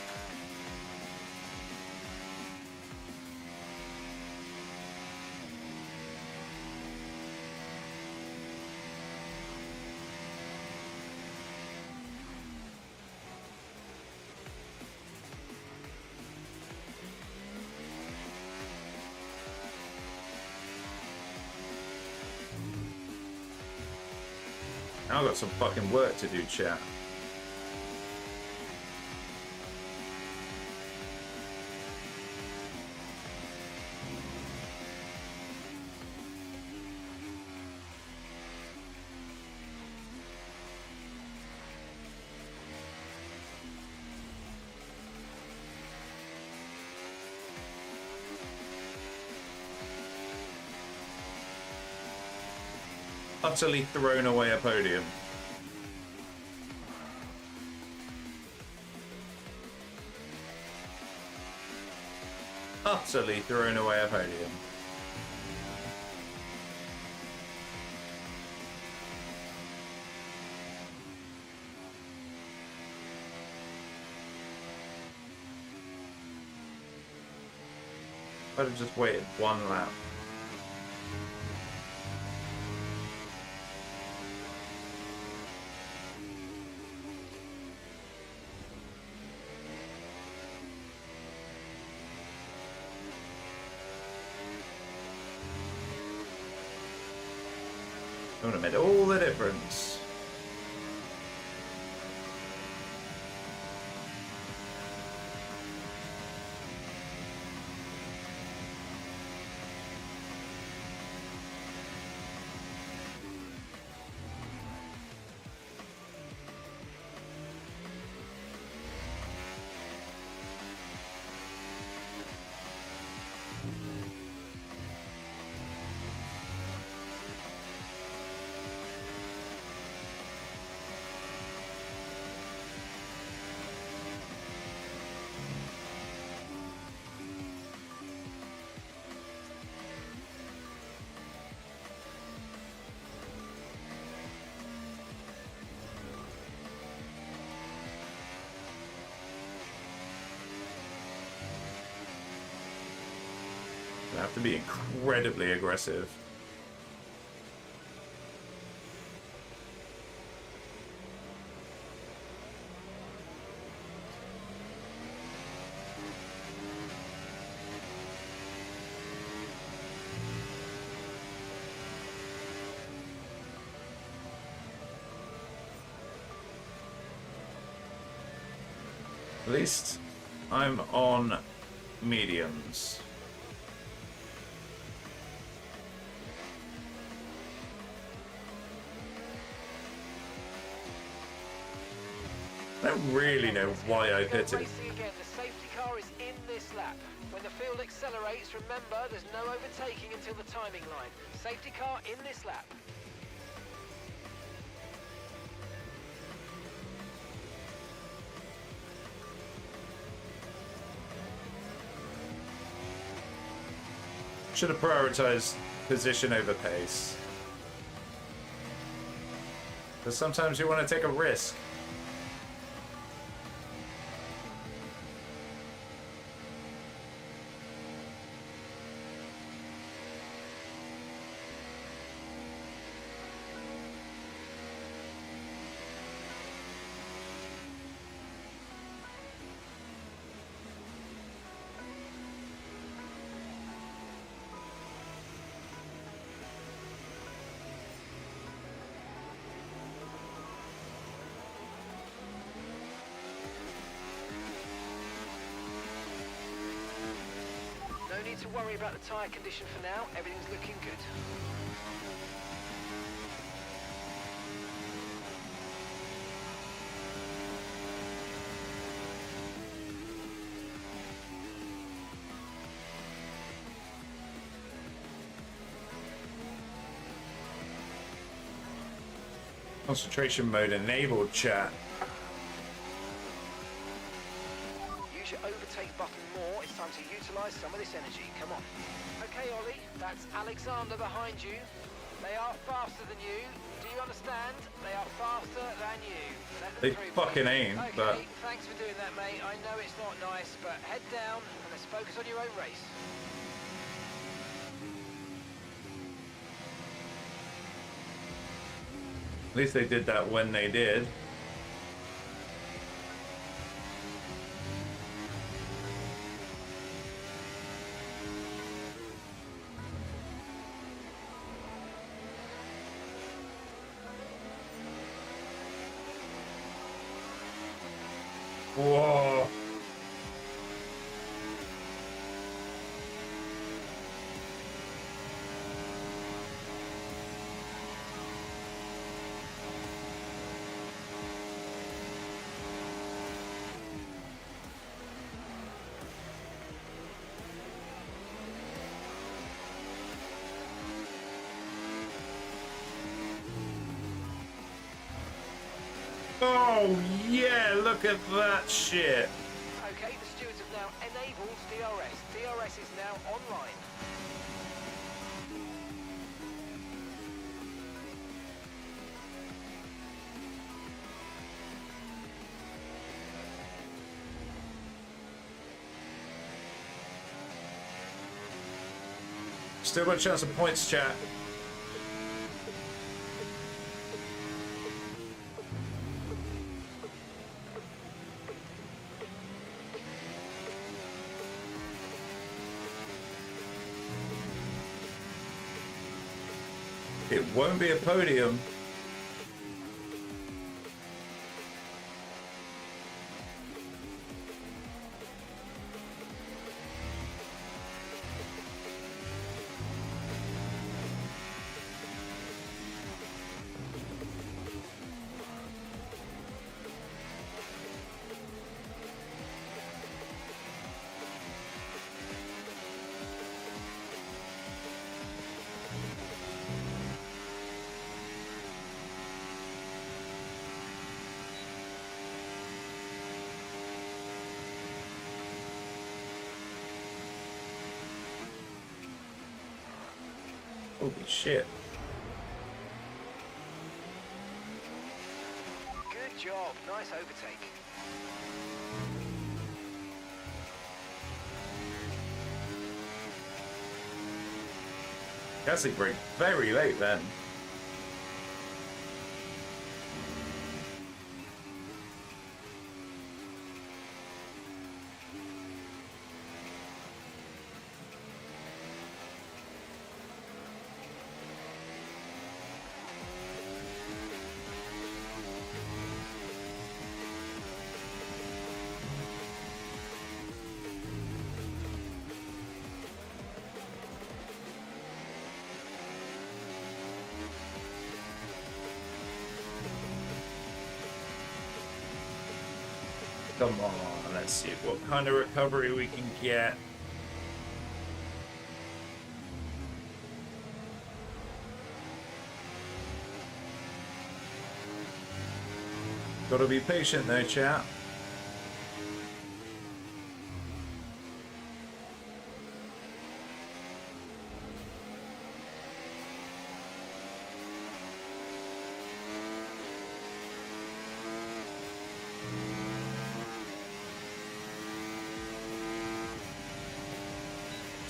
Now I've got some fucking work to do, chat. Utterly thrown away a podium. Utterly thrown away a podium. I'd have just waited one lap. It would have made all the difference. I have to be incredibly aggressive. At least I'm on mediums. I don't really know why I pitted. Racing again. The safety car is in this lap. When the field accelerates, remember there's no overtaking until the timing line. Safety car in this lap. Should have prioritized position over pace. Because sometimes you want to take a risk. No need to worry about the tyre condition for now. Everything's looking good. Concentration mode enabled, chat. Use your overtake button more. It's time to utilise some of this energy. Come on. Okay, Ollie, that's Alexander behind you. They are faster than you. Do you understand? They are faster than you. Let them They through, fucking please. ain't, Okay, but... thanks for doing that, mate. I know it's not nice, but head down and let's focus on your own race. At least they did that when they did. Whoa. Oh yeah, look at that shit. Okay, the stewards have now enabled DRS. DRS is now online. Still got a chance of points, chat. It won't be a podium. Holy shit. Good job. Nice overtake. Gasly break very late then. Come on, let's see what kind of recovery we can get. Gotta be patient though, chat.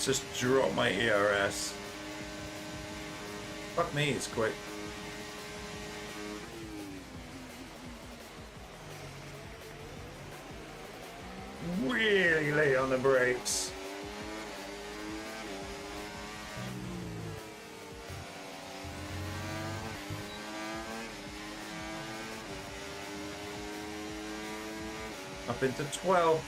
Just drop my ERS. Fuck me, it's quick. Really late on the brakes. Up into 12th.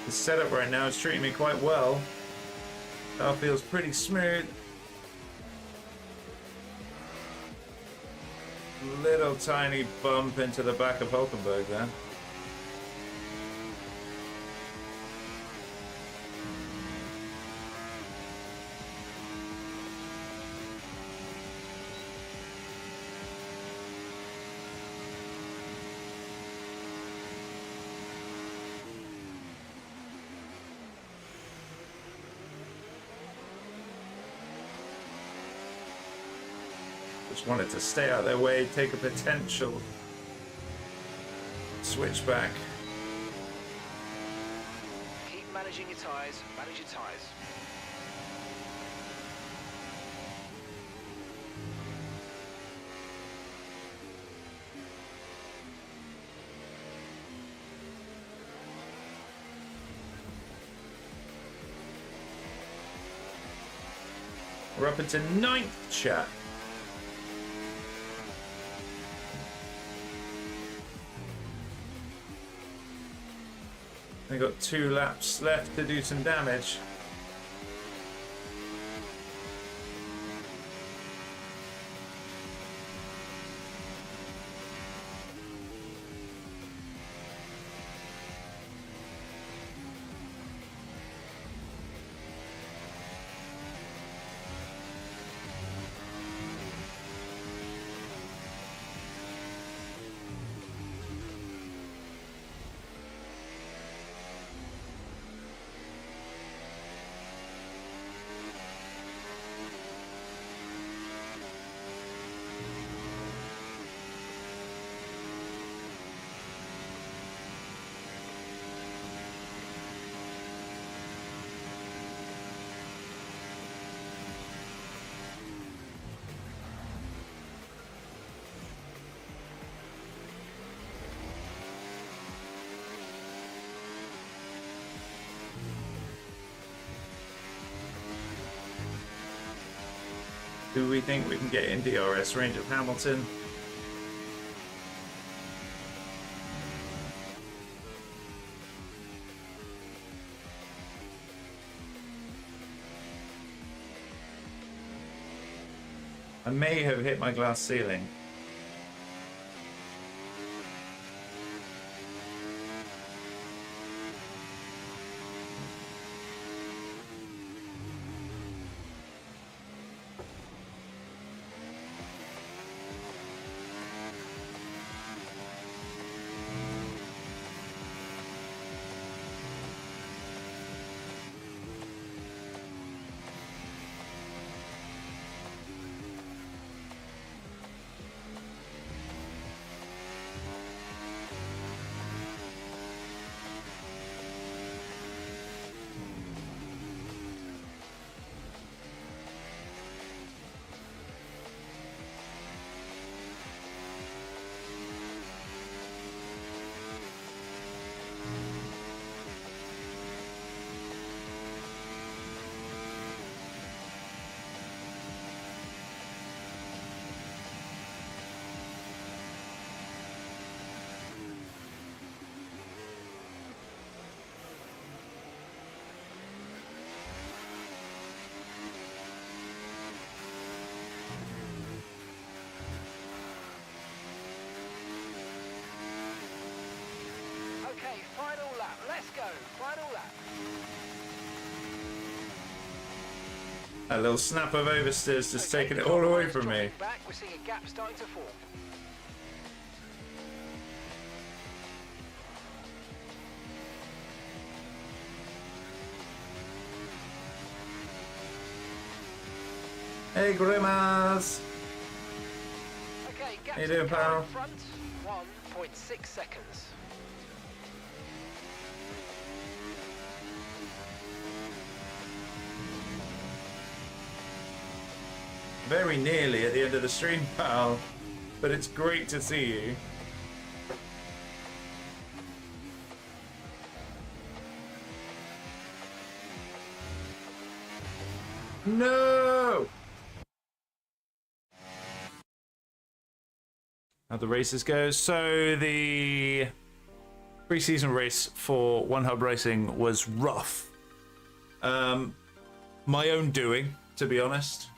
The setup right now is treating me quite well. That feels pretty smooth. Little tiny bump into the back of Hulkenberg there. Just wanted to stay out of their way, take a potential switch back. Keep managing your tyres, manage your tyres. We're up into 9th, chat. We've got 2 laps left to do some damage. Do we think we can get in DRS range of Hamilton? I may have hit my glass ceiling. Let's go. Final lap. A little snap of oversteers just taking it all away from me. Back, we're seeing a gap starting to form. Hey, Grimace! Okay, gap How you doing, pal? front, 1.6 seconds. Very nearly at the end of the stream, pal. But it's great to see you. No! How the races go. So the pre-season race for One Hub Racing was rough. My own doing, to be honest.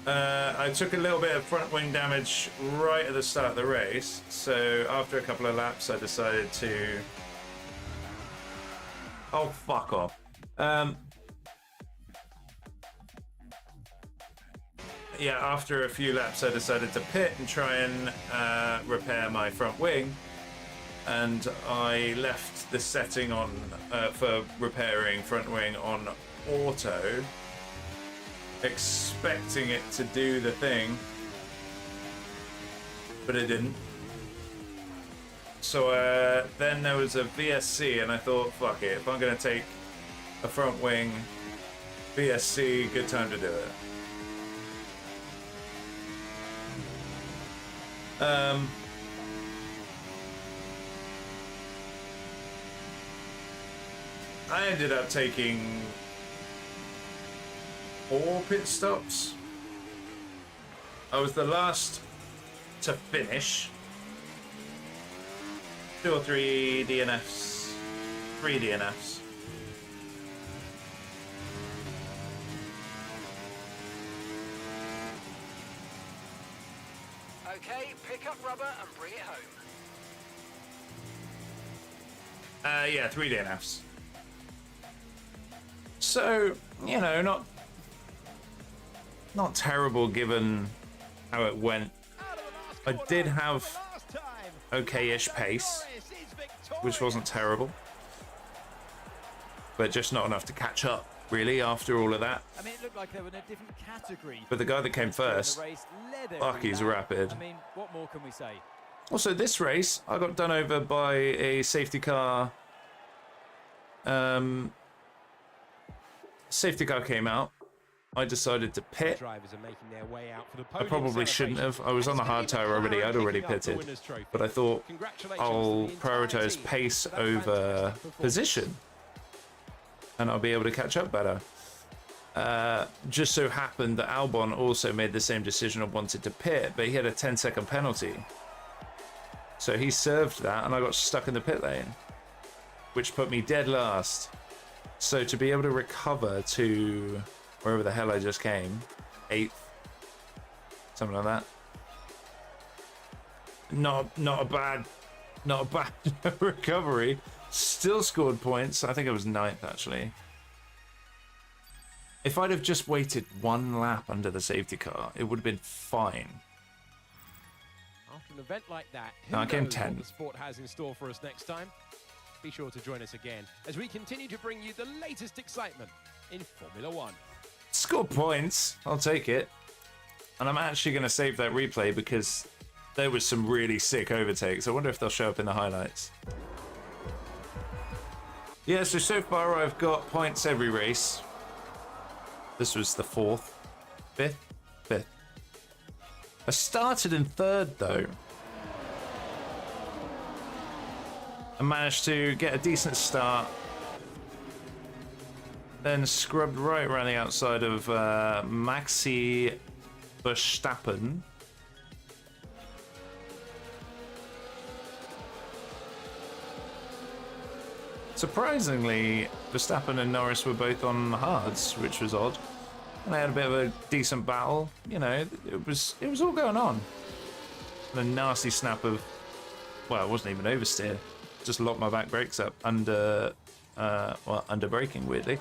I took a little bit of front wing damage right at the start of the race, so after a couple of laps I decided to... Oh, fuck off. Yeah, after a few laps I decided to pit and try and repair my front wing, and I left the setting on for repairing front wing on auto, expecting it to do the thing, but it didn't. So then there was a VSC, and I thought, fuck it, if I'm going to take a front wing VSC, good time to do it. I ended up taking 4 pit stops. I was the last to finish. 2 or 3 DNFs. 3 DNFs. Okay, pick up rubber and bring it home. Yeah, 3 DNFs. So, you know, not terrible given how it went. I did have okay-ish pace, which wasn't terrible, but just not enough to catch up, really, after all of that. I mean, it looked like they were in a different category. But the guy that came first, fuck, he's rapid. I mean, what more can we say? Also, this race, I got done over by a safety car. Safety car came out. I decided to pit. Drivers are making their way out for the I podium probably shouldn't have. I was on the hard tyre already. I'd already pitted. But I thought I'll prioritize pace over position, and I'll be able to catch up better. Just so happened that Albon also made the same decision and wanted to pit, but he had a 10-second penalty. So he served that, and I got stuck in the pit lane, which put me dead last. So to be able to recover to wherever the hell I just came, 8th, something like that. Not a bad recovery. Still scored points. I think it was 9th actually. If I'd have just waited 1 lap under the safety car, it would have been fine. After an event like that, No, I came knows 10th. what the sport has in store for us next time? Be sure to join us again as we continue to bring you the latest excitement in Formula One. Scored points. I'll take it. And I'm actually going to save that replay because there was some really sick overtakes. I wonder if they'll show up in the highlights. Yeah, so far I've got points every race. This was the 4th. 5th? 5th. I started in 3rd though. I managed to get a decent start. Then scrubbed right around the outside of Maxi Verstappen. Surprisingly, Verstappen and Norris were both on hards, which was odd. And they had a bit of a decent battle. You know, it was all going on. And a nasty snap of, well, it wasn't even oversteer. Just locked my back brakes up under, under braking, weirdly.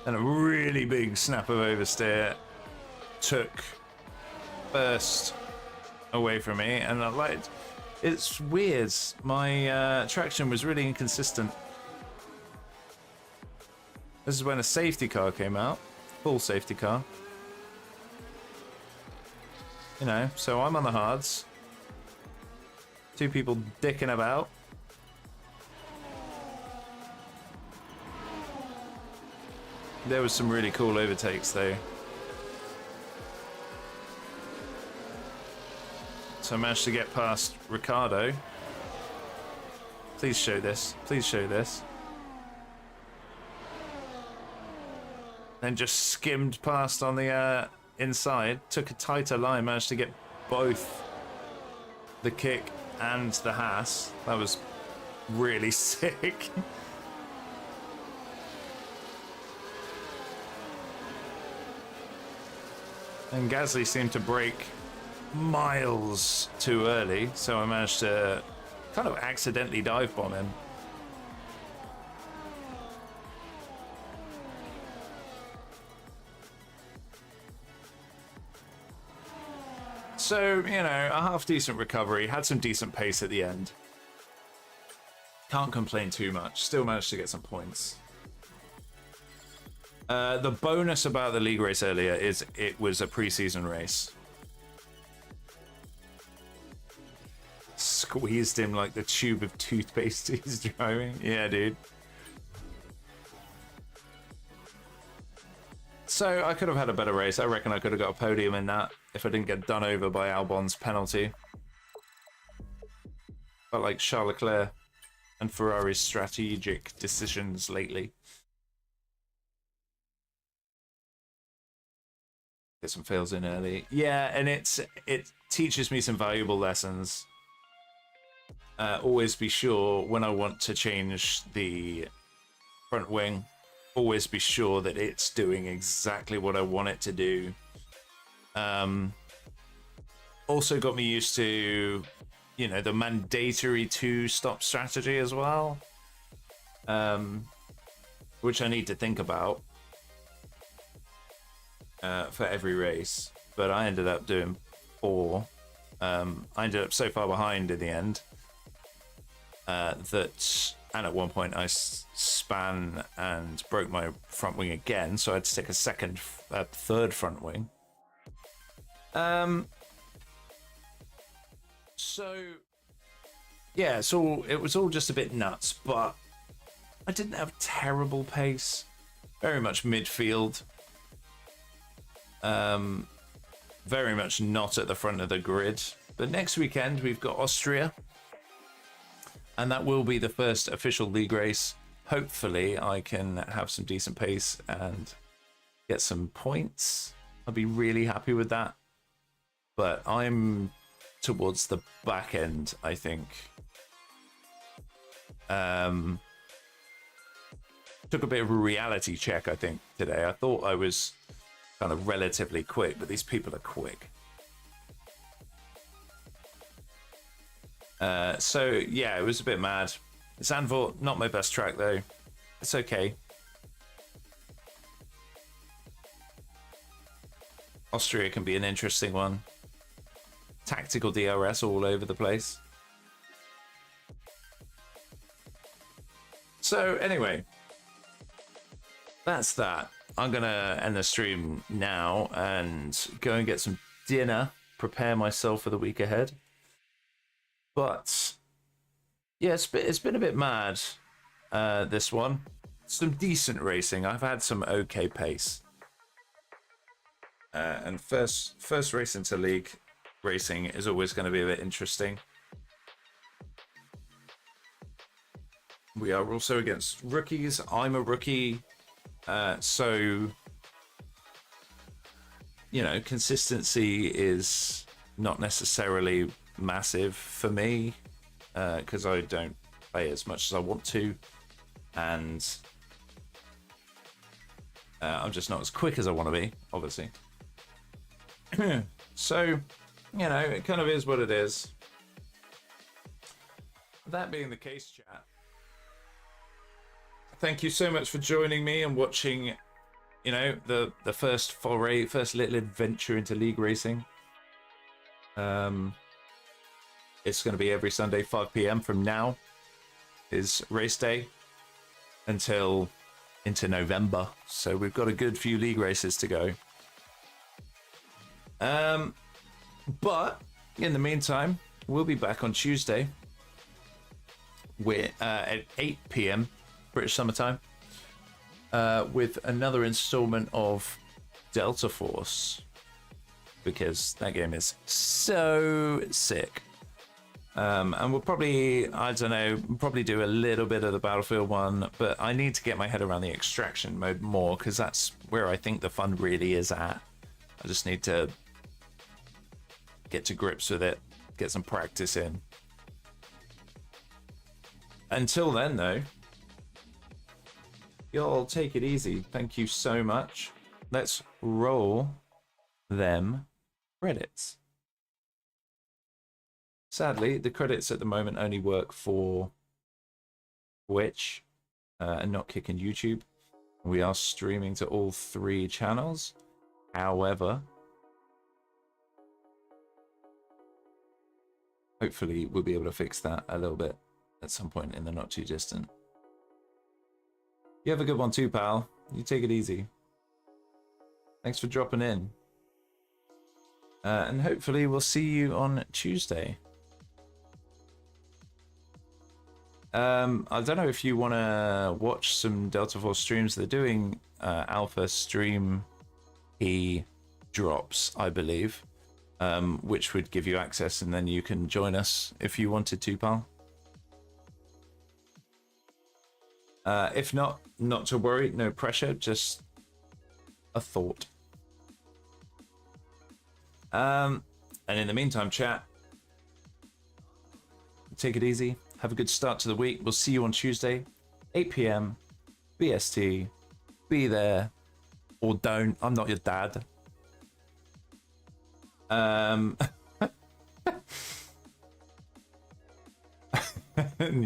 And a really big snap of oversteer took first away from me, and I liked. It's weird. My traction was really inconsistent. This is when a safety car came out, full safety car. You know, so I'm on the hards. Two people dicking about. There was some really cool overtakes though. So I managed to get past Ricardo. Please show this. Please show this. Then just skimmed past on the inside. Took a tighter line. Managed to get both the kick and the Haas. That was really sick. And Gasly seemed to brake miles too early, so I managed to kind of accidentally dive bomb him. So, you know, a half decent recovery, had some decent pace at the end. Can't complain too much, still managed to get some points. The bonus about the league race earlier is it was a preseason race. Squeezed him like the tube of toothpaste he's driving. Yeah, dude. So I could have had a better race. I reckon I could have got a podium in that if I didn't get done over by Albon's penalty. But like Charles Leclerc and Ferrari's strategic decisions lately. Get some fails in early. Yeah, and it teaches me some valuable lessons. Always be sure when I want to change the front wing, always be sure that it's doing exactly what I want it to do. Also got me used to, you know, the mandatory 2-stop strategy as well, which I need to think about for every race. But I ended up doing 4. I ended up so far behind in the end that, and at one point I span and broke my front wing again, so I had to take a third front wing. So yeah, so it was all just a bit nuts, but I didn't have terrible pace, very much midfield, very much not at the front of the grid. But next weekend we've got Austria, and that will be the first official league race. Hopefully I can have some decent pace and get some points. I'll be really happy with that. But I'm towards the back end, I think. Took a bit of a reality check, I think, today. I thought I was kind of relatively quick, but these people are quick. So yeah, it was a bit mad. Zandvoort, not my best track though. It's okay. Austria can be an interesting one. Tactical DRS all over the place. So anyway, that's that. I'm gonna end the stream now and go and get some dinner, prepare myself for the week ahead. But yeah, it's been a bit mad, this one. Some decent racing. I've had some okay pace. And first race into league racing is always going to be a bit interesting. We are also against rookies. I'm a rookie, so you know, consistency is not necessarily massive for me, because I don't play as much as I want to, and I'm just not as quick as I want to be, obviously. So, you know, it kind of is what it is. That being the case, chat, thank you so much for joining me and watching, you know, the first foray, first little adventure into league racing. It's going to be every Sunday, 5 p.m. from now is race day until into November. So we've got a good few league races to go. But in the meantime, we'll be back on Tuesday at 8 p.m. British Summer Time with another installment of Delta Force, because that game is so sick. And we'll probably, I don't know, probably do a little bit of the Battlefield one, but I need to get my head around the extraction mode more, because that's where I think the fun really is at. I just need to get to grips with it, get some practice in. Until then, though, y'all take it easy. Thank you so much. Let's roll them credits. Sadly, the credits at the moment only work for Twitch and not Kick and YouTube. We are streaming to all 3 channels. However, hopefully we'll be able to fix that a little bit at some point in the not too distant. You have a good one too, pal. You take it easy. Thanks for dropping in. And hopefully we'll see you on Tuesday. I don't know if you want to watch some Delta Force streams. They're doing alpha stream drops, I believe, which would give you access, and then you can join us if you wanted to, pal. If not, not to worry, no pressure, just a thought. And in the meantime, chat, take it easy. Have a good start to the week. We'll see you on Tuesday, 8 p.m. BST. Be there or don't. I'm not your dad. And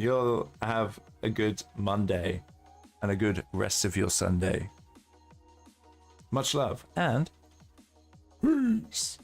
you'll have a good Monday and a good rest of your Sunday. Much love and peace.